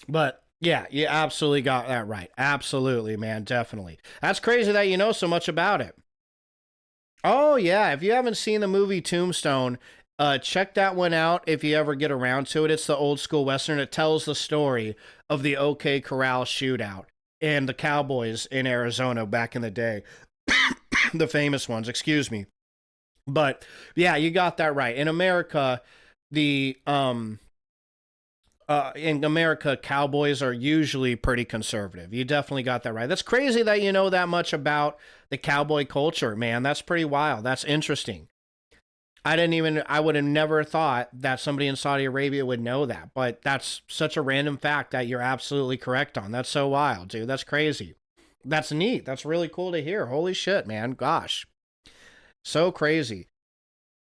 But yeah, you absolutely got that right. Absolutely, man. Definitely. That's crazy that you know so much about it. Oh, yeah. If you haven't seen the movie Tombstone, check that one out if you ever get around to it. It's the old school Western. It tells the story of the OK Corral shootout and the cowboys in Arizona back in the day. The famous ones, excuse me. But yeah, you got that right. In America, cowboys are usually pretty conservative. You definitely got that right. That's crazy that you know that much about the cowboy culture, man. That's pretty wild. That's interesting. I would have never thought that somebody in Saudi Arabia would know that, but that's such a random fact that you're absolutely correct on. That's so wild, dude. That's crazy. That's neat. That's really cool to hear. Holy shit, man. Gosh. So crazy.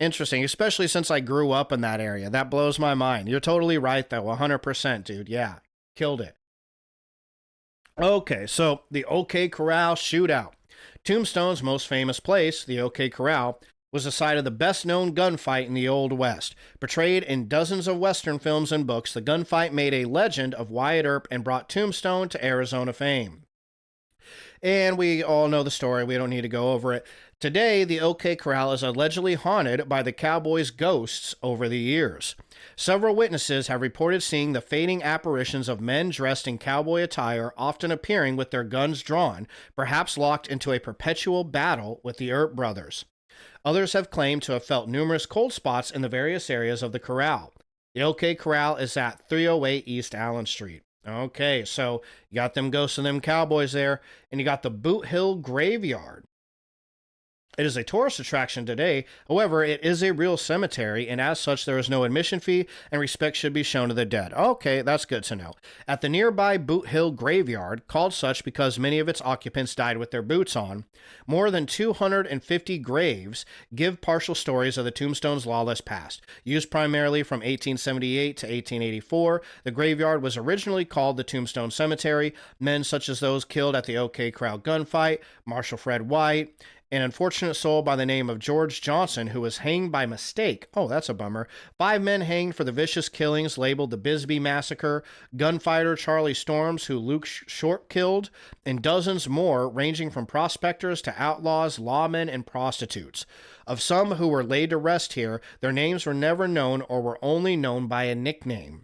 Interesting, especially since I grew up in that area. That blows my mind. You're totally right, though. 100%, dude. Yeah. Killed it. Okay, so the OK Corral shootout. Tombstone's most famous place, the OK Corral, was the site of the best-known gunfight in the Old West. Portrayed in dozens of Western films and books, the gunfight made a legend of Wyatt Earp and brought Tombstone to Arizona fame. And we all know the story. We don't need to go over it. Today, the OK Corral is allegedly haunted by the cowboys' ghosts over the years. Several witnesses have reported seeing the fading apparitions of men dressed in cowboy attire, often appearing with their guns drawn, perhaps locked into a perpetual battle with the Earp brothers. Others have claimed to have felt numerous cold spots in the various areas of the corral. The OK Corral is at 308 East Allen Street. Okay, so you got them ghosts and them cowboys there, and you got the Boot Hill Graveyard. It is a tourist attraction today. However, it is a real cemetery, and as such, there is no admission fee, and respect should be shown to the dead. Okay, that's good to know. At the nearby Boot Hill Graveyard, called such because many of its occupants died with their boots on, more than 250 graves give partial stories of the Tombstone's lawless past. Used primarily from 1878 to 1884, the graveyard was originally called the Tombstone Cemetery. Men such as those killed at the OK Corral gunfight, Marshall Fred White, an unfortunate soul by the name of George Johnson, who was hanged by mistake. Oh, that's a bummer. 5 men hanged for the vicious killings labeled the Bisbee Massacre, gunfighter Charlie Storms, who Luke Short killed, and dozens more, ranging from prospectors to outlaws, lawmen, and prostitutes. Of some who were laid to rest here, their names were never known or were only known by a nickname.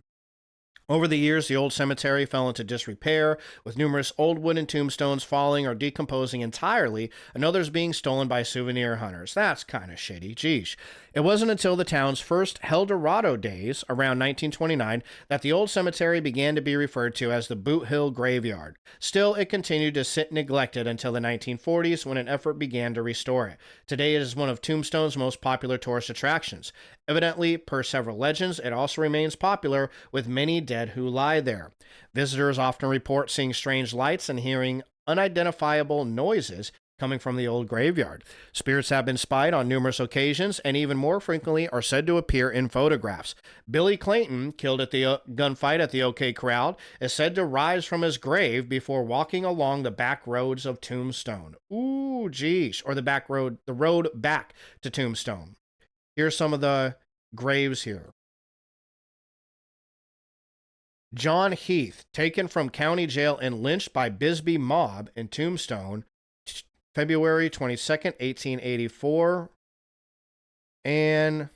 Over the years, the old cemetery fell into disrepair, with numerous old wooden tombstones falling or decomposing entirely, and others being stolen by souvenir hunters. That's kind of shitty. Geesh. It wasn't until the town's first Eldorado days, around 1929, that the old cemetery began to be referred to as the Boot Hill Graveyard. Still, it continued to sit neglected until the 1940s, when an effort began to restore it. Today, it is one of Tombstone's most popular tourist attractions. Evidently, per several legends, it also remains popular, with many dead who lie there. Visitors often report seeing strange lights and hearing unidentifiable noises, coming from the old graveyard. Spirits have been spied on numerous occasions and even more frequently are said to appear in photographs. Billy Clayton, killed at the gunfight at the OK Corral, is said to rise from his grave before walking along the back roads of Tombstone. Ooh, geez. Or the road back to Tombstone. Here's some of the graves here. John Heath, taken from county jail and lynched by Bisbee mob in Tombstone, February 22nd, 1884. And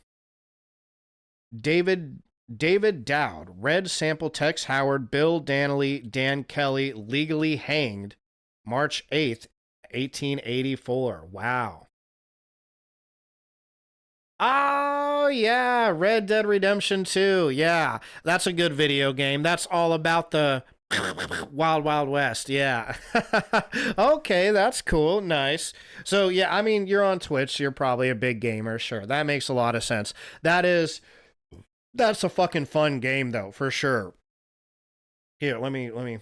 David Dowd, Red Sample Tex Howard, Bill Danley, Dan Kelly, legally hanged March 8th, 1884. Wow. Oh, yeah, Red Dead Redemption 2. Yeah, that's a good video game. That's all about the Wild Wild West. Yeah. Okay, that's cool. Nice. So, yeah, I mean, you're on Twitch. You're probably a big gamer. Sure, that makes a lot of sense. That's a fucking fun game, though, for sure. Here, let me.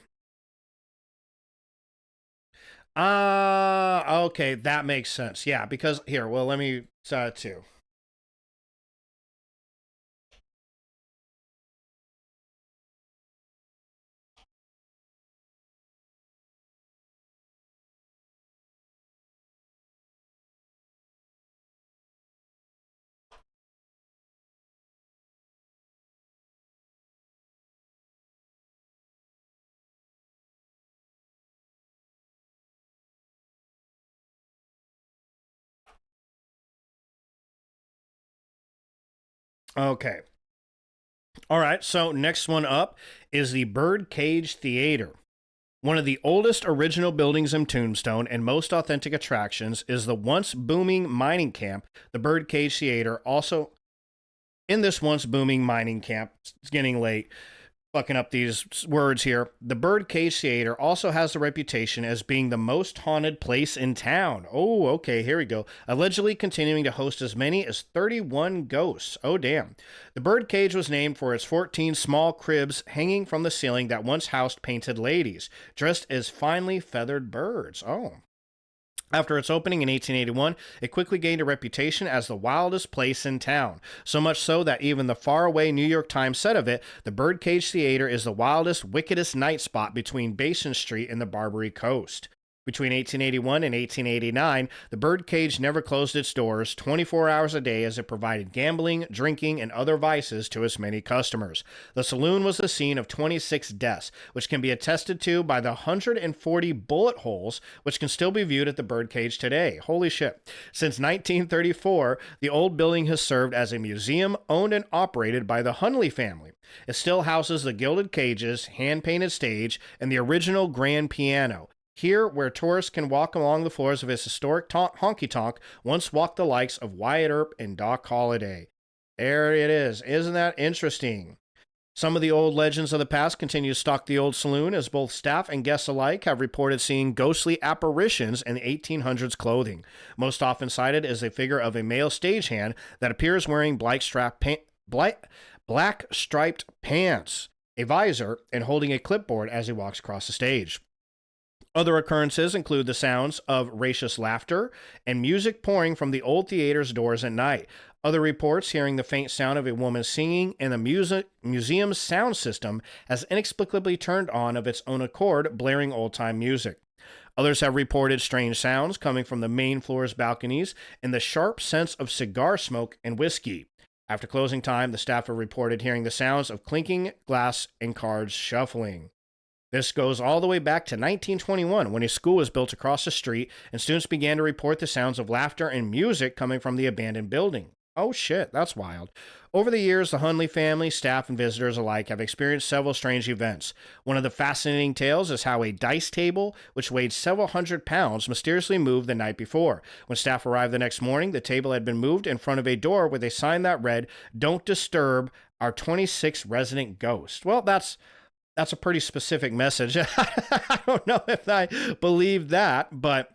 Okay, that makes sense. Yeah, because here, well, let me too. Okay. All right, so next one up is the Birdcage Theater. One of the oldest original buildings in Tombstone and most authentic attractions is the once booming mining camp, the Birdcage Theater. Also, in this once booming mining camp, it's getting late, fucking up these words here. The Birdcage Theater also has the reputation as being the most haunted place in town. Oh, okay, here we go. Allegedly continuing to host as many as 31 ghosts. Oh, damn. The Birdcage was named for its 14 small cribs hanging from the ceiling that once housed painted ladies, dressed as finely feathered birds. Oh. After its opening in 1881, it quickly gained a reputation as the wildest place in town. So much so that even the faraway New York Times said of it, the Birdcage Theater is the wildest, wickedest night spot between Basin Street and the Barbary Coast. Between 1881 and 1889, the Birdcage never closed its doors 24 hours a day as it provided gambling, drinking, and other vices to its many customers. The saloon was the scene of 26 deaths, which can be attested to by the 140 bullet holes which can still be viewed at the Birdcage today. Holy shit. Since 1934, the old building has served as a museum owned and operated by the Hunley family. It still houses the gilded cages, hand-painted stage, and the original grand piano. Here, where tourists can walk along the floors of its historic honky-tonk, once walked the likes of Wyatt Earp and Doc Holliday. There it is. Isn't that interesting? Some of the old legends of the past continue to stalk the old saloon, as both staff and guests alike have reported seeing ghostly apparitions in the 1800s clothing. Most often cited is a figure of a male stagehand that appears wearing black striped pants, a visor, and holding a clipboard as he walks across the stage. Other occurrences include the sounds of raucous laughter and music pouring from the old theater's doors at night. Other reports hearing the faint sound of a woman singing, and the museum's sound system has inexplicably turned on of its own accord, blaring old-time music. Others have reported strange sounds coming from the main floor's balconies and the sharp sense of cigar smoke and whiskey. After closing time, the staff have reported hearing the sounds of clinking glass and cards shuffling. This goes all the way back to 1921, when a school was built across the street and students began to report the sounds of laughter and music coming from the abandoned building. Oh shit, that's wild. Over the years, the Hunley family, staff, and visitors alike have experienced several strange events. One of the fascinating tales is how a dice table, which weighed several hundred pounds, mysteriously moved the night before. When staff arrived the next morning, the table had been moved in front of a door with a sign that read, "Don't disturb our 26 resident ghosts." Well, that's a pretty specific message. I don't know if I believe that, but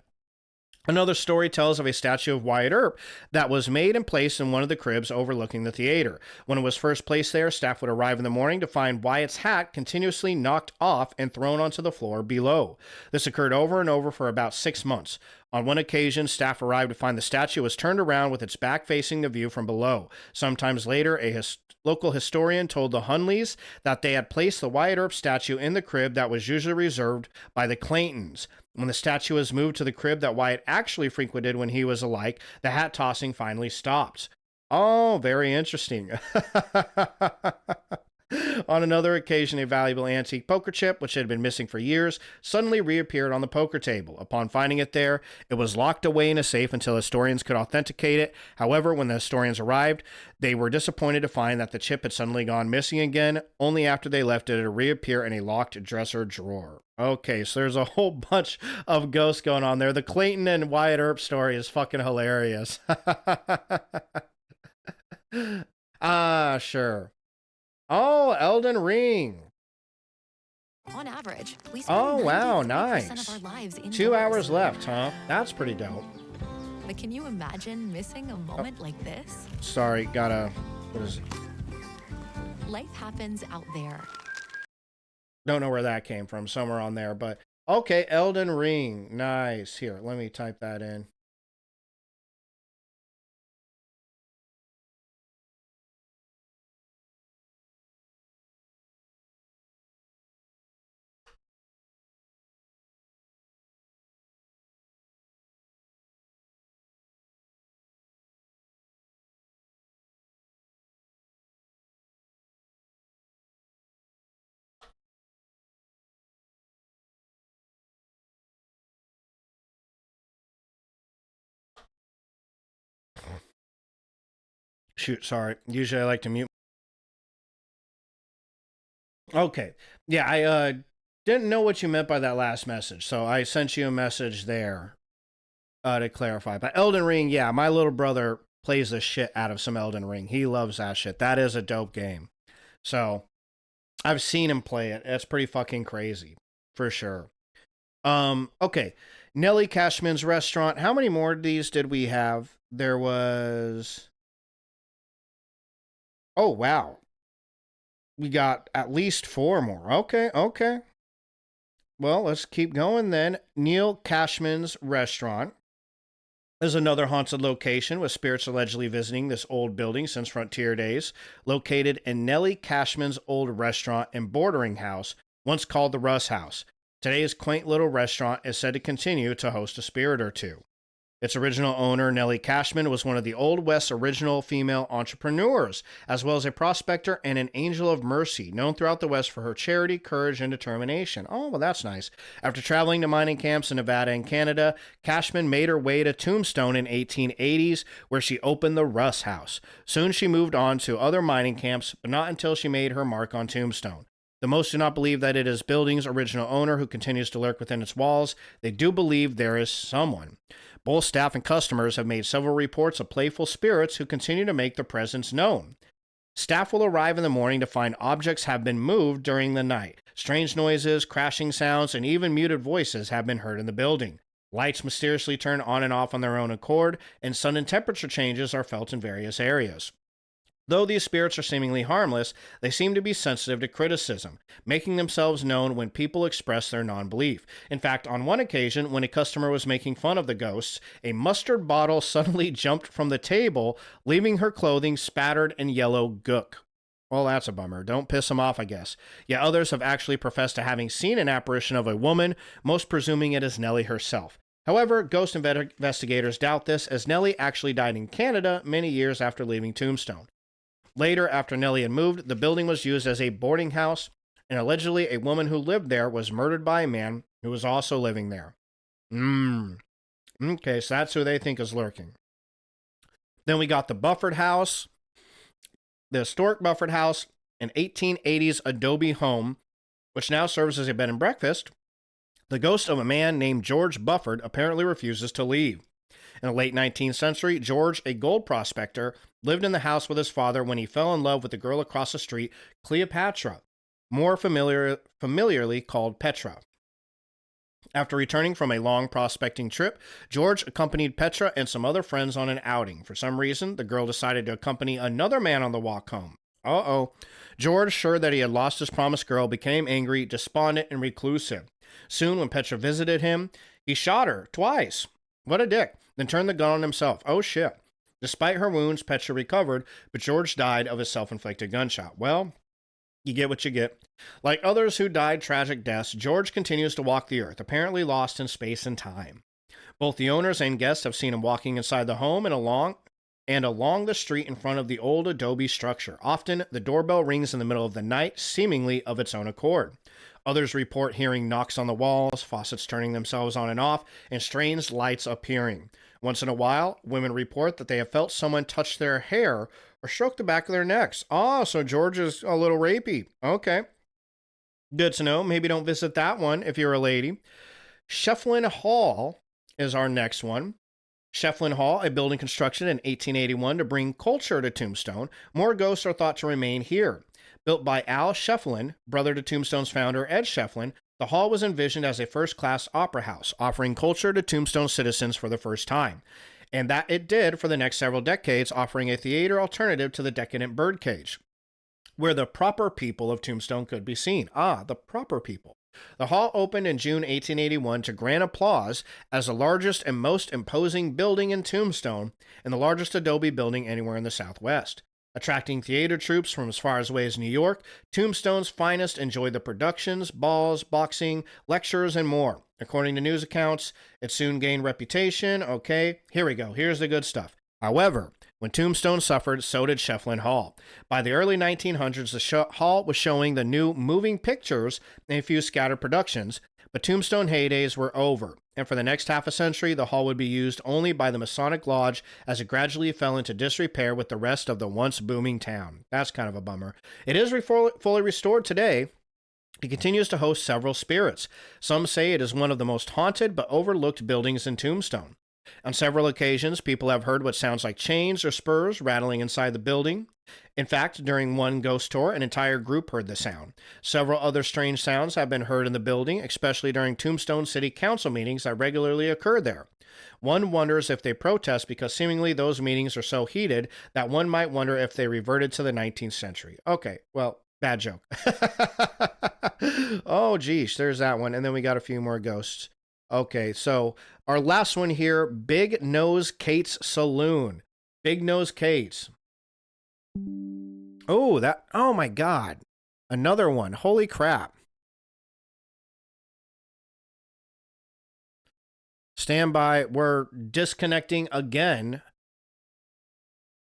Another story tells of a statue of Wyatt Earp that was made and placed in one of the cribs overlooking the theater. When it was first placed there, staff would arrive in the morning to find Wyatt's hat continuously knocked off and thrown onto the floor below. This occurred over and over for about 6 months. On one occasion, staff arrived to find the statue was turned around with its back facing the view from below. Sometimes later, a local historian told the Hunleys that they had placed the Wyatt Earp statue in the crib that was usually reserved by the Claytons. When the statue was moved to the crib that Wyatt actually frequented when he was alive, the hat tossing finally stopped. Oh, very interesting. On another occasion, a valuable antique poker chip, which had been missing for years, suddenly reappeared on the poker table. Upon finding it there, it was locked away in a safe until historians could authenticate it. However, when the historians arrived, they were disappointed to find that the chip had suddenly gone missing again. Only after they left did it reappear in a locked dresser drawer. Okay, so there's a whole bunch of ghosts going on there. The Clayton and Wyatt Earp story is fucking hilarious. Sure. Oh, Elden Ring. On average, we Oh, spend wow, 93% nice. of our lives 2 hours indoors. left, huh? That's pretty dope. But can you imagine missing a moment like this? Sorry, what is it? Life happens out there. Don't know where that came from, somewhere on there, but okay, Elden Ring. Nice. Here, let me type that in. Shoot, sorry. Usually I like to mute. Okay. Yeah, I didn't know what you meant by that last message, so I sent you a message there to clarify. But Elden Ring, yeah, my little brother plays the shit out of some Elden Ring. He loves that shit. That is a dope game. So I've seen him play it. It's pretty fucking crazy, for sure. Okay. Nellie Cashman's Restaurant. How many more of these did we have? There was... Oh, wow. We got at least 4 more. Okay, okay. Well, let's keep going then. Neil Cashman's Restaurant is another haunted location with spirits allegedly visiting this old building since frontier days, located in Nellie Cashman's old restaurant and bordering house, once called the Russ House. Today's quaint little restaurant is said to continue to host a spirit or two. Its original owner, Nellie Cashman, was one of the Old West's original female entrepreneurs, as well as a prospector and an angel of mercy, known throughout the West for her charity, courage, and determination. Oh, well, that's nice. After traveling to mining camps in Nevada and Canada, Cashman made her way to Tombstone in 1880s, where she opened the Russ House. Soon she moved on to other mining camps, but not until she made her mark on Tombstone. The most do not believe that it is building's original owner who continues to lurk within its walls. They do believe there is someone. Both staff and customers have made several reports of playful spirits who continue to make their presence known. Staff will arrive in the morning to find objects have been moved during the night. Strange noises, crashing sounds, and even muted voices have been heard in the building. Lights mysteriously turn on and off on their own accord, and sudden temperature changes are felt in various areas. Though these spirits are seemingly harmless, they seem to be sensitive to criticism, making themselves known when people express their non-belief. In fact, on one occasion, when a customer was making fun of the ghosts, a mustard bottle suddenly jumped from the table, leaving her clothing spattered in yellow gook. Well, that's a bummer. Don't piss them off, I guess. Yet others have actually professed to having seen an apparition of a woman, most presuming it is Nellie herself. However, ghost investigators doubt this, as Nellie actually died in Canada many years after leaving Tombstone. Later, after Nellie had moved, the building was used as a boarding house, and allegedly a woman who lived there was murdered by a man who was also living there. Okay, so that's who they think is lurking. Then we got the Bufford House, the historic Bufford House, an 1880s adobe home, which now serves as a bed and breakfast. The ghost of a man named George Bufford apparently refuses to leave. In the late 19th century, George, a gold prospector, lived in the house with his father when he fell in love with the girl across the street, Cleopatra, more familiarly called Petra. After returning from a long prospecting trip, George accompanied Petra and some other friends on an outing. For some reason, the girl decided to accompany another man on the walk home. Uh-oh. George, sure that he had lost his promised girl, became angry, despondent, and reclusive. Soon, when Petra visited him, he shot her twice. What a dick. Then turned the gun on himself. Oh, shit. Despite her wounds, Petra recovered, but George died of a self-inflicted gunshot. Well, you get what you get. Like others who died tragic deaths, George continues to walk the earth, apparently lost in space and time. Both the owners and guests have seen him walking inside the home and along the street in front of the old adobe structure. Often, the doorbell rings in the middle of the night, seemingly of its own accord. Others report hearing knocks on the walls, faucets turning themselves on and off, and strange lights appearing. Once in a while, women report that they have felt someone touch their hair or stroke the back of their necks. Oh, so George is a little rapey. Okay. Good to know. Maybe don't visit that one if you're a lady. Shefflin Hall is our next one. Shefflin Hall, a building construction in 1881 to bring culture to Tombstone. More ghosts are thought to remain here. Built by Al Shefflin, brother to Tombstone's founder Ed Shefflin, the hall was envisioned as a first-class opera house, offering culture to Tombstone citizens for the first time. And that it did for the next several decades, offering a theater alternative to the decadent birdcage, where the proper people of Tombstone could be seen. Ah, the proper people. The hall opened in June 1881 to grand applause as the largest and most imposing building in Tombstone and the largest adobe building anywhere in the Southwest. Attracting theater troops from as far away as New York, Tombstone's finest enjoyed the productions, balls, boxing, lectures, and more. According to news accounts, it soon gained reputation. Okay, here we go. Here's the good stuff. However, when Tombstone suffered, so did Shefflin Hall. By the early 1900s, the hall was showing the new moving pictures and a few scattered productions, but Tombstone heydays were over, and for the next half a century, the hall would be used only by the Masonic Lodge as it gradually fell into disrepair with the rest of the once booming town. That's kind of a bummer. It is fully restored today. It continues to host several spirits. Some say it is one of the most haunted but overlooked buildings in Tombstone. On several occasions, people have heard what sounds like chains or spurs rattling inside the building. In fact, during one ghost tour, an entire group heard the sound. Several other strange sounds have been heard in the building, especially during Tombstone City Council meetings that regularly occur there. One wonders if they protest because seemingly those meetings are so heated that one might wonder if they reverted to the 19th century. Okay, well, bad joke. Oh, geez, there's that one. And then we got a few more ghosts. Okay, so our last one here, Big Nose Kate's Saloon. Big Nose Kate's. Oh my God. Another one. Holy crap. Stand by. We're disconnecting again.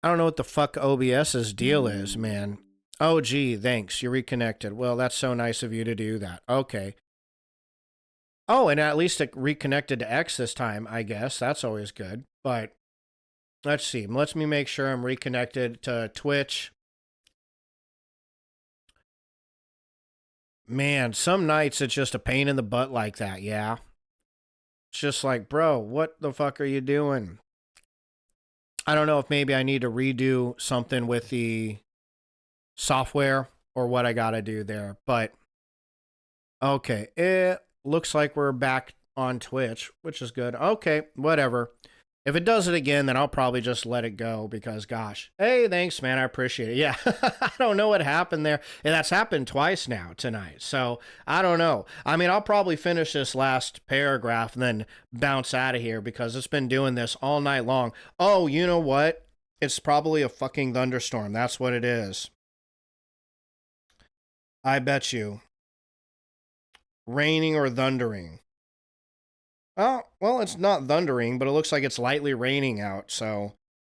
I don't know what the fuck OBS's deal is, man. Oh, gee, thanks. You're reconnected. Well, that's so nice of you to do that. Okay. Oh, and at least it reconnected to X this time, I guess. That's always good. But let's see. Let me make sure I'm reconnected to Twitch. Man, some nights it's just a pain in the butt like that, yeah? It's just like, bro, what the fuck are you doing? I don't know if maybe I need to redo something with the software or what I gotta do there, but okay, it looks like we're back on Twitch, which is good. Okay, whatever. If it does it again, then I'll probably just let it go because, gosh. Hey, thanks, man. I appreciate it. Yeah, I don't know what happened there. And that's happened twice now tonight. So I don't know. I mean, I'll probably finish this last paragraph and then bounce out of here because it's been doing this all night long. Oh, you know what? It's probably a fucking thunderstorm. That's what it is. I bet you. Raining or thundering. Oh, well, it's not thundering, but it looks like it's lightly raining out, so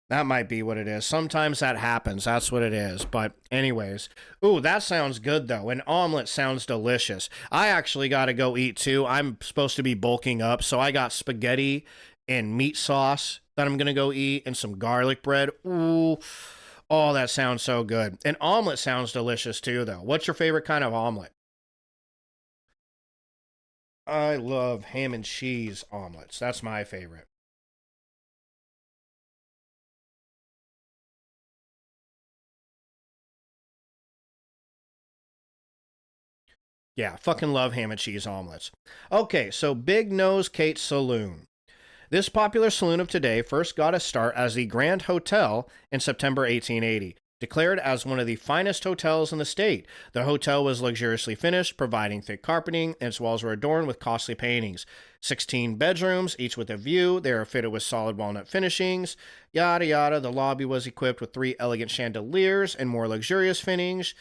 that might be what it is. Sometimes that happens. That's what it is. But anyways, ooh, that sounds good, though. An omelet sounds delicious. I actually got to go eat, too. I'm supposed to be bulking up, so I got spaghetti and meat sauce that I'm going to go eat and some garlic bread. Ooh, oh, that sounds so good. An omelet sounds delicious, too, though. What's your favorite kind of omelet? I love ham and cheese omelets. That's my favorite. Yeah, fucking love ham and cheese omelets. Okay, so Big Nose Kate's Saloon. This popular saloon of today first got a start as the Grand Hotel in September 1880. Declared as one of the finest hotels in the state, the hotel was luxuriously finished, providing thick carpeting, and its walls were adorned with costly paintings. 16 bedrooms, each with a view. They are fitted with solid walnut finishings. Yada yada. The lobby was equipped with 3 elegant chandeliers and more luxurious fittings.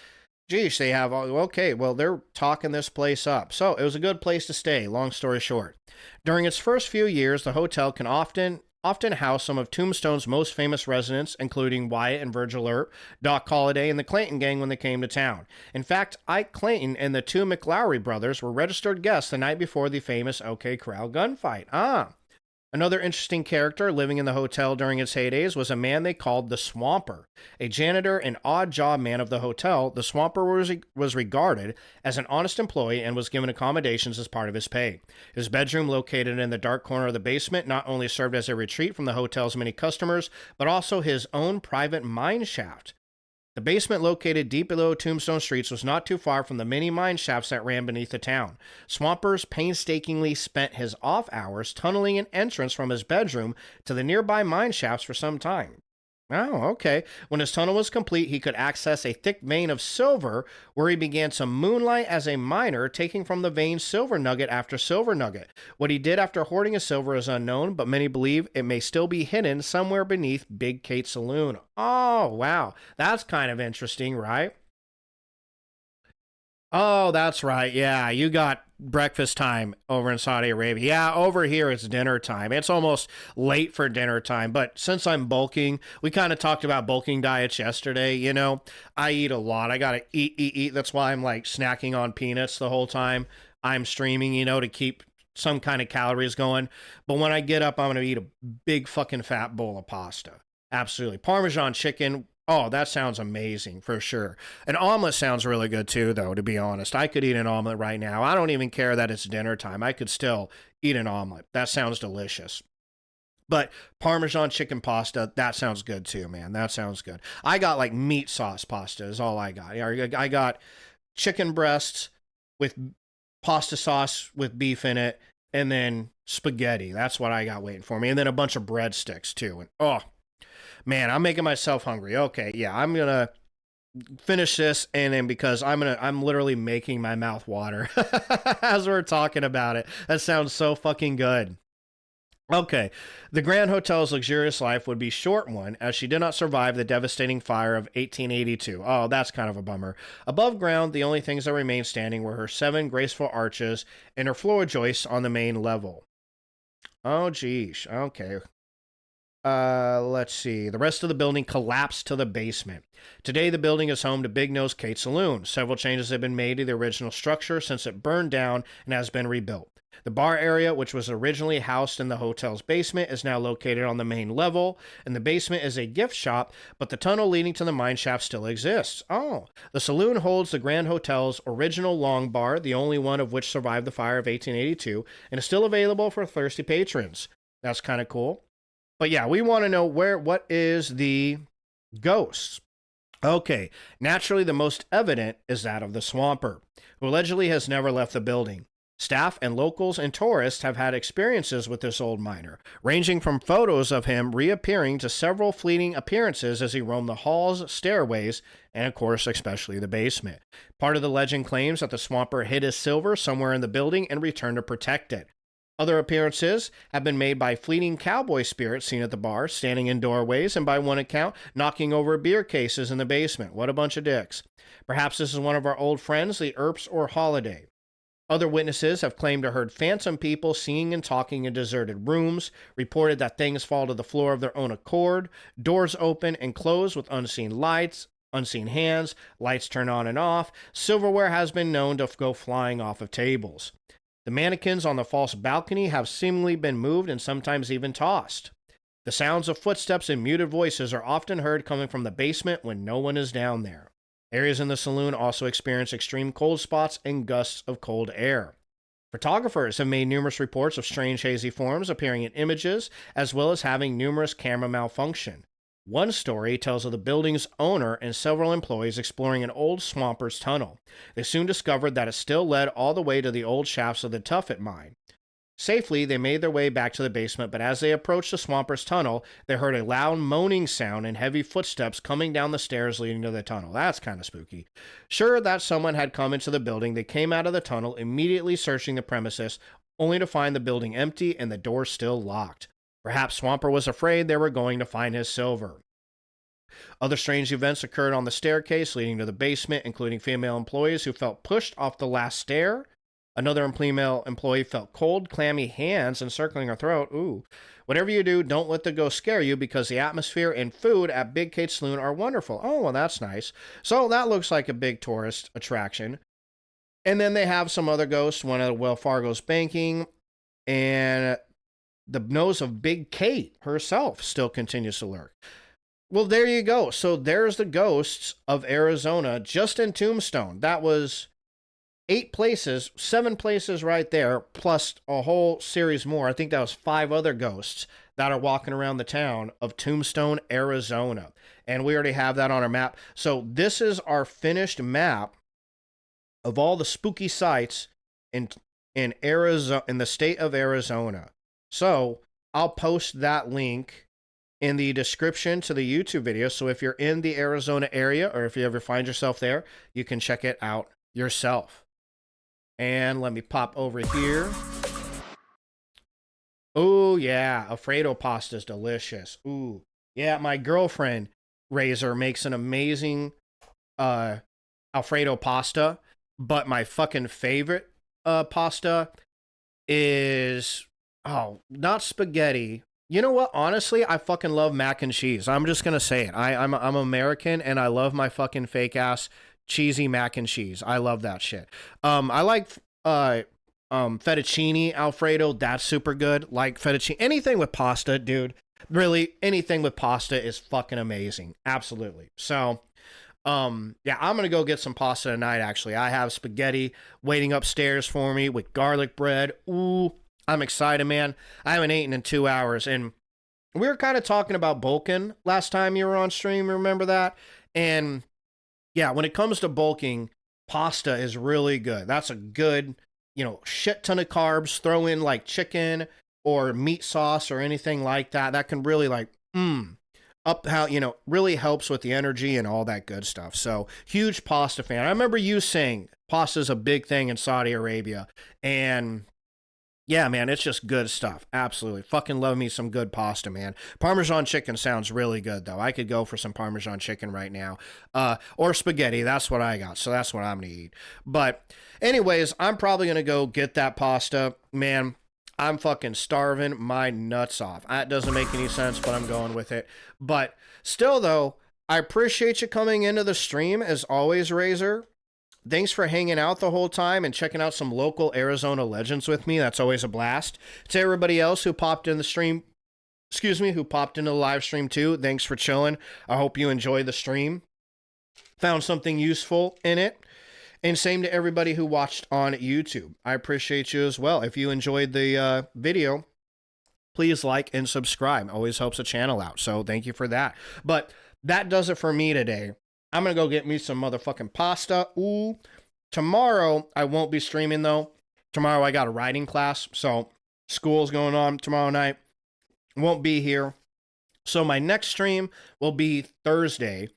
Geesh, they have all, okay, well, they're talking this place up. So it was a good place to stay, long story short. During its first few years, the hotel can often house some of Tombstone's most famous residents, including Wyatt and Virgil Earp, Doc Holliday, and the Clayton gang when they came to town. In fact, Ike Clayton and the 2 McLaury brothers were registered guests the night before the famous OK Corral gunfight. Another interesting character living in the hotel during its heydays was a man they called the Swamper. A janitor and odd job man of the hotel, the Swamper was regarded as an honest employee and was given accommodations as part of his pay. His bedroom, located in the dark corner of the basement, not only served as a retreat from the hotel's many customers, but also his own private mine shaft. The basement, located deep below Tombstone Streets, was not too far from the many mine shafts that ran beneath the town. Swampers painstakingly spent his off hours tunneling an entrance from his bedroom to the nearby mine shafts for some time. Oh, okay. When his tunnel was complete, he could access a thick vein of silver, where he began to moonlight as a miner, taking from the vein silver nugget after silver nugget. What he did after hoarding his silver is unknown, but many believe it may still be hidden somewhere beneath Big Kate's Saloon. Oh, wow. That's kind of interesting, right? Oh, that's right. Yeah, you got breakfast time over in Saudi Arabia. Yeah, over here it's dinner time. It's almost late for dinner time, but since I'm bulking, we kind of talked about bulking diets yesterday. You know, I eat a lot. I got to eat. That's why I'm like snacking on peanuts the whole time I'm streaming, you know, to keep some kind of calories going. But when I get up, I'm going to eat a big fucking fat bowl of pasta. Absolutely. Parmesan chicken. Oh, that sounds amazing for sure. An omelet sounds really good too, though, to be honest. I could eat an omelet right now. I don't even care that it's dinner time. I could still eat an omelet. That sounds delicious. But Parmesan chicken pasta, that sounds good too, man. That sounds good. I got like meat sauce pasta is all I got. I got chicken breasts with pasta sauce with beef in it, and then spaghetti. That's what I got waiting for me. And then a bunch of breadsticks too. And oh, man, I'm making myself hungry. Okay, yeah, I'm gonna finish this, and then because I'm literally making my mouth water as we're talking about it. That sounds so fucking good. Okay, the Grand Hotel's luxurious life would be a short one, as she did not survive the devastating fire of 1882. Oh, that's kind of a bummer. Above ground, the only things that remained standing were her 7 graceful arches and her floor joists on the main level. Oh, geez. Okay. Let's see. The rest of the building collapsed to the basement. Today, the building is home to Big Nose Kate's Saloon. Several changes have been made to the original structure since it burned down and has been rebuilt. The bar area, which was originally housed in the hotel's basement, is now located on the main level, and the basement is a gift shop, but the tunnel leading to the mine shaft still exists. Oh, the saloon holds the Grand Hotel's original long bar, the only one of which survived the fire of 1882, and is still available for thirsty patrons. That's kind of cool. But yeah, we want to know what is the ghost. Okay, naturally the most evident is that of the Swamper, who allegedly has never left the building. Staff and locals and tourists have had experiences with this old miner, ranging from photos of him reappearing to several fleeting appearances as he roamed the halls, stairways, and of course, especially the basement. Part of the legend claims that the Swamper hid his silver somewhere in the building and returned to protect it. Other appearances have been made by fleeting cowboy spirits seen at the bar, standing in doorways, and by one account, knocking over beer cases in the basement. What a bunch of dicks. Perhaps this is one of our old friends, the Earps or Holiday. Other witnesses have claimed to heard phantom people singing and talking in deserted rooms, reported that things fall to the floor of their own accord, doors open and close with unseen lights, unseen hands, lights turn on and off, silverware has been known to go flying off of tables. The mannequins on the false balcony have seemingly been moved and sometimes even tossed. The sounds of footsteps and muted voices are often heard coming from the basement when no one is down there. Areas in the saloon also experience extreme cold spots and gusts of cold air. Photographers have made numerous reports of strange hazy forms appearing in images, as well as having numerous camera malfunction. One story tells of the building's owner and several employees exploring an old swamper's tunnel. They soon discovered that it still led all the way to the old shafts of the Tuffet mine. Safely, they made their way back to the basement, but as they approached the swamper's tunnel, they heard a loud moaning sound and heavy footsteps coming down the stairs leading to the tunnel. That's kind of spooky. Sure that someone had come into the building, they came out of the tunnel, immediately searching the premises, only to find the building empty and the door still locked. Perhaps Swamper was afraid they were going to find his silver. Other strange events occurred on the staircase leading to the basement, including female employees who felt pushed off the last stair. Another female employee felt cold, clammy hands encircling her throat. Ooh. Whatever you do, don't let the ghost scare you because the atmosphere and food at Big Kate Saloon are wonderful. Oh, well, that's nice. So that looks like a big tourist attraction. And then they have some other ghosts, one at Wells Fargo's banking, and the nose of Big Kate herself still continues to lurk. Well, there you go. So there's the ghosts of Arizona just in Tombstone. That was 7 places right there, plus a whole series more. I think that was 5 other ghosts that are walking around the town of Tombstone, Arizona. And we already have that on our map. So this is our finished map of all the spooky sites in Arizona, in the state of Arizona. So I'll post that link in the description to the YouTube video. So if you're in the Arizona area, or if you ever find yourself there, you can check it out yourself. And let me pop over here. Oh, yeah. Alfredo pasta is delicious. Ooh. Yeah, my girlfriend, Razor, makes an amazing Alfredo pasta. But my fucking favorite pasta is, not spaghetti. You know what? Honestly, I fucking love mac and cheese. I'm just going to say it. I'm American, and I love my fucking fake-ass cheesy mac and cheese. I love that shit. I like fettuccine Alfredo. That's super good. Like fettuccine. Anything with pasta, dude. Really, anything with pasta is fucking amazing. Absolutely. So, yeah, I'm gonna go get some pasta tonight, actually. I have spaghetti waiting upstairs for me with garlic bread. Ooh, I'm excited, man. I haven't eaten in 2 hours, and we were kind of talking about bulking last time you were on stream, remember that? And yeah, when it comes to bulking, pasta is really good. That's a good, shit ton of carbs. Throw in like chicken or meat sauce or anything like that. That can really up how, really helps with the energy and all that good stuff. So huge pasta fan. I remember you saying pasta is a big thing in Saudi Arabia, and yeah, man, it's just good stuff. Absolutely. Fucking love me some good pasta, man. Parmesan chicken sounds really good, though. I could go for some Parmesan chicken right now. Or spaghetti. That's what I got. So that's what I'm going to eat. But anyways, I'm probably going to go get that pasta. Man, I'm fucking starving my nuts off. That doesn't make any sense, but I'm going with it. But still, though, I appreciate you coming into the stream, as always, Razor. Thanks for hanging out the whole time and checking out some local Arizona legends with me. That's always a blast. To everybody else who popped in the stream, who popped into the live stream too, thanks for chilling. I hope you enjoyed the stream. Found something useful in it. And same to everybody who watched on YouTube. I appreciate you as well. If you enjoyed the video, please like and subscribe. Always helps the channel out. So thank you for that. But that does it for me today. I'm going to go get me some motherfucking pasta. Ooh. Tomorrow, I won't be streaming, though. Tomorrow, I got a writing class, so school's going on tomorrow night. Won't be here. So my next stream will be Thursday.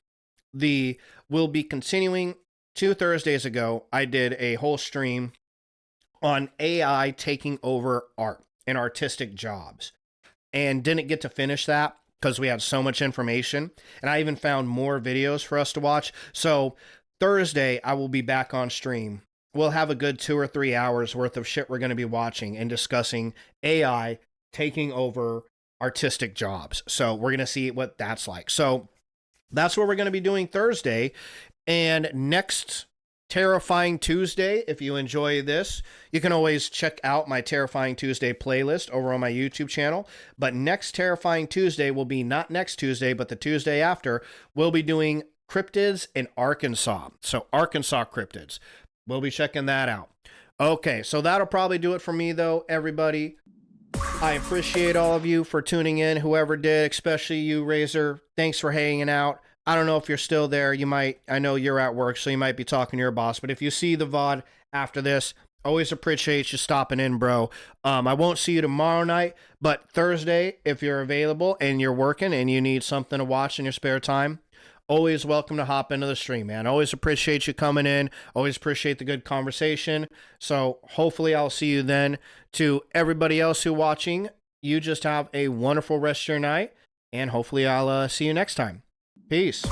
We'll be continuing. 2 Thursdays ago, I did a whole stream on AI taking over art and artistic jobs. And didn't get to finish that because we had so much information, and I even found more videos for us to watch. So Thursday, I will be back on stream. We'll have a good 2 or 3 hours worth of shit we're going to be watching and discussing AI taking over artistic jobs. So we're going to see what that's like. So that's what we're going to be doing Thursday. And next Terrifying Tuesday, if you enjoy this, you can always check out my Terrifying Tuesday playlist over on my YouTube channel. But next Terrifying Tuesday will be not next Tuesday, but the Tuesday after. We'll be doing cryptids in Arkansas. So Arkansas cryptids. We'll be checking that out. Okay, so that'll probably do it for me, though, everybody. I appreciate all of you for tuning in, whoever did, especially you, Razor. Thanks for hanging out. I don't know if you're still there. I know you're at work, so you might be talking to your boss, but if you see the VOD after this, always appreciate you stopping in, bro. I won't see you tomorrow night, but Thursday, if you're available and you're working and you need something to watch in your spare time, always welcome to hop into the stream, man. Always appreciate you coming in. Always appreciate the good conversation. So hopefully I'll see you then. To everybody else who watching, you just have a wonderful rest of your night, and hopefully I'll see you next time. Peace.